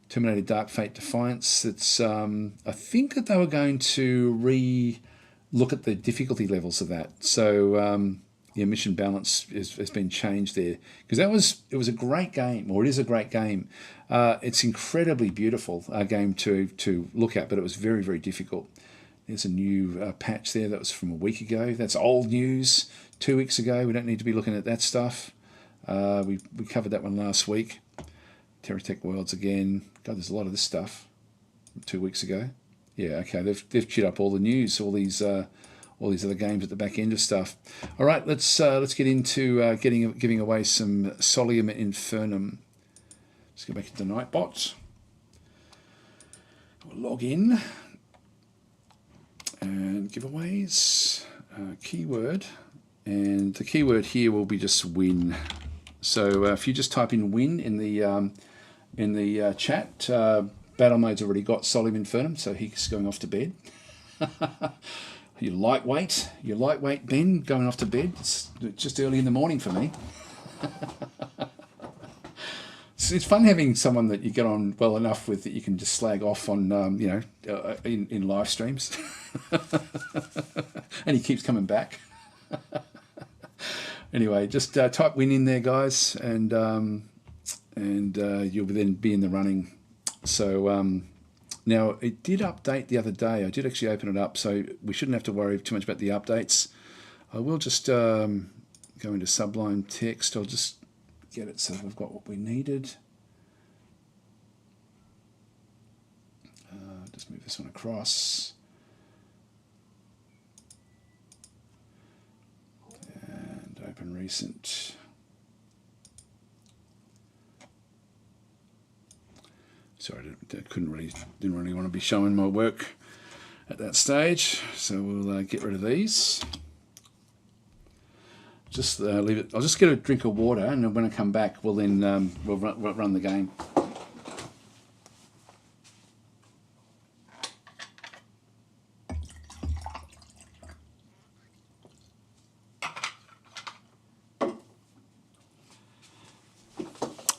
Terminator Dark Fate Defiance. It's I think that they were going to re-look at the difficulty levels of that. So mission balance has been changed there, because it was a great game, or it is a great game. It's incredibly beautiful game to look at, but it was very, very difficult. There's a new patch there that was from a week ago. That's old news. 2 weeks ago. We don't need to be looking at that stuff. We covered that one last week. TerraTech Worlds again. God, there's a lot of this stuff from 2 weeks ago. Yeah, okay. They've chewed up all the news, all these other games at the back end of stuff. All right, let's get into giving away some Solium Infernum. Let's go back into Nightbot. We'll log in and giveaways. Keyword, and the keyword here will be just win. So if you just type in win in the chat, Battle Mode's already got Solium Infernum, so he's going off to bed. You're lightweight, Ben, going off to bed. It's just early in the morning for me. it's fun having someone that you get on well enough with that you can just slag off on, in live streams. And he keeps coming back. Anyway, just type win in there, guys, and you'll then be in the running. So now it did update the other day. I did actually open it up, so we shouldn't have to worry too much about the updates. I will just go into Sublime Text. I'll just get it so we've got what we needed. Just move this one across. And open recent. Sorry, I didn't really want to be showing my work at that stage, so we'll get rid of these. Just leave it. I'll just get a drink of water, and then when I come back, we'll then we'll run the game.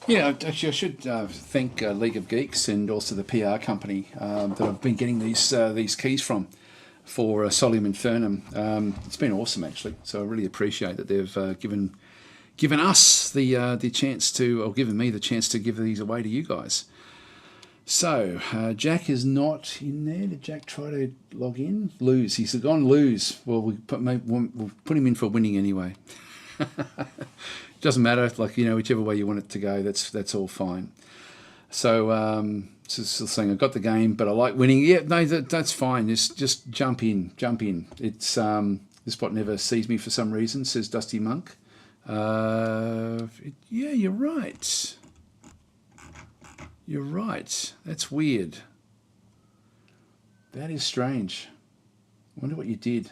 Yeah, actually, I should thank League of Geeks and also the PR company that I've been getting these keys from for Solium Infernum. It's been awesome, actually. So I really appreciate that they've given us the chance to, or given me the chance to give these away to you guys. So Jack is not in there. Did Jack try to log in? Lose. He's gone lose. Well, we'll put him in for winning anyway. Doesn't matter, like, whichever way you want it to go, that's all fine. So still saying I got the game, but I like winning. Yeah, no, that's fine. Just jump in. It's this bot never sees me for some reason, says Dusty Monk. Yeah, you're right. You're right. That's weird. That is strange. Wonder what you did.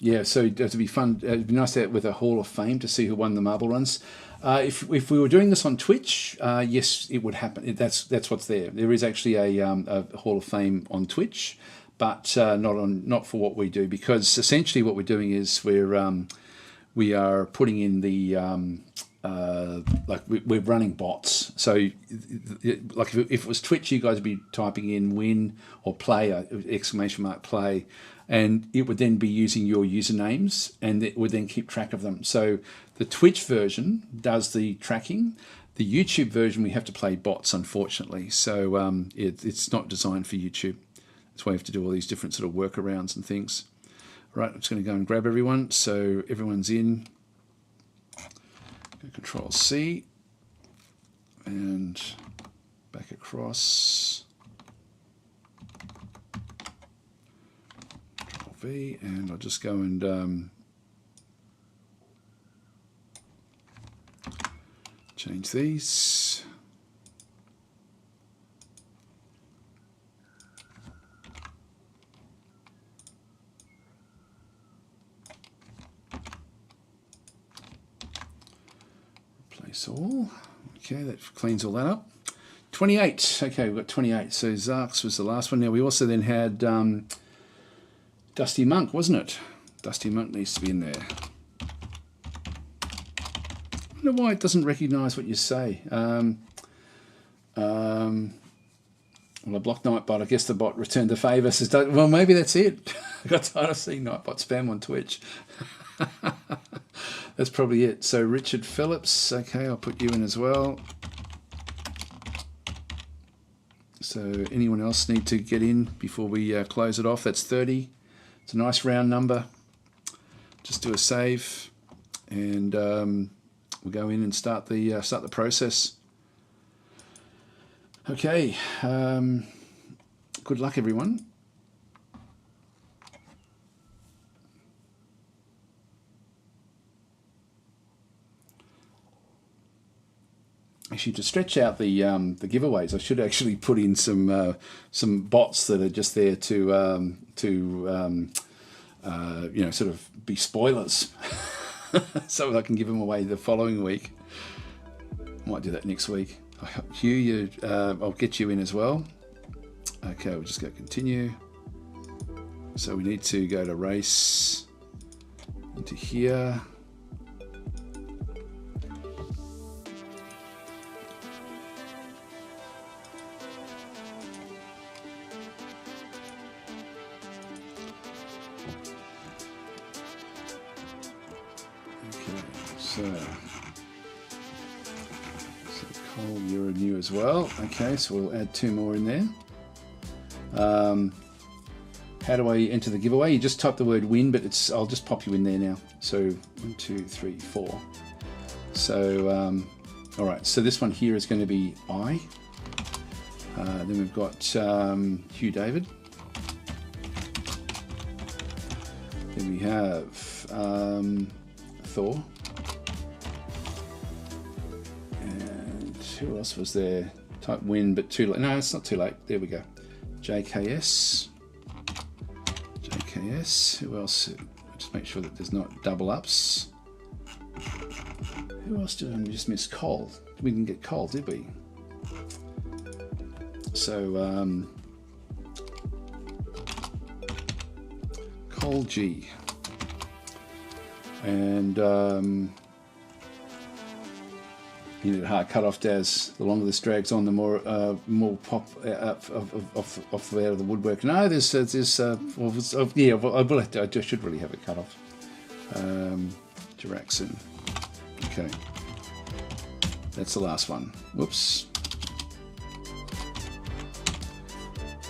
Yeah, so it'd be fun. It'd be nice to with a Hall of Fame to see who won the marble runs. If we were doing this on Twitch, yes, it would happen. That's what's there. There is actually a Hall of Fame on Twitch, but not for what we do, because essentially what we're doing is we are putting in the we're running bots. So like if it was Twitch, you guys would be typing in win or play exclamation mark play. And it would then be using your usernames, and it would then keep track of them. So the Twitch version does the tracking. The YouTube version, we have to play bots, unfortunately. So it's not designed for YouTube. That's why you have to do all these different sort of workarounds and things. Right, I'm just going to go and grab everyone. So everyone's in. Control C. And back across. V, and I'll just go and change these. Replace all. Okay, that cleans all that up. 28. Okay, we've got 28. So Zarks was the last one. Now we also then had Dusty Monk, wasn't it? Dusty Monk needs to be in there. I wonder why it doesn't recognise what you say. Well, I blocked Nightbot. I guess the bot returned the favour. Says, well, maybe that's it. I got tired of seeing Nightbot spam on Twitch. That's probably it. So Richard Phillips. Okay, I'll put you in as well. So anyone else need to get in before we close it off? That's 30. It's a nice round number. Just do a save, and we'll go in and start the process. Okay. Good luck, everyone. Actually, to stretch out the giveaways, I should actually put in some bots that are just there to sort of be spoilers, so I can give them away the following week. Might do that next week. Hugh, I'll get you in as well. Okay, we'll just go continue. So we need to go to race into here. Cole, you're new as well. Okay, so we'll add 2 more in there. How do I enter the giveaway? You just type the word win, but I'll just pop you in there now. So 1, 2, 3, 4. So all right, so this one here is going to be I. Then we've got Hugh David. Then we have Thor. And who else was there? Type win, but too late. No, it's not too late. There we go. JKS. JKS. Who else? Just make sure that there's not double ups. Who else did I just miss? Cole. We didn't get Cole, did we? So Cole G. And you need a hard cut off, Daz. The longer this drags on, the more pop off out of the woodwork. No, there's yeah. I should really have it cut off. Jiraxon. Okay, that's the last one. Whoops.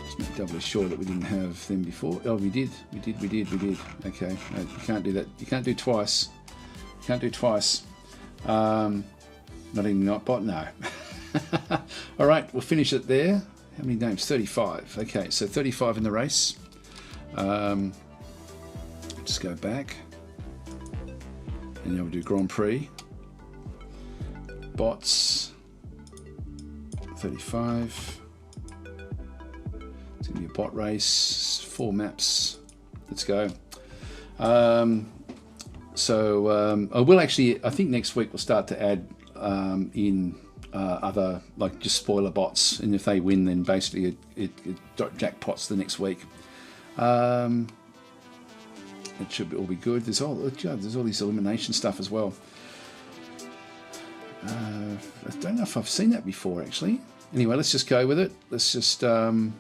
Just make doubly sure that we didn't have them before. Oh, we did. Okay, no, you can't do that. You can't do twice. You can't do twice. Not even Nightbot, no. All right, we'll finish it there. How many names? 35. Okay, so 35 in the race. Just go back. And then we'll do Grand Prix. Bots. 35. It's going to be a bot race. 4 maps. Let's go. I will actually, I think next week we'll start to add in other, like just spoiler bots, and if they win, then basically it jackpots the next week. It should all be good. There's all these elimination stuff as well. I don't know if I've seen that before actually. Anyway, let's just go with it. Let's just where's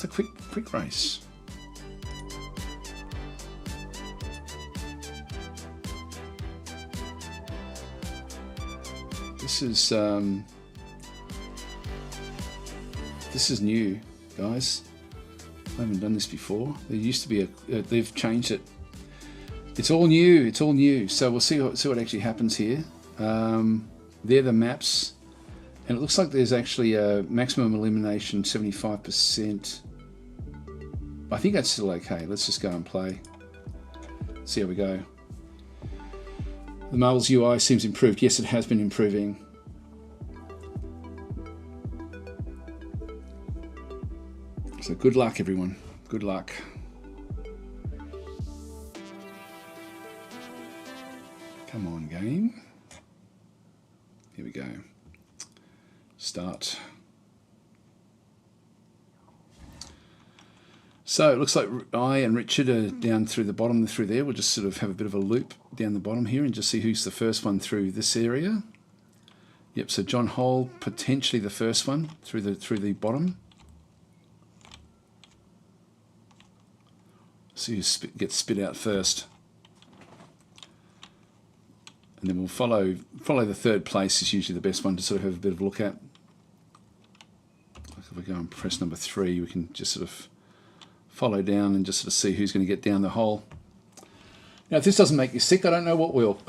the quick race? This is new, guys. I haven't done this before. There used to be they've changed it. It's all new. It's all new. So we'll see what actually happens here. They're the maps, and it looks like there's actually a maximum elimination 75%. I think that's still okay. Let's just go and play. See how we go. The Marvel's UI seems improved. Yes, it has been improving. So good luck, everyone. Good luck. Come on, game. Here we go. Start. So it looks like I and Richard are down through the bottom through there. We'll just sort of have a bit of a loop down the bottom here and just see who's the first one through this area. Yep, so John Hole, potentially the first one through the bottom. See who gets spit out first. And then we'll follow the third place is usually the best one to sort of have a bit of a look at. Like if we go and press number 3, we can just sort of follow down and just sort of see who's going to get down the hole. Now, if this doesn't make you sick, I don't know what will.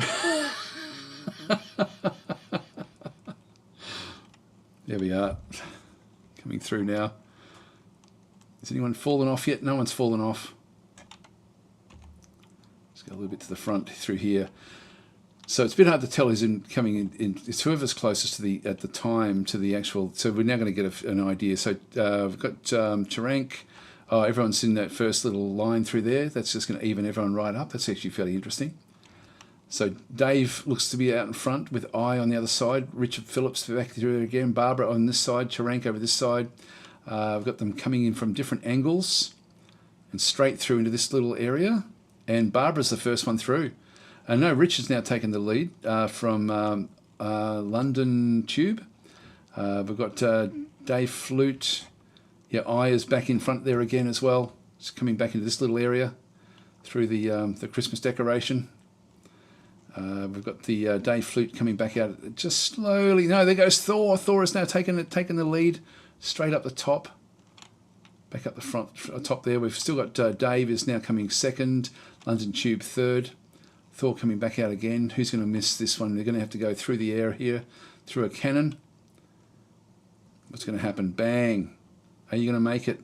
There we are, coming through now. Has anyone fallen off yet? No one's fallen off. Let's go a little bit to the front through here. So it's a bit hard to tell who's coming in. It's whoever's closest to at the time to the actual. So we're now going to get an idea. So we've got Tarank. Oh, everyone's in that first little line through there. That's just going to even everyone right up. That's actually fairly interesting. So Dave looks to be out in front with I on the other side. Richard Phillips back through there again. Barbara on this side. Tarank over this side. We've got them coming in from different angles and straight through into this little area. And Barbara's the first one through. No, Richard's now taken the lead from London Tube. We've got Dave Flute. Yeah, I is back in front there again as well. It's coming back into this little area through the Christmas decoration. We've got the day flute coming back out just slowly. No, there goes Thor. Thor has now taken the lead straight up the top. Back up the front, top there. We've still got Dave is now coming second. London Tube third. Thor coming back out again. Who's going to miss this one? They're going to have to go through the air here, through a cannon. What's going to happen? Bang. Are you going to make it?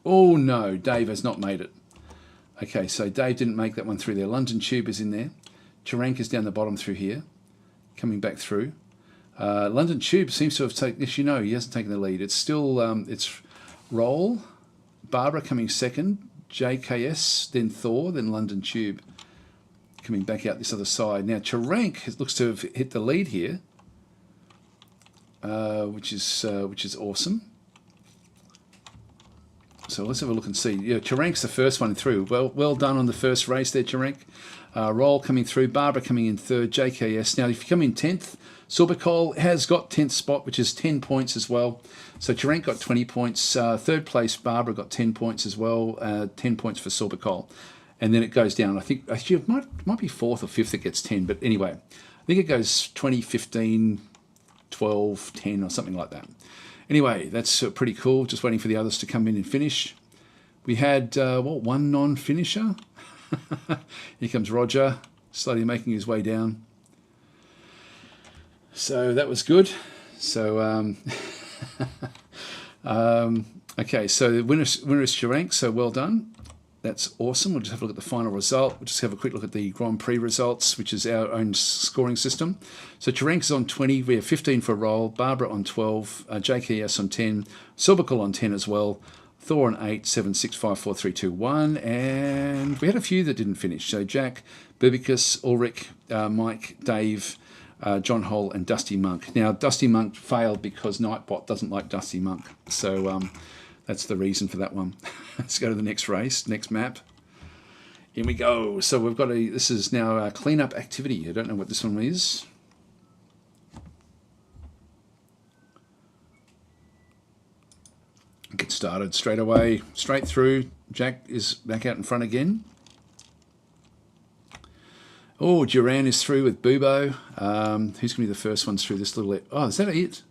Oh, no. Dave has not made it. Okay, so Dave didn't make that one through there. London Tube is in there. Charank is down the bottom through here, coming back through. London Tube seems to have taken, yes, you know, he hasn't taken the lead. It's still, it's Roll, Barbara coming second, JKS, then Thor, then London Tube coming back out this other side. Now Charank looks to have hit the lead here, which is awesome. So let's have a look and see. Yeah, Charank's the first one through. Well done on the first race there, Charank. Roll coming through, Barbara coming in third, JKS. Now if you come in 10th, Sorbicol has got 10th spot, which is 10 points as well. So Charank got 20 points. Third place, Barbara got 10 points as well. 10 points for Sorbicol. And then it goes down. I think actually it might be 4th or 5th that gets 10. But anyway, I think it goes 20, 15, 12, 10 or something like that. Anyway, that's pretty cool. Just waiting for the others to come in and finish. We had, one non-finisher. Here comes Roger, slowly making his way down. So that was good. So, okay, so the winner is Charank, so well done. That's awesome. We'll just have a look at the final result. We'll just have a quick look at the Grand Prix results, which is our own scoring system. So Charank is on 20. We have 15 for Roll. Barbara on 12. JKS on 10. Sorbicol on 10 as well. Thor on 8, 7, 6, 5, 4, 3, 2, 1. And we had a few that didn't finish. So Jack, Bubicus, Ulrich, Mike, Dave, John Hole, and Dusty Monk. Now, Dusty Monk failed because Nightbot doesn't like Dusty Monk. So that's the reason for that one. Let's go to the next race, next map. Here we go. So we've got this is now a cleanup activity. I don't know what this one is. Get started straight away, straight through. Jack is back out in front again. Oh, Duran is through with Bubo. Who's going to be the first ones through this little... Oh, is that it?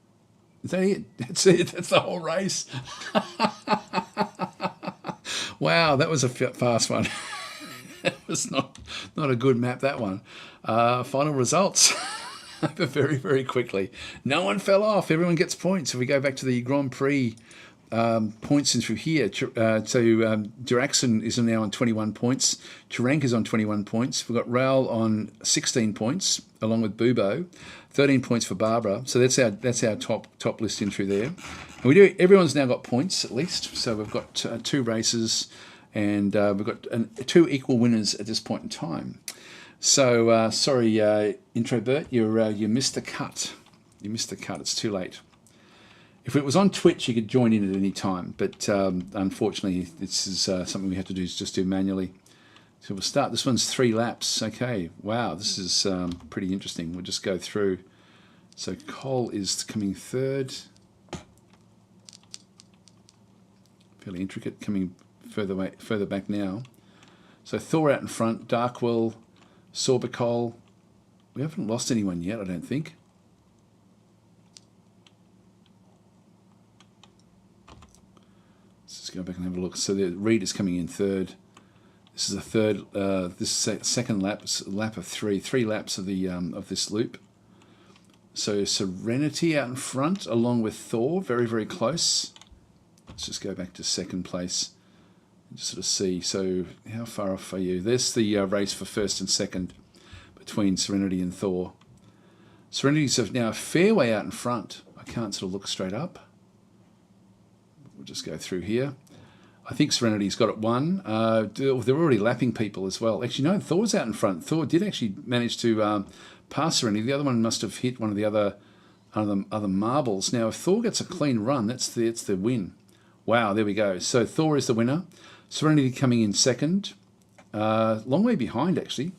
Is that it? That's it. That's the whole race. Wow, that was a fast one. That was not a good map, that one. Final results. Very, very quickly. No one fell off. Everyone gets points. If we go back to the Grand Prix points in through here, Duraxon is now on 21 points. Charank is on 21 points. We've got Raoul on 16 points, along with Bubo. 13 points for Barbara. So that's our top list in through there. And everyone's now got points at least. So we've got 2 races, and we've got 2 equal winners at this point in time. So sorry, Introbert, you missed the cut. You missed the cut. It's too late. If it was on Twitch, you could join in at any time, but unfortunately, this is something we have to do just do manually. So we'll start. This one's 3 laps. Okay, wow, this is pretty interesting. We'll just go through. So Cole is coming third. Fairly intricate, coming further back now. So Thor out in front, Darkwill, Sorbicol. We haven't lost anyone yet, I don't think. Let's go back and have a look. So the Reed is coming in third. This is a third. This is second lap. It's a lap of 3 laps of the of this loop. So Serenity out in front, along with Thor, very, very close. Let's just go back to second place and just sort of see. So how far off are you? There's the race for first and second between Serenity and Thor. Serenity's now a fair way out in front. I can't sort of look straight up. We'll just go through here. I think Serenity's got it won. They're already lapping people as well. Actually, no, Thor's out in front. Thor did actually manage to pass Serenity. The other one must have hit one of the other marbles. Now, if Thor gets a clean run, it's the win. Wow, there we go. So Thor is the winner. Serenity coming in second. Long way behind, actually.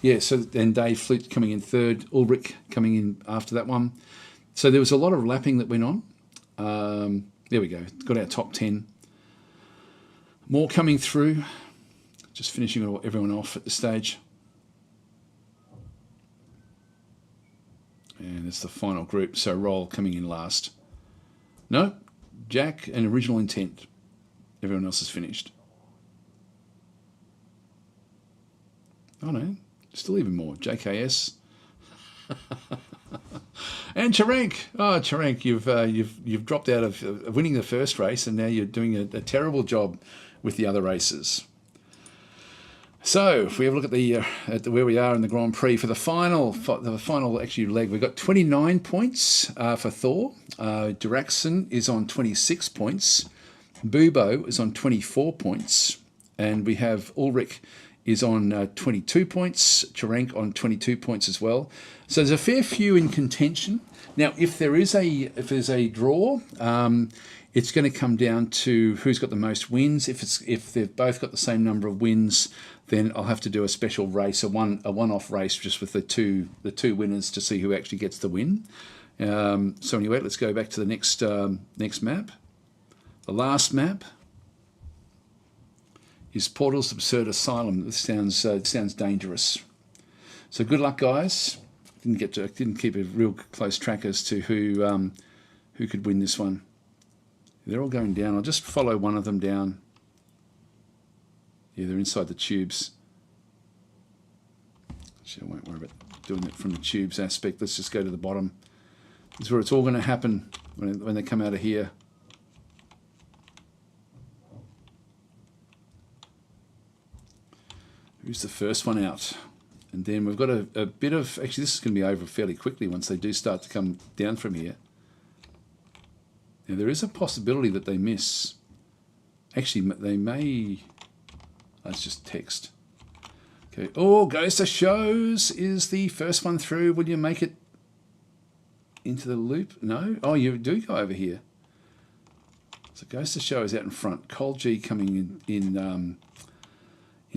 Yeah, so then Dave Flute coming in third. Ulrich coming in after that one. So there was a lot of lapping that went on. There we go. Got our top 10. More coming through. Just finishing everyone off at this stage. And it's the final group. So Roll coming in last. No, Jack and Original Intent. Everyone else is finished. Oh no, still even more. JKS. And Charank. Oh, Charank, you've dropped out of winning the first race, and now you're doing a terrible job with the other races. So if we have a look at where we are in the Grand Prix for the final actually leg, we've got 29 points for Thor. Duraxon is on 26 points. Bubo is on 24 points, and we have Ulrich is on 22 points. Charank on 22 points as well. So there's a fair few in contention. Now, if there's a draw, it's going to come down to who's got the most wins. If they've both got the same number of wins, then I'll have to do a special race, a one-off race, just with the two winners to see who actually gets the win. So anyway, let's go back to the next map. The last map is Portal's Absurd Asylum. This sounds dangerous. So good luck, guys. Didn't keep a real close track as to who could win this one. They're all going down. I'll just follow one of them down. Yeah, they're inside the tubes. Actually, I won't worry about doing it from the tubes aspect. Let's just go to the bottom. This is where it's all going to happen when they come out of here. Who's the first one out? And then we've got a bit of... Actually, this is going to be over fairly quickly once they do start to come down from here. Now, there is a possibility that they miss. Actually, they may... That's just text. Okay. Oh, Ghost of Shows is the first one through. Will you make it into the loop? No? Oh, you do go over here. So Ghost of Show is out in front. Col G coming in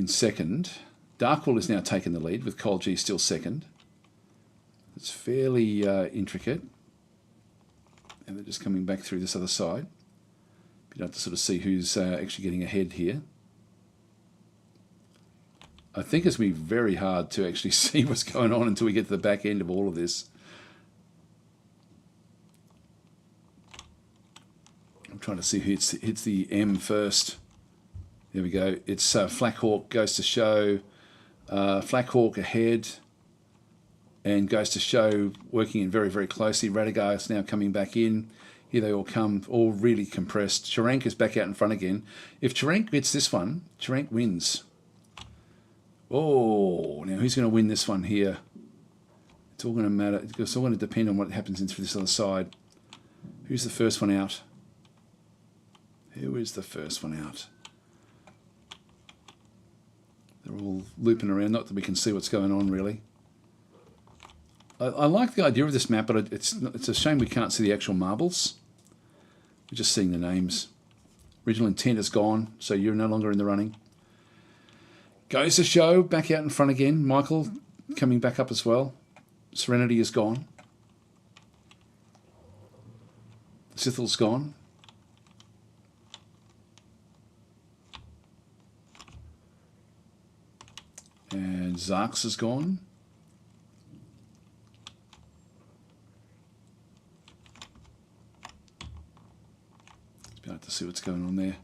second. Darkwool is now taking the lead with Col G still second. It's fairly intricate. And they're just coming back through this other side. You'd have to sort of see who's actually getting ahead here. I think it's going to be very hard to actually see what's going on until we get to the back end of all of this. I'm trying to see who hits the M first. There we go. It's Flackhawk, Ghost of Show, Flackhawk ahead, and Ghost of Show working in very, very closely. Radigar is now coming back in. Here they all come, all really compressed. Charank is back out in front again. If Charank gets this one, Charank wins. Oh, now who's going to win this one here? It's all going to matter. It's all going to depend on what happens into this other side. Who's the first one out? Who is the first one out? They're all looping around, not that we can see what's going on really. I like the idea of this map, but it's a shame we can't see the actual marbles. We're just seeing the names. Original Intent is gone, so you're no longer in the running. Ghost of Show back out in front again. Michael coming back up as well. Serenity is gone. Sithel's gone. And Zarks is gone. It's been hard to see what's going on there.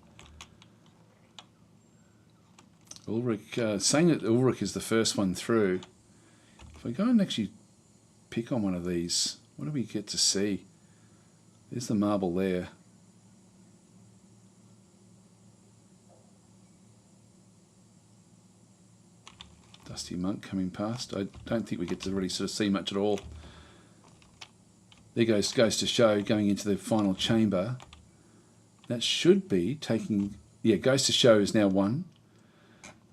Ulrich, saying that Ulrich is the first one through. If we go and actually pick on one of these, what do we get to see? There's the marble there. Dusty Monk coming past. I don't think we get to really sort of see much at all. There goes Ghost of Show going into the final chamber. That should be taking... Yeah, Ghost of Show is now one.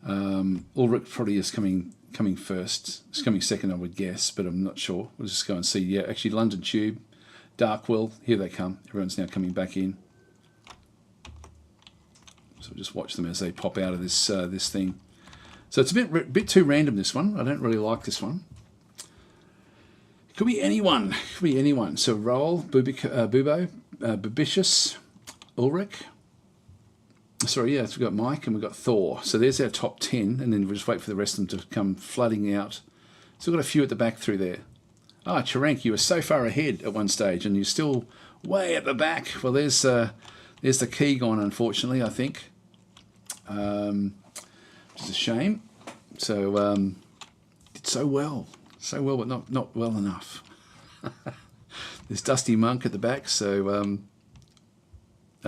Ulrich probably is coming first. It's coming second, I would guess, but I'm not sure. We'll just go and see. Yeah, actually, London Tube, Darkwill, here they come. Everyone's now coming back in. So we'll just watch them as they pop out of this this thing. So it's a bit too random, this one. I don't really like this one. It could be anyone. It could be anyone. So Roll, Bubo, Bubicious, Ulrich. sorry, yeah, so we've got Mike and we've got Thor. So there's our top 10, and then we'll just wait for the rest of them to come flooding out. So we've got a few at the back through there. Ah, Charank, you were so far ahead at one stage, and you're still way at the back. Well, there's the key gone, unfortunately, I think. Which is a shame. So, did so well, but not well enough. There's Dusty Monk at the back, so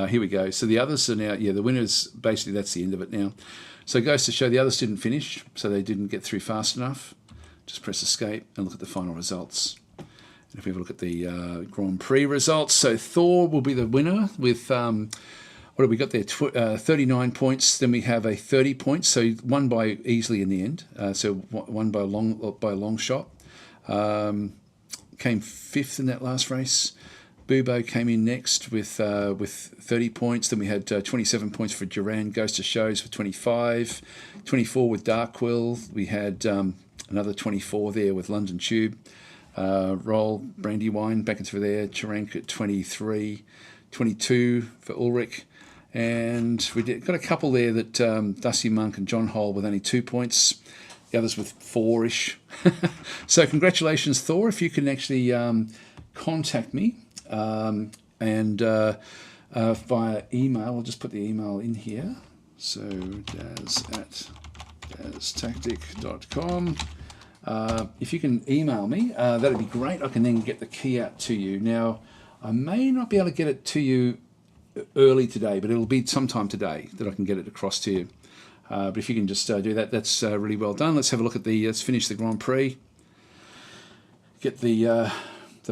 here we go. So the others are now, yeah, the winners, basically that's the end of it now. So it goes to show the others didn't finish, so they didn't get through fast enough. Just press escape and look at the final results. And if we have a look at the Grand Prix results, so Thor will be the winner with, what have we got there, 39 points. Then we have a 30 points, so won by easily in the end. So won by a long shot. Came fifth in that last race. Bubo came in next with 30 points. Then we had 27 points for Duran. Ghost of Shows for 25. 24 with Darkwill. We had another 24 there with London Tube. Roll, Brandywine back into there. Charank at 23. 22 for Ulrich. And we got a couple there that Dusty Monk and John Hole with only 2 points. The others with 4-ish. So congratulations, Thor. If you can actually contact me and via email, I'll just put the email in here. So daz@daztactic.com. If you can email me, that'd be great. I can then get the key out to you. Now, I may not be able to get it to you early today, but it'll be sometime today that I can get it across to you. But if you can just do that, that's really well done. Let's have a look at let's finish the Grand Prix. Get the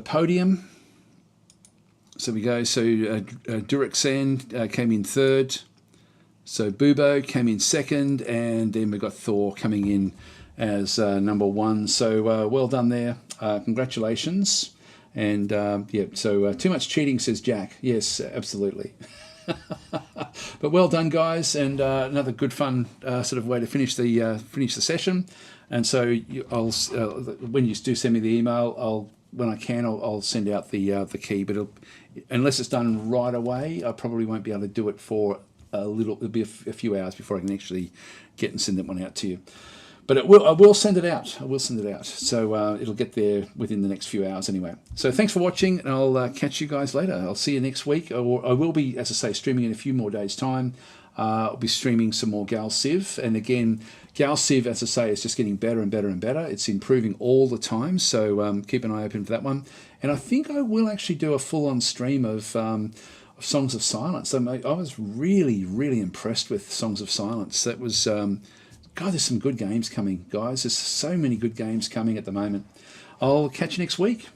podium. So we go. So Durexan came in third. So Bubo came in second, and then we got Thor coming in as number one. So well done there. Congratulations. And yeah, so too much cheating, says Jack. Yes, absolutely. But well done, guys, and another good fun sort of way to finish the session. And so when you do send me the email, when I can, I'll send out the key. But unless it's done right away, I probably won't be able to do it for a little. It'll be a few hours before I can actually get and send that one out to you. But I will send it out. I will send it out. So it'll get there within the next few hours anyway. So thanks for watching, and I'll catch you guys later. I'll see you next week. I will be, as I say, streaming in a few more days' time. I'll be streaming some more Gal Civ. And again, Gal Civ, as I say, is just getting better and better and better. It's improving all the time. So keep an eye open for that one. And I think I will actually do a full-on stream of Songs of Silence. I was really, really impressed with Songs of Silence. That was... God, there's some good games coming, guys. There's so many good games coming at the moment. I'll catch you next week.